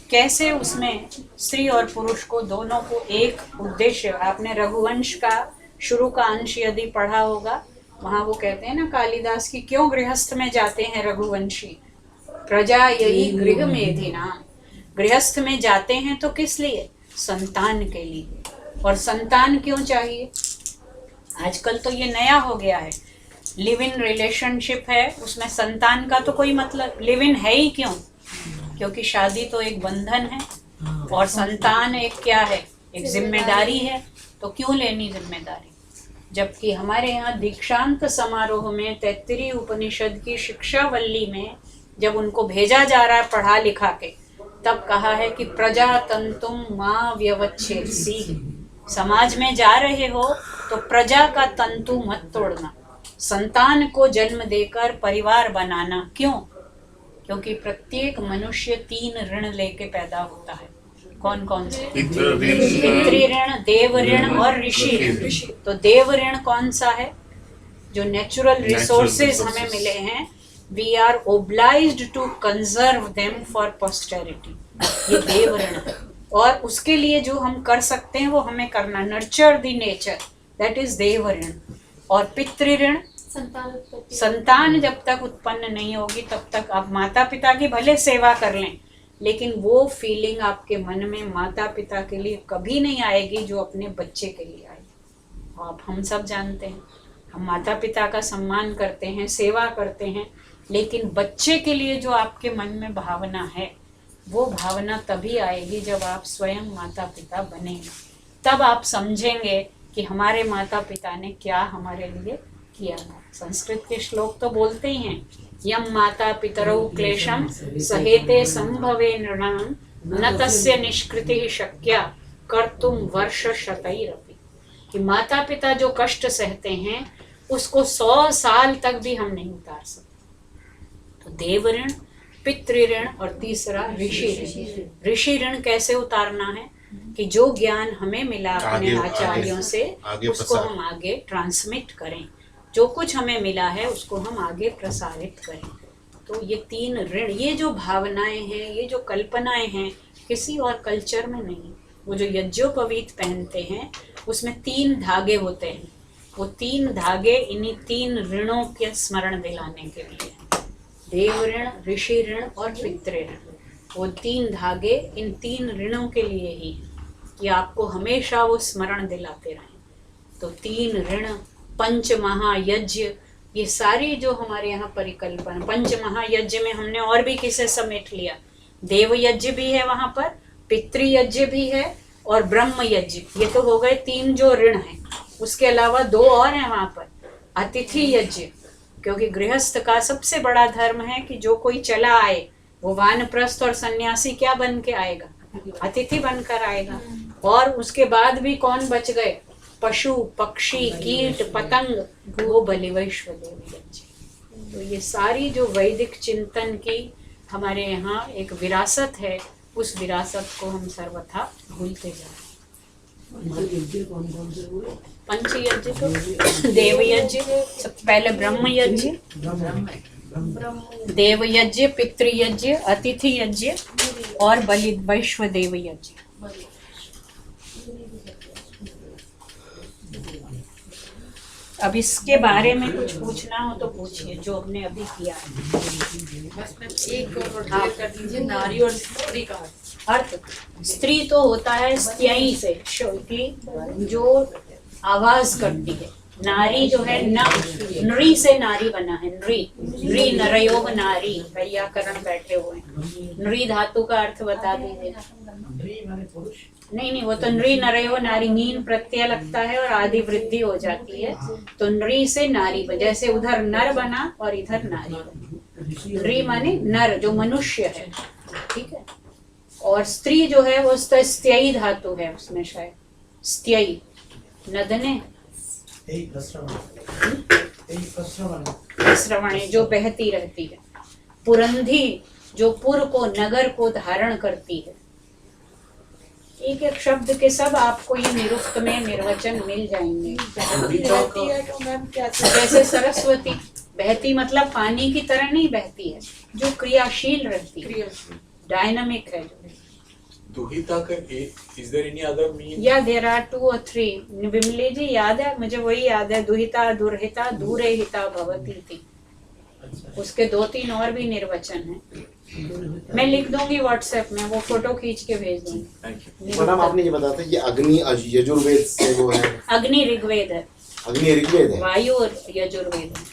कैसे उसमें स्त्री और पुरुष को दोनों को एक उद्देश्य। आपने रघुवंश का शुरू का अंश यदि पढ़ा होगा, वहाँ वो कहते हैं ना कालिदास की, क्यों गृहस्थ में जाते हैं रघुवंशी, प्रजा यही गृह मेधिना। गृहस्थ में जाते हैं तो किस लिए? संतान के लिए। और संतान क्यों चाहिए? आजकल तो ये नया हो गया है, लिव इन रिलेशनशिप है, उसमें संतान का तो कोई मतलब, लिव इन है ही क्यों? क्योंकि शादी तो एक बंधन है और संतान एक क्या है? एक जिम्मेदारी है। तो क्यों लेनी जिम्मेदारी? जबकि हमारे यहाँ दीक्षांत समारोह में तैत्तिरीय उपनिषद की शिक्षावल्ली में जब उनको भेजा जा रहा है पढ़ा लिखा के, तब कहा है कि प्रजातंतुम मां व्यवच्छेदसी। समाज में जा रहे हो तो प्रजा का तंतु मत तोड़ना, संतान को जन्म देकर परिवार बनाना। क्यों? क्योंकि प्रत्येक मनुष्य 3 ऋण लेके पैदा होता है। कौन कौन से? पितृ ऋण, देव ऋण और ऋषि ऋण। तो देव ऋण कौन सा है? जो नेचुरल रिसोर्सेज हमें मिले हैं, we are obliged to conserve them for posterity, ये देव ऋण है। और उसके लिए जो हम कर सकते हैं वो हमें करना, nurture the nature, that is देव ऋण। और पितृ ऋण, संतान जब तक उत्पन्न नहीं होगी तब तक आप माता पिता की भले सेवा कर लें, लेकिन वो फीलिंग आपके मन में माता पिता के लिए कभी नहीं आएगी जो अपने बच्चे के लिए आएगी। आप हम सब जानते हैं, हम माता पिता का सम्मान करते हैं, सेवा करते हैं, लेकिन बच्चे के लिए जो आपके मन में भावना है, वो भावना तभी आएगी जब आप स्वयं माता पिता बनेंगे। तब आप समझेंगे कि हमारे माता पिता ने क्या हमारे लिए किया। संस्कृत के श्लोक तो बोलते ही हैं, यम माता पितरौ क्लेशम सहेते संभवे नृणाम न तस्य निष्कृति शक्या कर्तुम वर्ष शतैरपि। कि माता पिता जो कष्ट सहते हैं उसको 100 साल तक भी हम नहीं उतार सकते। तो देव ऋण, पितृ ऋण और तीसरा ऋषि ऋण। ऋषि ऋण कैसे उतारना है? कि जो ज्ञान हमें मिला अपने आचार्यों से उसको हम आगे ट्रांसमिट करें, जो कुछ हमें मिला है उसको हम आगे प्रसारित करें। तो ये 3 ऋण, ये जो भावनाएं हैं, ये जो कल्पनाएं हैं, किसी और कल्चर में नहीं। वो जो यज्ञोपवीत पहनते हैं उसमें 3 धागे होते हैं, वो 3 धागे इन्हीं 3 ऋणों के स्मरण दिलाने के लिए, देव ऋण, ऋषि ऋण और पितृ ऋण। वो 3 धागे इन 3 ऋणों के लिए ही कि आपको हमेशा वो स्मरण दिलाते रहें। तो 3 ऋण, पंच महायज्ञ, ये सारी जो हमारे यहाँ परिकल्पना, पंच महायज्ञ में हमने और भी किसे समेट लिया, देव यज्ञ भी है वहाँ पर, पितृयज्ञ भी है और ब्रह्म यज्ञ। ये तो हो गए 3 जो ऋण हैं। उसके अलावा 2 और हैं वहाँ पर, अतिथि यज्ञ, क्योंकि गृहस्थ का सबसे बड़ा धर्म है कि जो कोई चला आए वो वानप्रस्थ और सन्यासी क्या बन के आएगा? अतिथि बनकर आएगा। और उसके बाद भी कौन बच गए? पशु पक्षी कीट पतंग वो बलिवैश्व देवी यज्ञ। तो ये सारी जो वैदिक चिंतन की हमारे यहाँ एक विरासत है, उस विरासत को हम सर्वथा भूलते जा रहे हैं। पंच यज्ञ तो देव यज्ञ, सबसे पहले ब्रह्म यज्ञ, देव यज्ञ, पितृ यज्ञ, अतिथि यज्ञ और बलि वैश्व देव यज्ञ। अब इसके बारे में कुछ पूछना हो तो पूछिए, जो हमने अभी किया है। बस मैं एक और कर दीजिए, नारी और स्त्री का अर्थ। स्त्री तो होता है स्त्याई से, की जो आवाज करती है। नारी जो है नृ से नारी बना है, नृ नरयोग नारी, व्याकरण बैठे हुए हैं। नृ धातु का अर्थ बता दीजिए। नहीं, वो तो नृ नरयो नारी, नीन प्रत्यय लगता है और आदि वृद्धि हो जाती है, तो नृ से नारी बना, जैसे उधर नर बना और इधर नारी बनी। नृ माने नर, जो मनुष्य है, ठीक है। और स्त्री जो है वो स्त्याई धातु है, उसमें शायद स्त्याई नदने श्रवणे जो बहती रहती है। पुरंधी जो पुर को नगर को धारण करती है। एक एक शब्द के सब आपको ये निरुक्त में निर्वचन मिल जाएंगे। रहती है तो मैम क्या जैसे सरस्वती बहती, मतलब पानी की तरह नहीं बहती है, जो क्रियाशील रहती है, डायनामिक है। दुहिता का is there any other mean? या देयर आर 2 or 3। विमले जी याद है, मुझे वही याद है, दुहिता दुर्हिता दूरे हिता भवती थी। उसके 2-3 और भी निर्वचन है, मैं लिख दूंगी व्हाट्सएप में, वो फोटो खींच के भेज दूंगी। मैडम आपने ये बताया था कि अग्नि यजुर्वेद से वो है, अग्नि ऋग्वेद है, अग्नि ऋग्वेद है, वायु और यजुर्वेद है।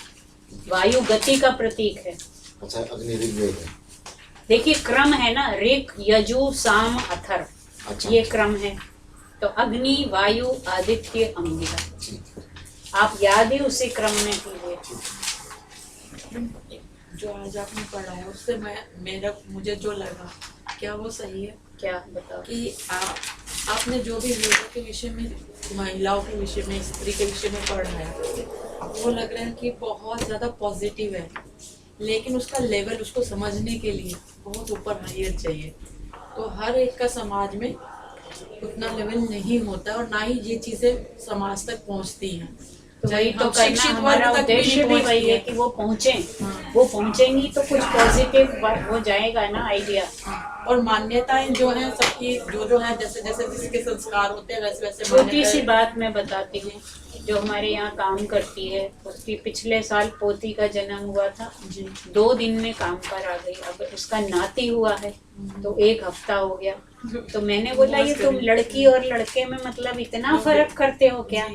वायु गति का प्रतीक है। अच्छा, अग्नि ऋग्वेद है। देखिए क्रम है ना, ऋक यजु साम अथर्व, अच्छा, ये क्रम है। तो अग्नि वायु आदित्य अंगिरा, आप याद ही उसी क्रम में कीजिए। जो आज आपने पढ़ा है उससे मुझे जो लगा, क्या वो सही है? क्या बताओ कि आपने जो भी वेदों के विषय में, महिलाओं के विषय में, स्त्री के विषय में पढ़ा है, वो लग रहा है कि बहुत ज़्यादा पॉजिटिव है, लेकिन उसका लेवल, उसको समझने के लिए बहुत ऊपर हायर चाहिए। तो हर एक का समाज में उतना लेवल नहीं होता और ना ही ये चीज़ें समाज तक पहुँचती हैं। तो वही तो करना, हमारा उद्देश्य भी वही है कि वो पहुँचे। वो पहुँचेंगी तो कुछ पॉजिटिव हो जाएगा ना आइडिया। और मान्यताएं जो है सबकी जो है, जैसे जैसे जिसके संस्कार होते हैं वैसे वैसे। छोटी सी बात मैं बताती हूँ, जो हमारे यहाँ काम करती है, उसकी पिछले साल पोती का जन्म हुआ था, 2 दिन में काम पर आ गई। अब उसका नाती हुआ है तो 1 हफ्ता हो गया। तो मैंने बोला ये तुम लड़की और लड़के में मतलब इतना फर्क करते हो क्या?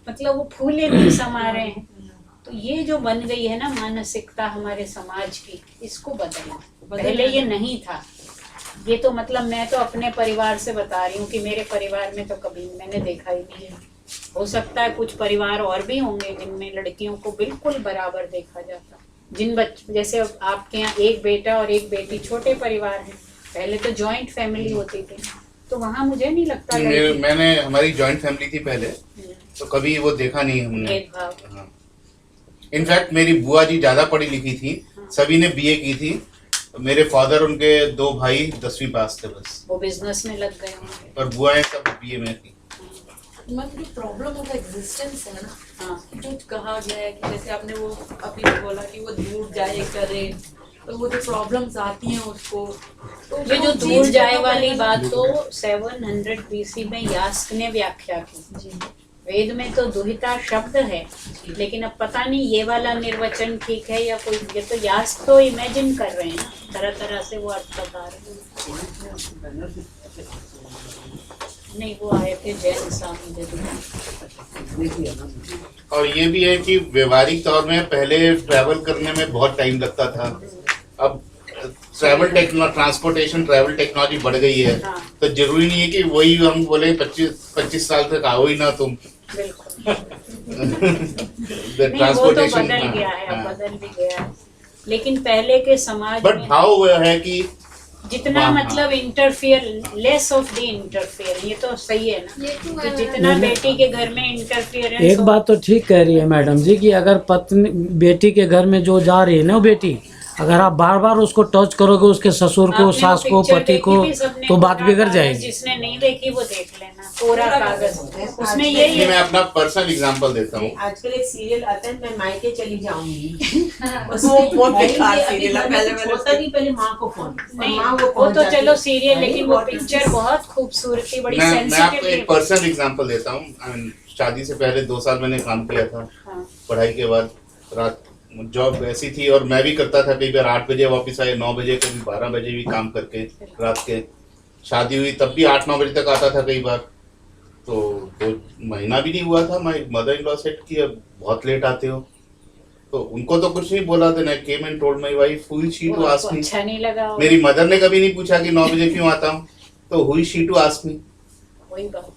मतलब वो फूले नहीं समा रहे हैं। तो ये जो बन गई है ना मानसिकता हमारे समाज की, इसको बदलना। पहले ये नहीं था। ये तो मतलब मैं तो अपने परिवार से बता रही हूँ कि मेरे परिवार में तो कभी मैंने देखा ही नहीं है। हो सकता है कुछ परिवार और भी होंगे जिनमें लड़कियों को बिल्कुल बराबर देखा जाता। जैसे आपके यहाँ 1 बेटा और 1 बेटी, छोटे परिवार हैं। पहले तो जॉइंट फैमिली होती थी, तो वहाँ मुझे नहीं लगता। मैंने हमारी जॉइंट फैमिली थी पहले, तो कभी वो देखा नहीं हमने भेदभाव। इनफैक्ट मेरी बुआ जी ज्यादा पढ़ी लिखी थी, सभी ने बीए की थी। मेरे फादर, उनके 2 भाई 10वीं पास थे बस, वो बिजनेस में लग गए होंगे। पर बुआएं सब बीए में थी। मतलब जो प्रॉब्लम ऑफ एग्जिस्टेंस है ना, हाँ। जो कहा गया है कि जैसे आपने वो अभी बोला कि वो दूर जाए करे, तो वो जो प्रॉब्लम्स आती हैं उसको, तो ये जो दूर जाए वाली बात तो 700 BC में यास्क ने व्याख्या की। वेद में तो दुहिता शब्द है, लेकिन अब पता नहीं ये वाला निर्वचन ठीक है या कोई। ये तो यास्क तो इमेजिन कर रहे हैं ना, तरह तरह से वो अर्थ बता रहे हैं। नहीं, वो आए थे जैन स्वामी। और ये भी है कि व्यवहारिक तौर में पहले ट्रैवल करने में बहुत टाइम लगता था। अब ट्रांसपोर्टेशन ट्रैवल टेक्नोलॉजी बढ़ गई है। हाँ। तो जरूरी नहीं है कि वही हम बोले 25 साल तक आओ ही ना तुम। बिल्कुल। नहीं, वो तो बदल गया है, अब बदल भी गया है। लेकिन पहले के समाज बट में भाव हुआ है कि जितना हाँ, मतलब interfere, less of the interfere, ये तो सही है ना। तो जितना बेटी के घर में इंटरफियरेंस एक बात तो ठीक कह रही है मैडम जी कि अगर पत्नी बेटी के घर में जो जा रही है ना वो बेटी, अगर आप बार बार उसको टच करोगे, उसके ससुर को, सास को, पति को, तो बात बिगड़ जाएगी। जिसने नहीं देखी वो देख लेना, पूरा कागज उसमें यही मैं है। अपना पर्सनल एग्जांपल देता हूँ। आजकल एक सीरियल आता है, मैं मायके चली जाऊंगी। वो बहुत बेकार सीरियल है, पहले मैंने होता नहीं, पहले माँ को फोन, नहीं माँ वो तो चलो सीरियल, लेकिन वो पिक्चर बहुत खूबसूरती, बड़ी मैं आपको एक सेंसिटिव। पर्सनल एग्जांपल देता हूँ। शादी से पहले 2 साल मैंने काम किया था। हाँ। पढ़ाई के बाद रात जॉब ऐसी थी, और मैं भी करता था, कई बार 8 बजे वापस आए, 9 बजे, कभी 12 बजे भी काम करके रात के। शादी हुई तब भी 8-9 बजे तक आता था कई बार। तो 2 महीना भी नहीं हुआ था, my mother in law said कि अब बहुत लेट आते हो। तो उनको तो कुछ नहीं बोला, then I came and told my wife who is she to ask me. अच्छा नहीं लगा होगा। मेरी मदर ने कभी नहीं पूछा कि 9 बजे क्यों आता हूँ, तो who is she to ask me. वही बात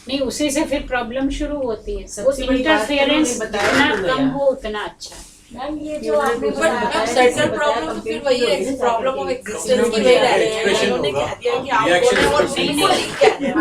नहीं, उसी से फिर प्रॉब्लम शुरू होती है। वो सबसे बड़ी बात तो इंटरफियरेंस उन्होंने बताया जितना नहीं कम गया। हो उतना अच्छा है। मैम ये जो आपने बट बताया, सेंट्रल प्रॉब्लम तो फिर वही है, प्रॉब्लम ऑफ एग्जिस्टेंस की वही रह रही है। उन्होंने कह दिया कि आप बोले और बिल्कुल नहीं कह रहे हैं,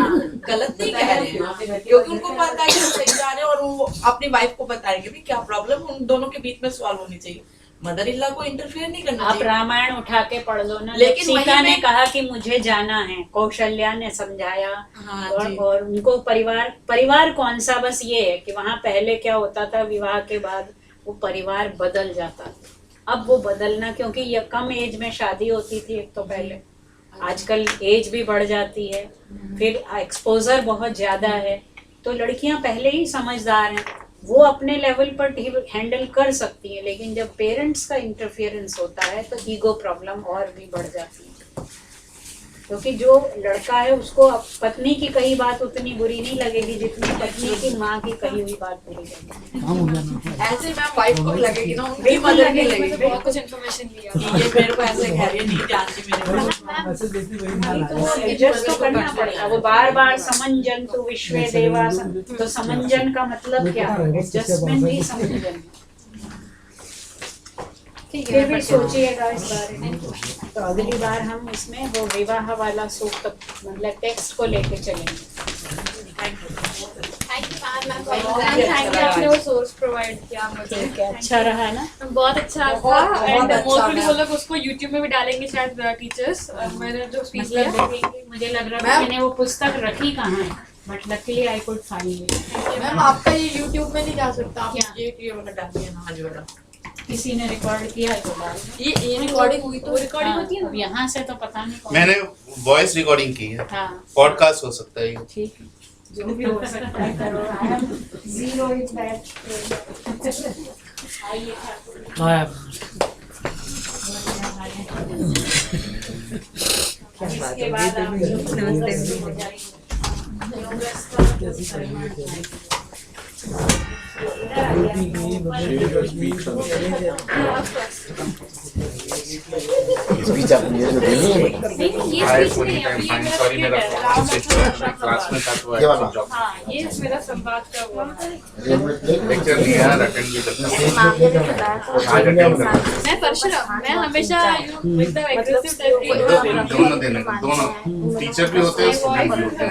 गलत नहीं कह रहे हैं, क्योंकि उनको पता है कि हम सही जा रहे हैं, और वो अपनी वाइफ को बताएंगे भी क्या प्रॉब्लम, उन दोनों के बीच में सॉल्व होनी चाहिए। मदर इन लॉ को इंटरफेयर नहीं करना आप चाहिए। रामायण उठा के पढ़ लो ना। लेकिन सीता वहीं ने में- कहा कि मुझे जाना है, कौशल्या ने समझाया, हाँ जी। और उनको परिवार कौन सा, बस ये है कि वहाँ पहले क्या होता था, विवाह के बाद वो परिवार बदल जाता था। अब वो बदलना, क्योंकि ये कम एज में शादी होती थी एक तो पहले, आजकल एज भी बढ़ जाती है, फिर एक्सपोजर बहुत ज्यादा है, तो लड़कियां पहले ही समझदार हैं, वो अपने लेवल पर हैंडल कर सकती हैं। लेकिन जब पेरेंट्स का इंटरफियरेंस होता है तो ईगो प्रॉब्लम और भी बढ़ जाती है, क्योंकि जो लड़का है उसको पत्नी की कही बात उतनी बुरी नहीं लगेगी जितनी पत्नी की माँ की कही हुई बात बुरी लगेगी। ऐसे मैम वाइफ को लगेगी ना, उनकी मदर की लगेगी बहुत कुछ इन्फॉर्मेशन लिया। कि ये मेरे को ऐसे कह रही है, नहीं जानती मेरे को। मैसेज देती वही ध्यान तो आया। वो एडजस्ट तो करना पड़ेगा। वो बार बार समंजन तो विश्वे देवा, तो समंजन का मतलब क्या है? एडजस्टमेंट ही समंजन। फिर भी सोचिएगा इस बारे में, तो अगली बार हम इसमें वो विवाह वाला सूक्त मतलब टेक्स्ट को लेके चलेंगे। आपने वो सोर्स प्रोवाइड किया मुझे। ठीक है, अच्छा रहा ना? बहुत अच्छा था, बहुत एंड अच्छा मोस्टली वो मैम। लोग उसको यूट्यूब में भी डालेंगे शायद, टीचर्स। मैंने जो स्पीच मतलब दिया, देखेंगे, मुझे लग रहा मैम। था मैंने वो पुस्तक रखी कहाँ है, but luckily I could find it. Ma'am आपका ये यूट्यूब में नहीं जा सकता, आप ये वाला डालिए ना, आज वाला। किसी ने रिकॉर्ड किया है तो डाल दो। ये रिकॉर्डिंग हुई तो रिकॉर्डिंग होती है हाँ, ना। अब यहाँ से तो पता नहीं कौन। मैंने वॉइस रिकॉर्डिंग की है, हाँ पॉडकास्ट हो सकता है ये। ठीक है, जो भी हो सकता है करो। I am zero in that. आइए ठाकुर। हाँ, इसके बाद आप लोग हो जाइए। स्पीच आपने ये जो दी है, हाय फॉर टाइम फाइन, सॉरी मेरा क्लास में था तो ये वाला? जॉब हाँ, ये मेरा संवाद का हुआ। लेक्चर नहीं यार, अटेंड भी करना आज अटेंड करना। मैं परशुराम, मैं हमेशा एकदम एग्रेसिव टाइप की दोनों देने को, दोनों टीचर भी होते हैं, स्टूडेंट भी होते हैं।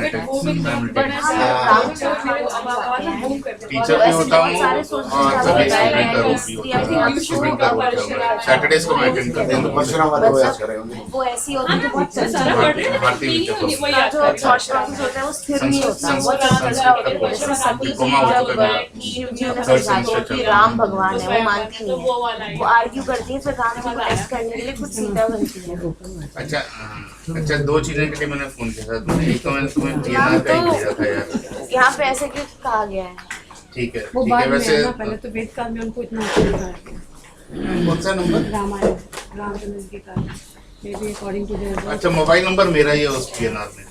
टीचर भी होता हूँ और सभी स्टूडेंट का रूप भी होता है, स्टूडेंट का रूप होता है। सैटरडेज को मैं अटेंड करता हूँ। परशुराम वाले वो याद कर रहे होंगे। वो ऐसी होती है जो बहुत भारतीय विद्या जो थॉट प्रोसेस होता है वो स्थिर नहीं होता, वो डिप्लोमा हो चुका है। समझाते हैं कि राम भगवान है, वो मानती नहीं है, वो आर्ग्यू करती है, फिर राम जी को टेस्ट करने के लिए कुछ सीता बनती है। अच्छा 2 चीजें के लिए मैंने फोन किया था। एक तो मैंने तुम्हें पीएनआर का ही भेजा था यार। यहाँ पे ऐसे क्यों कहा गया है? ठीक है वैसे पहले तो वेद काल में उनको इतना अच्छा लिखा है, कौन सा नंबर? रामायण रामचंद्र के काल में, may be according to there. अच्छा मोबाइल नंबर मेरा ही है उस पीएनआर में।